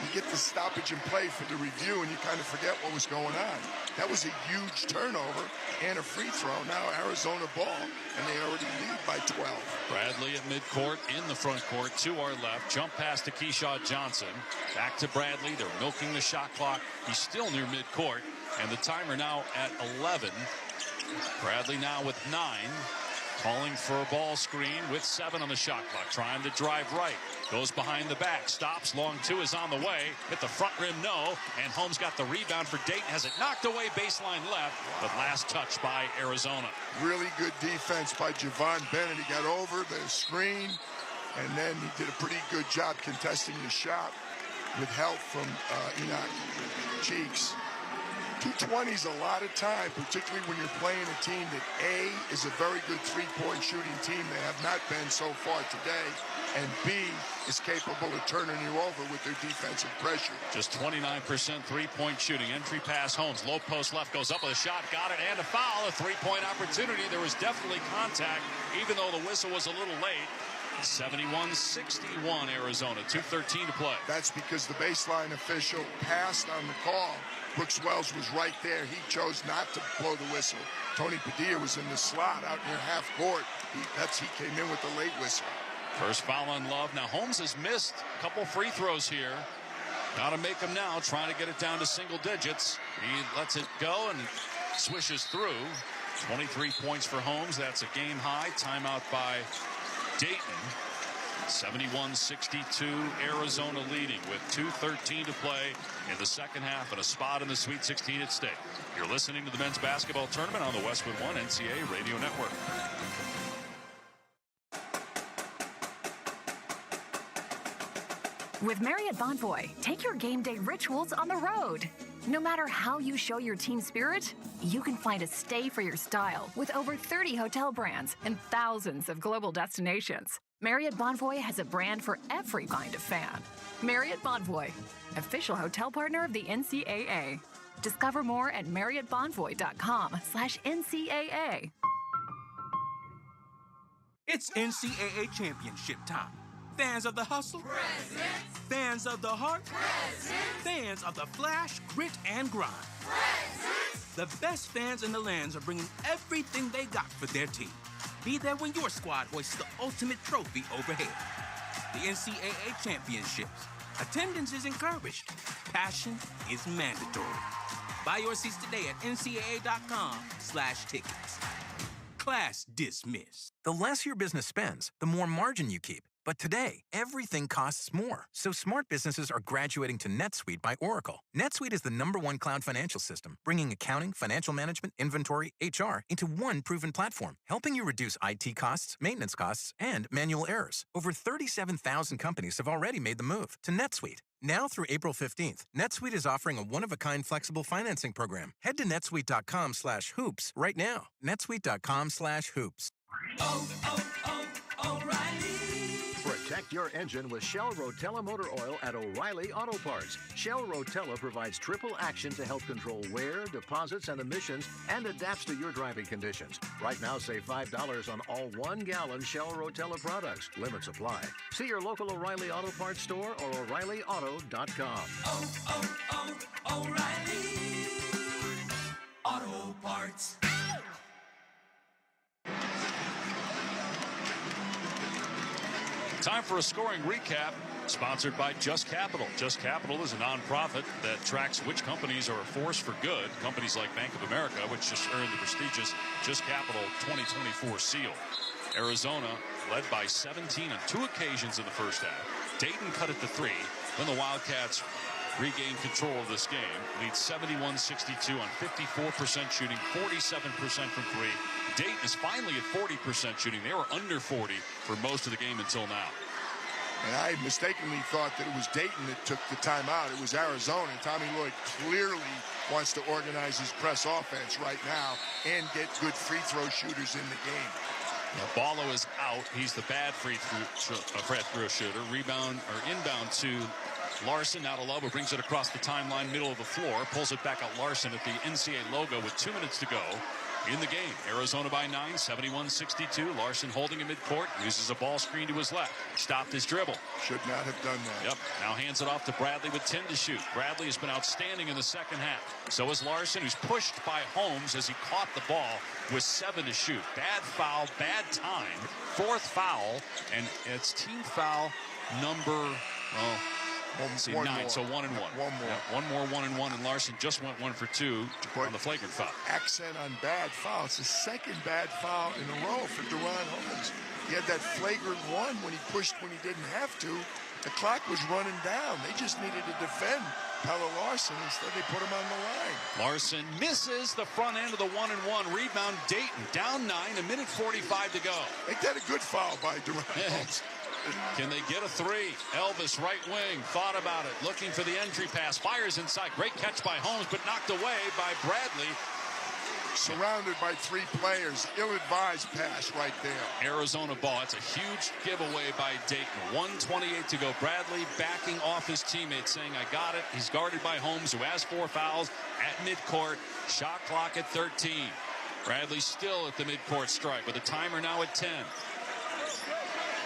You get the stoppage and play for the review, and you kind of forget what was going on. That was a huge turnover and a free throw. Now Arizona ball, and they already lead by 12. Bradley at midcourt, in the front court, to our left. Jump pass to Keyshawn Johnson. Back to Bradley. They're milking the shot clock. He's still near midcourt, and the timer now at 11. Bradley now with 9. Calling for a ball screen with 7 on the shot clock. Trying to drive right. Goes behind the back. Stops. Long 2 is on the way. Hit the front rim, no. And Holmes got the rebound for Dayton. Has it knocked away baseline left. But last touch by Arizona. Really good defense by Javon Bennett. He got over the screen. And then he did a pretty good job contesting the shot with help from Enoch Cheeks. 220 is a lot of time, particularly when you're playing a team that A, is a very good three-point shooting team. They have not been so far today. And B, is capable of turning you over with their defensive pressure. Just 29% three-point shooting. Entry pass, Holmes. Low post left, goes up with a shot. Got it, and a foul. A three-point opportunity. There was definitely contact, even though the whistle was a little late. 71-61 Arizona. 2:13 to play. That's because the baseline official passed on the call. Brooks Wells was right there. He chose not to blow the whistle. Tony Padilla was in the slot out near half court. He came in with the late whistle. First foul on Love. Now Holmes has missed a couple free throws here. Got to make them now, trying to get it down to single digits. He lets it go and swishes through. 23 points for Holmes. That's a game high. Timeout by Dayton. 71-62, Arizona leading with 2:13 to play in the second half and a spot in the Sweet 16 at stake. You're listening to the men's basketball tournament on the Westwood One NCAA Radio Network. With Marriott Bonvoy, take your game day rituals on the road. No matter how you show your team spirit, you can find a stay for your style with over 30 hotel brands and thousands of global destinations. Marriott Bonvoy has a brand for every kind of fan. Marriott Bonvoy, official hotel partner of the NCAA. Discover more at marriottbonvoy.com/NCAA. It's NCAA championship time. Fans of the hustle? Present. Fans of the heart? Present. Fans of the flash, grit, and grind? Present. The best fans in the lands are bringing everything they got for their team. Be there when your squad hoists the ultimate trophy overhead. The NCAA championships. Attendance is encouraged. Passion is mandatory. Buy your seats today at ncaa.com/tickets. Class dismissed. The less your business spends, the more margin you keep. But today, everything costs more. So smart businesses are graduating to NetSuite by Oracle. NetSuite is the #1 cloud financial system, bringing accounting, financial management, inventory, HR into one proven platform, helping you reduce IT costs, maintenance costs, and manual errors. Over 37,000 companies have already made the move to NetSuite. Now through April 15th, NetSuite is offering a one-of-a-kind flexible financing program. Head to netsuite.com/hoops right now. netsuite.com/hoops. O'Reilly. Protect your engine with Shell Rotella Motor Oil at O'Reilly Auto Parts. Shell Rotella provides triple action to help control wear, deposits, and emissions, and adapts to your driving conditions. Right now, save $5 on all 1-gallon Shell Rotella products. Limits apply. See your local O'Reilly Auto Parts store or O'ReillyAuto.com. O'Reilly Auto Parts. Time for a scoring recap, sponsored by Just Capital. Just Capital is a nonprofit that tracks which companies are a force for good. Companies like Bank of America, which just earned the prestigious Just Capital 2024 seal. Arizona led by 17 on 2 occasions in the first half. Dayton cut it to 3. Then the Wildcats regained control of this game. Lead 71-62 on 54% shooting, 47% from 3. Dayton is finally at 40% shooting. They were under 40 for most of the game until now. And I mistakenly thought that it was Dayton that took the timeout. It was Arizona. Tommy Lloyd clearly wants to organize his press offense right now and get good free throw shooters in the game. Ballo is out. He's the bad free throw shooter. Rebound or inbound to Larson. Now to Love, who brings it across the timeline, middle of the floor. Pulls it back out Larson at the NCAA logo with 2 minutes to go in the game. Arizona by 9, 71-62. Larson holding in midcourt. Uses a ball screen to his left. Stopped his dribble. Should not have done that. Yep. Now hands it off to Bradley with 10 to shoot. Bradley has been outstanding in the second half. So is Larson, who's pushed by Holmes as he caught the ball with 7 to shoot. Bad foul, bad time. 4th foul, and it's team foul number, 9, so 1 and 1. One more. Yeah, one more 1 and 1, and Larson just went 1 for 2 on the flagrant foul. Accent on bad foul. It's the second bad foul in a row for Deron Holmes. He had that flagrant one when he pushed when he didn't have to. The clock was running down. They just needed to defend Pelle Larson. Instead, they put him on the line. Larson misses the front end of the 1 and 1. Rebound Dayton. Down 9, a minute 45 to go. They did a good foul by Deron Holmes. Can they get a 3? Elvis, right wing, thought about it, looking for the entry pass, fires inside. Great catch by Holmes, but knocked away by Bradley. Surrounded by 3 players. Ill-advised pass right there. Arizona ball. It's a huge giveaway by Dayton. 1:28 to go. Bradley backing off his teammate, saying, I got it. He's guarded by Holmes, who has 4 fouls at midcourt. Shot clock at 13. Bradley still at the midcourt stripe with a timer now at 10.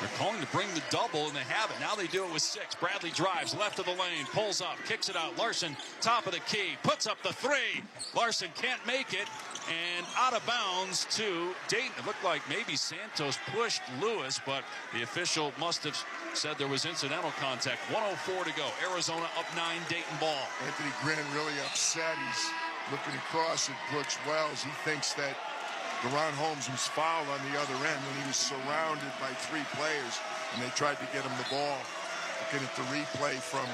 They're calling to bring the double, and they have it. Now they do it with 6. Bradley drives left of the lane, pulls up, kicks it out. Larson, top of the key, puts up the 3. Larson can't make it, and out of bounds to Dayton. It looked like maybe Santos pushed Lewis, but the official must have said there was incidental contact. 1:04 to go. Arizona up 9, Dayton ball. Anthony Grant really upset. He's looking across at Brooks Wells. He thinks that Deron Holmes was fouled on the other end when he was surrounded by 3 players, and they tried to get him the ball. Looking at the replay from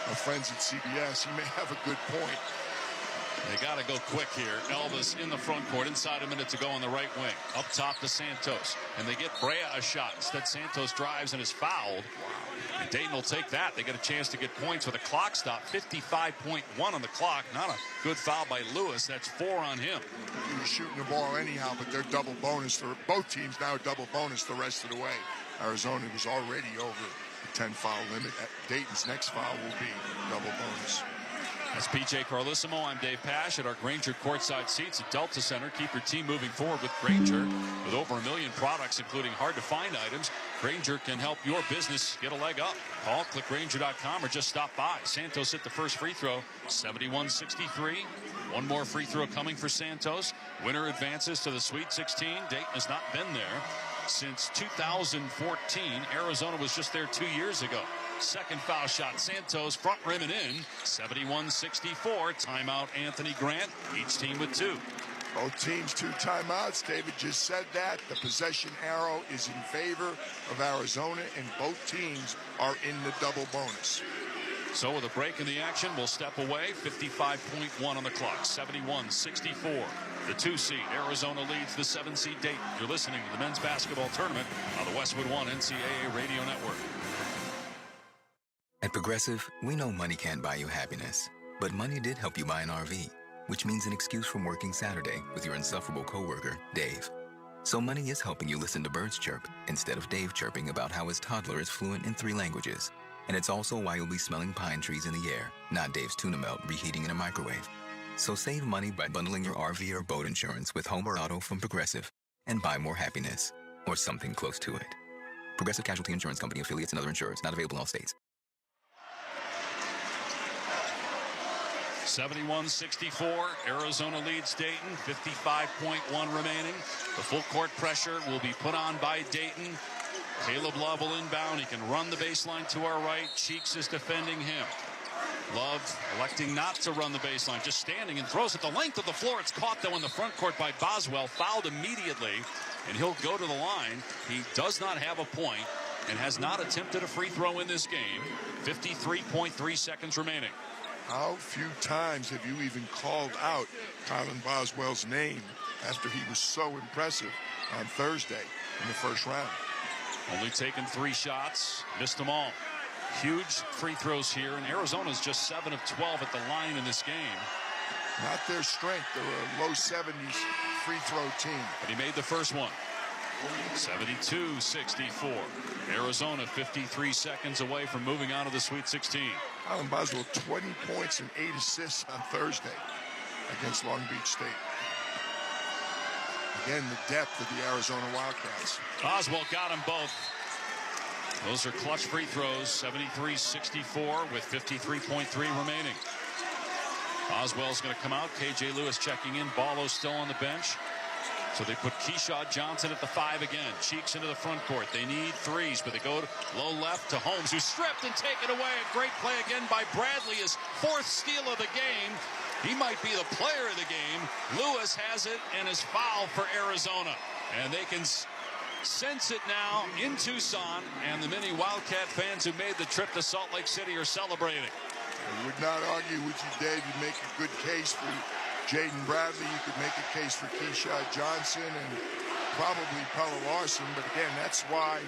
our friends at CBS, he may have a good point. They got to go quick here. Elvis in the front court, inside a minute to go on the right wing. Up top to Santos, and they get Brea a shot. Instead, Santos drives and is fouled. And Dayton will take that. They get a chance to get points with a clock stop. 55.1 on the clock. Not a good foul by Lewis. That's 4 on him. He was shooting the ball anyhow, but they're double bonus. Both teams now double bonus the rest of the way. Arizona was already over the 10 foul limit. Dayton's next foul will be double bonus. That's PJ Carlissimo. I'm Dave Pash at our Grainger courtside seats at Delta Center. Keep your team moving forward with Grainger. With over 1 million products, including hard-to-find items, Grainger can help your business get a leg up. Call, click Grainger.com, or just stop by. Santos hit the first free throw, 71-63. One more free throw coming for Santos. Winner advances to the Sweet 16. Dayton has not been there since 2014. Arizona was just there 2 years ago. Second foul shot, Santos, front rim and in. 71-64. Timeout, Anthony Grant. Each team with 2. Both teams 2 timeouts. David just said that. The possession arrow is in favor of Arizona, and both teams are in the double bonus. So with a break in the action, we'll step away. 55.1 on the clock. 71-64. The 2 seed, Arizona leads the 7 seed Dayton. You're listening to the men's basketball tournament on the Westwood One NCAA Radio Network. At Progressive, we know money can't buy you happiness, but money did help you buy an RV, which means an excuse from working Saturday with your insufferable coworker, Dave. So money is helping you listen to birds chirp instead of Dave chirping about how his toddler is fluent in 3 languages. And it's also why you'll be smelling pine trees in the air, not Dave's tuna melt reheating in a microwave. So save money by bundling your RV or boat insurance with home or auto from Progressive and buy more happiness, or something close to it. Progressive Casualty Insurance Company, affiliates, and other insurers. Not available in all states. 71-64. Arizona leads Dayton. 55.1 remaining. The full court pressure will be put on by Dayton. Caleb Love will inbound. He can run the baseline to our right. Cheeks is defending him. Love electing not to run the baseline, just standing, and throws at the length of the floor. It's caught, though, in the front court by Boswell. Fouled immediately, and he'll go to the line. He does not have a point and has not attempted a free throw in this game. 53.3 seconds remaining. How few times have you even called out Colin Boswell's name after he was so impressive on Thursday in the first round? Only taken 3 shots, missed them all. Huge free throws here, and Arizona's just 7 of 12 at the line in this game. Not their strength. They're a low 70s free throw team. But he made the first one. 72-64. Arizona 53 seconds away from moving on to the Sweet 16. Alan Boswell 20 points and 8 assists on Thursday against Long Beach State. Again, the depth of the Arizona Wildcats. Boswell got them both. Those are clutch free throws. 73-64 with 53.3 remaining. Boswell's going to come out. KJ Lewis checking in. Ballo's still on the bench. So they put Keyshawn Johnson at the 5 again. Cheeks into the front court. They need threes, but they go low left to Holmes, who's stripped and taken away. A great play again by Bradley, his 4th steal of the game. He might be the player of the game. Lewis has it and is fouled for Arizona. And they can sense it now in Tucson, and the many Wildcat fans who made the trip to Salt Lake City are celebrating. I would not argue with you, Dave. You make a good case for Jaden Bradley. You could make a case for Keyshawn Johnson and probably Pella Larson. But again, that's why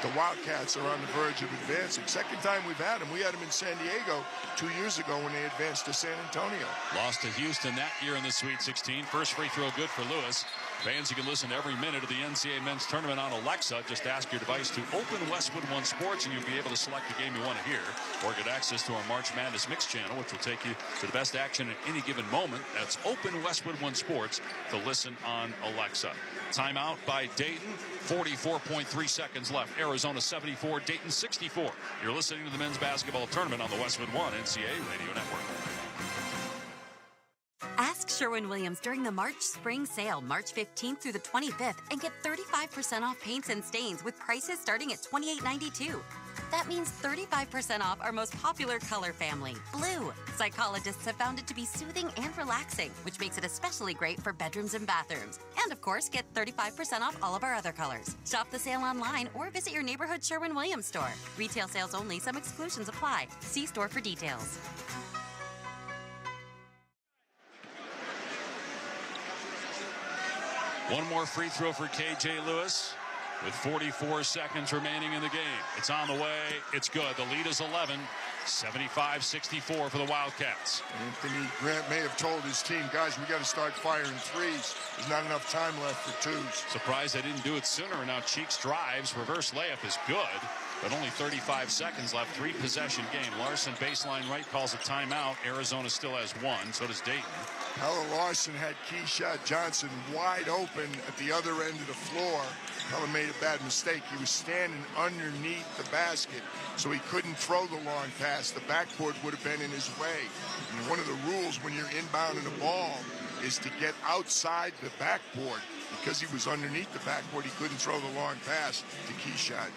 the Wildcats are on the verge of advancing. Second time we've had them. We had them in San Diego 2 years ago when they advanced to San Antonio. Lost to Houston that year in the Sweet 16. First free throw good for Lewis. Fans, you can listen to every minute of the NCAA Men's Tournament on Alexa. Just ask your device to open Westwood One Sports, and you'll be able to select the game you want to hear, or get access to our March Madness Mix channel, which will take you to the best action at any given moment. That's open Westwood One Sports to listen on Alexa. Timeout by Dayton. 44.3 seconds left. Arizona 74, Dayton 64. You're listening to the Men's Basketball Tournament on the Westwood One NCAA Radio Network. Ask Sherwin-Williams during the March Spring Sale, March 15th through the 25th, and get 35% off paints and stains with prices starting at $28.92. That means 35% off our most popular color family, blue. Psychologists have found it to be soothing and relaxing, which makes it especially great for bedrooms and bathrooms. And of course, get 35% off all of our other colors. Shop the sale online or visit your neighborhood Sherwin-Williams store. Retail sales only, some exclusions apply. See store for details. One more free throw for KJ Lewis with 44 seconds remaining in the game. It's on the way. It's good. The lead is 11. 75-64 for the Wildcats. Anthony Grant may have told his team, guys, we got to start firing threes. There's not enough time left for twos. Surprised they didn't do it sooner. And now Cheeks drives. Reverse layup is good, but only 35 seconds left. 3-possession game. Larson baseline right calls a timeout. Arizona still has 1. So does Dayton. Pella Larson had Keyshawn Johnson wide open at the other end of the floor. Pella made a bad mistake. He was standing underneath the basket, so he couldn't throw the long pass. The backboard would have been in his way. And one of the rules when you're inbounding a ball is to get outside the backboard. Because he was underneath the backboard, he couldn't throw the long pass to Keyshawn.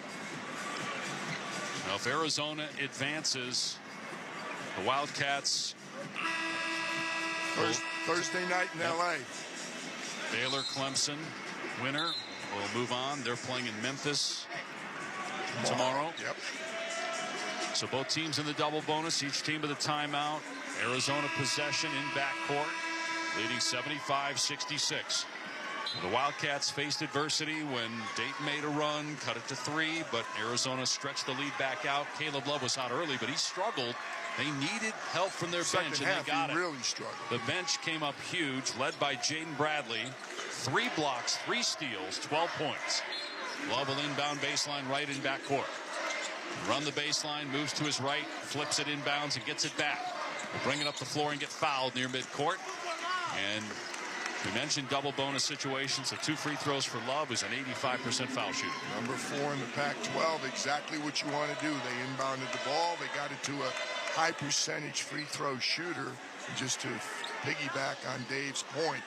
Now, if Arizona advances, the Wildcats Thursday night in L.A. Baylor Clemson winner will move on. They're playing in Memphis tomorrow. Yep. So both teams in the double bonus, each team with a timeout. Arizona possession in backcourt, leading 75-66. The Wildcats faced adversity when Dayton made a run, cut it to 3, but Arizona stretched the lead back out. Caleb Love was hot early, but he struggled. They needed help from their bench, and they got it. Really struggled. The bench came up huge, led by Jaden Bradley. 3 blocks, 3 steals, 12 points. Love will inbound baseline right in backcourt. Run the baseline, moves to his right, flips it inbounds, and gets it back. Will bring it up the floor and get fouled near midcourt. And we mentioned double bonus situations, so 2 free throws for Love, who's an 85% foul shooter. Number 4 in the Pac-12, exactly what you want to do. They inbounded the ball. They got it to a high percentage free throw shooter. Just to piggyback on Dave's point,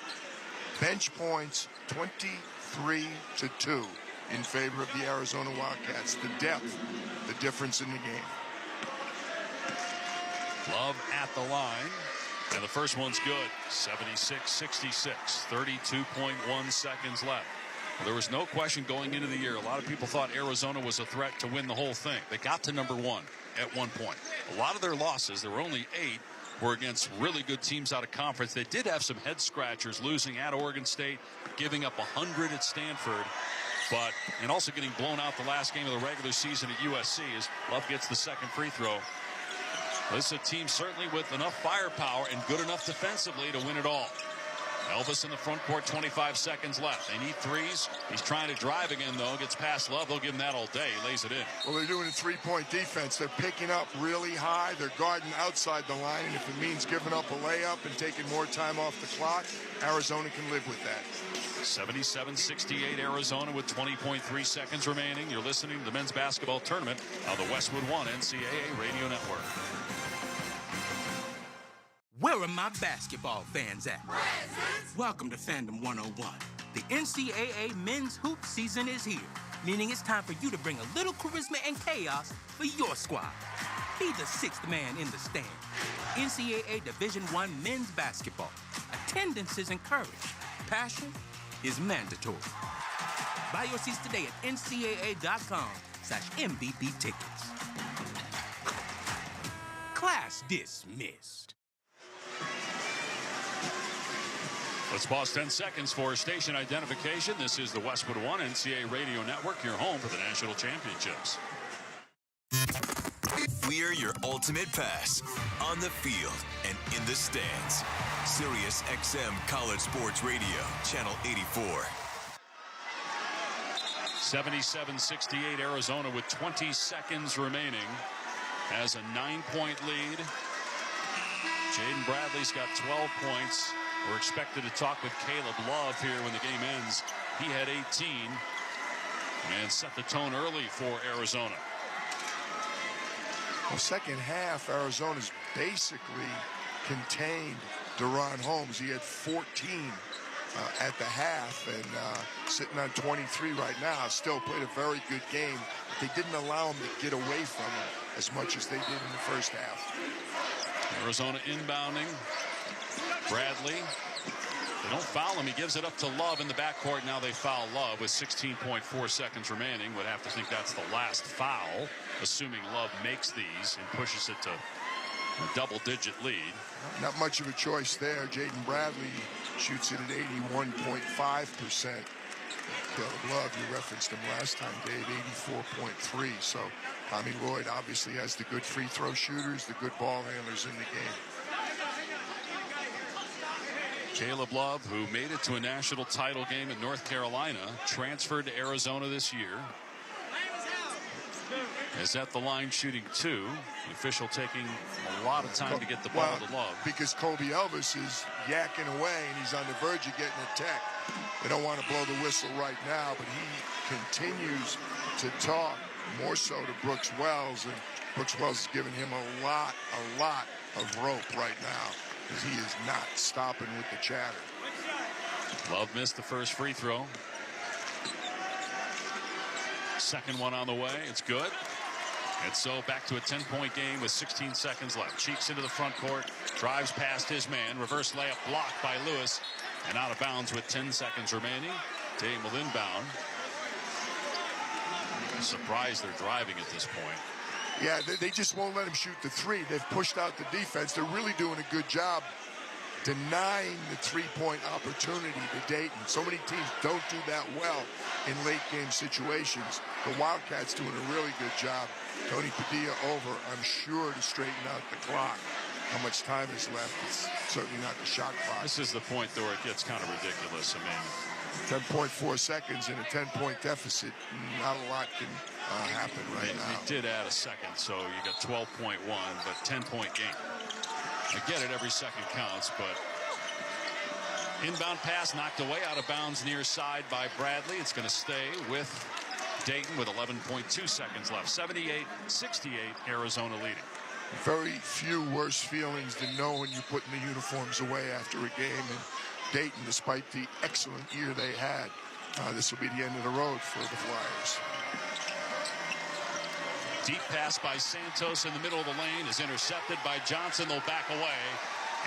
bench points 23-2 in favor of the Arizona Wildcats. The depth, the difference in the game. Love at the line. And the first one's good. 76-66. 32.1 seconds left. Well, there was no question going into the year. A lot of people thought Arizona was a threat to win the whole thing. They got to number 1 at one point. A lot of their losses, there were only 8, were against really good teams out of conference. They did have some head scratchers, losing at Oregon State, giving up 100 at Stanford. and also getting blown out the last game of the regular season at USC as Love gets the second free throw. This is a team certainly with enough firepower and good enough defensively to win it all. Elvis in the front court, 25 seconds left. They need threes. He's trying to drive again, though. Gets past Love. They'll give him that all day. He lays it in. Well, they're doing a three-point defense. They're picking up really high. They're guarding outside the line, and if it means giving up a layup and taking more time off the clock, Arizona can live with that. 77-68 Arizona with 20.3 seconds remaining. You're listening to the men's basketball tournament on the Westwood One NCAA Radio Network. Where are my basketball fans at? Presents. Welcome to Fandom 101. The NCAA men's hoop season is here, meaning it's time for you to bring a little charisma and chaos for your squad. Be the sixth man in the stand. NCAA Division I men's basketball. Attendance is encouraged. Passion is mandatory. Buy your seats today at ncaa.com/MVP tickets. Class dismissed. Let's pause 10 seconds for station identification. This is the Westwood One NCAA Radio Network, your home for the national championships. We're your ultimate pass on the field and in the stands. Sirius XM College Sports Radio, Channel 84. 77-68 Arizona with 20 seconds remaining has a 9-point lead. Jaden Bradley's got 12 points. We're expected to talk with Caleb Love here when the game ends. He had 18 and set the tone early for Arizona. Well, second half, Arizona's basically contained Deron Holmes. He had 14 at the half and sitting on 23 right now. Still played a very good game. They didn't allow him to get away from him as much as they did in the first half. Arizona inbounding. Bradley. They don't foul him. He gives it up to Love in the backcourt. Now they foul Love with 16.4 seconds remaining. Would have to think that's the last foul, assuming Love makes these and pushes it to a double-digit lead. Not much of a choice there. Jaden Bradley shoots it at 81.5%. Caleb Love, you referenced him last time, Dave, 84.3. So Tommy Lloyd obviously has the good free throw shooters, the good ball handlers in the game. Caleb Love, who made it to a national title game in North Carolina, transferred to Arizona this year. Is at the line shooting 2. The official taking a lot of time to get the ball to Love. Because Kobe Elvis is yakking away and he's on the verge of getting a tech. They don't want to blow the whistle right now, but he continues to talk more so to Brooks Wells, and Brooks Wells is giving him a lot of rope right now, because he is not stopping with the chatter. Love missed the first free throw. Second one on the way. It's good. And so back to a 10-point game with 16 seconds left. Cheeks into the front court. Drives past his man. Reverse layup blocked by Lewis. And out of bounds with 10 seconds remaining. Dame will inbound. I'm surprised they're driving at this point. Yeah, they just won't let him shoot the three. They've pushed out the defense. They're really doing a good job denying the three-point opportunity to Dayton. So many teams don't do that well in late-game situations. The Wildcats doing a really good job. Tony Padilla over, I'm sure, to straighten out the clock. How much time is left? It's certainly not the shot clock. This is the point, though, where it gets kind of ridiculous. I mean, 10.4 seconds in a 10-point deficit. Not a lot can happen right now. They did add a second, so you got 12.1, but 10-point game. I get it, every second counts, but inbound pass knocked away out of bounds near side by Bradley. It's going to stay with Dayton with 11.2 seconds left. 78-68, Arizona leading. Very few worse feelings than knowing you're putting the uniforms away after a game. And Dayton, despite the excellent year they had, this will be the end of the road for the Flyers. Deep pass by Santos in the middle of the lane is intercepted by Johnson. They'll back away.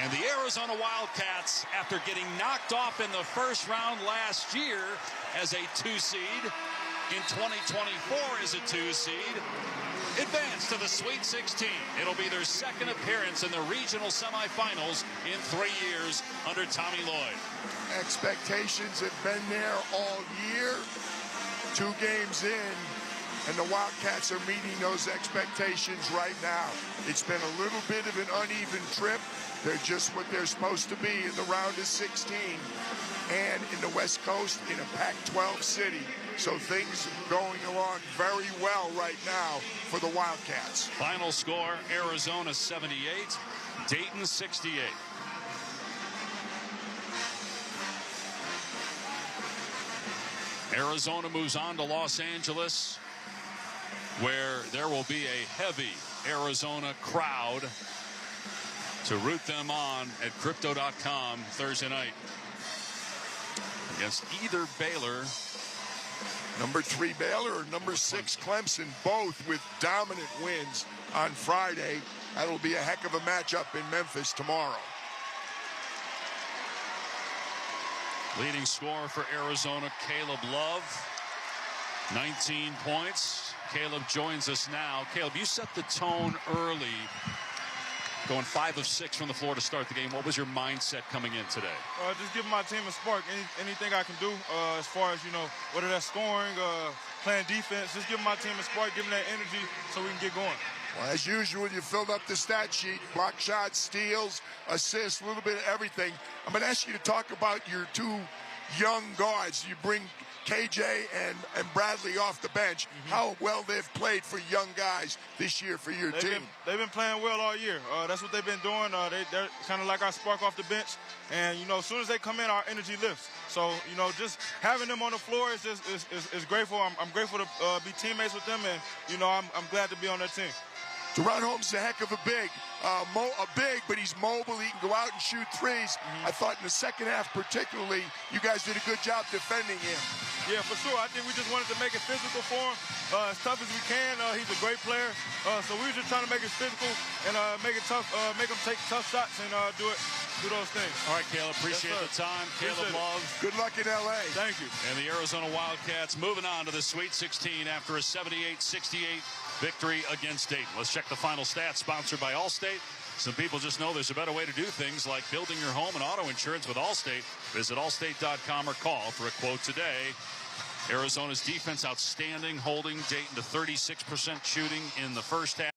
And the Arizona Wildcats, after getting knocked off in the first round last year as a 2 seed, in 2024 as a 2 seed, advance to the Sweet 16. It'll be their second appearance in the regional semifinals in 3 years under Tommy Lloyd. Expectations have been there all year. 2 games in, and the Wildcats are meeting those expectations right now. It's been a little bit of an uneven trip. They're just what they're supposed to be in the round of 16 and in the West Coast in a Pac-12 city. So things going along very well right now for the Wildcats. Final score, Arizona 78, Dayton 68. Arizona moves on to Los Angeles, where there will be a heavy Arizona crowd to root them on at Crypto.com Thursday night against either Baylor. Number 3 Baylor or number 6 Clemson, both with dominant wins on Friday. That'll be a heck of a matchup in Memphis tomorrow. Leading scorer for Arizona, Caleb Love, 19 points. Caleb joins us now. Caleb, you set the tone early, going 5 of 6 from the floor to start the game. What was your mindset coming in today? Just give my team a spark. Anything I can do as far as, whether that's scoring, playing defense, just give my team a spark, give them that energy so we can get going. Well, as usual, you filled up the stat sheet. Block shots, steals, assists, a little bit of everything. I'm going to ask you to talk about your 2 young guards. You bring KJ and Bradley off the bench. How well they've played for young guys this year for your team. They've been playing well all year. That's what they've been doing. They're kind of like our spark off the bench. And, as soon as they come in, our energy lifts. So, just having them on the floor is grateful. I'm grateful to be teammates with them. And, I'm glad to be on their team. Drought Holmes is a heck of a big, but he's mobile. He can go out and shoot threes. I thought in the second half particularly, you guys did a good job defending him. Yeah, for sure. I think we just wanted to make it physical for him, as tough as we can. He's a great player, so we were just trying to make it physical and make it tough, make him take tough shots and do those things. All right, Caleb, appreciate the time. Caleb Love. Good luck in L.A. Thank you. And the Arizona Wildcats moving on to the Sweet 16 after a 78-68 victory against Dayton. Let's check the final stats, sponsored by Allstate. Some people just know there's a better way to do things like building your home and auto insurance with Allstate. Visit allstate.com or call for a quote today. Arizona's defense outstanding, holding Dayton to 36% shooting in the first half.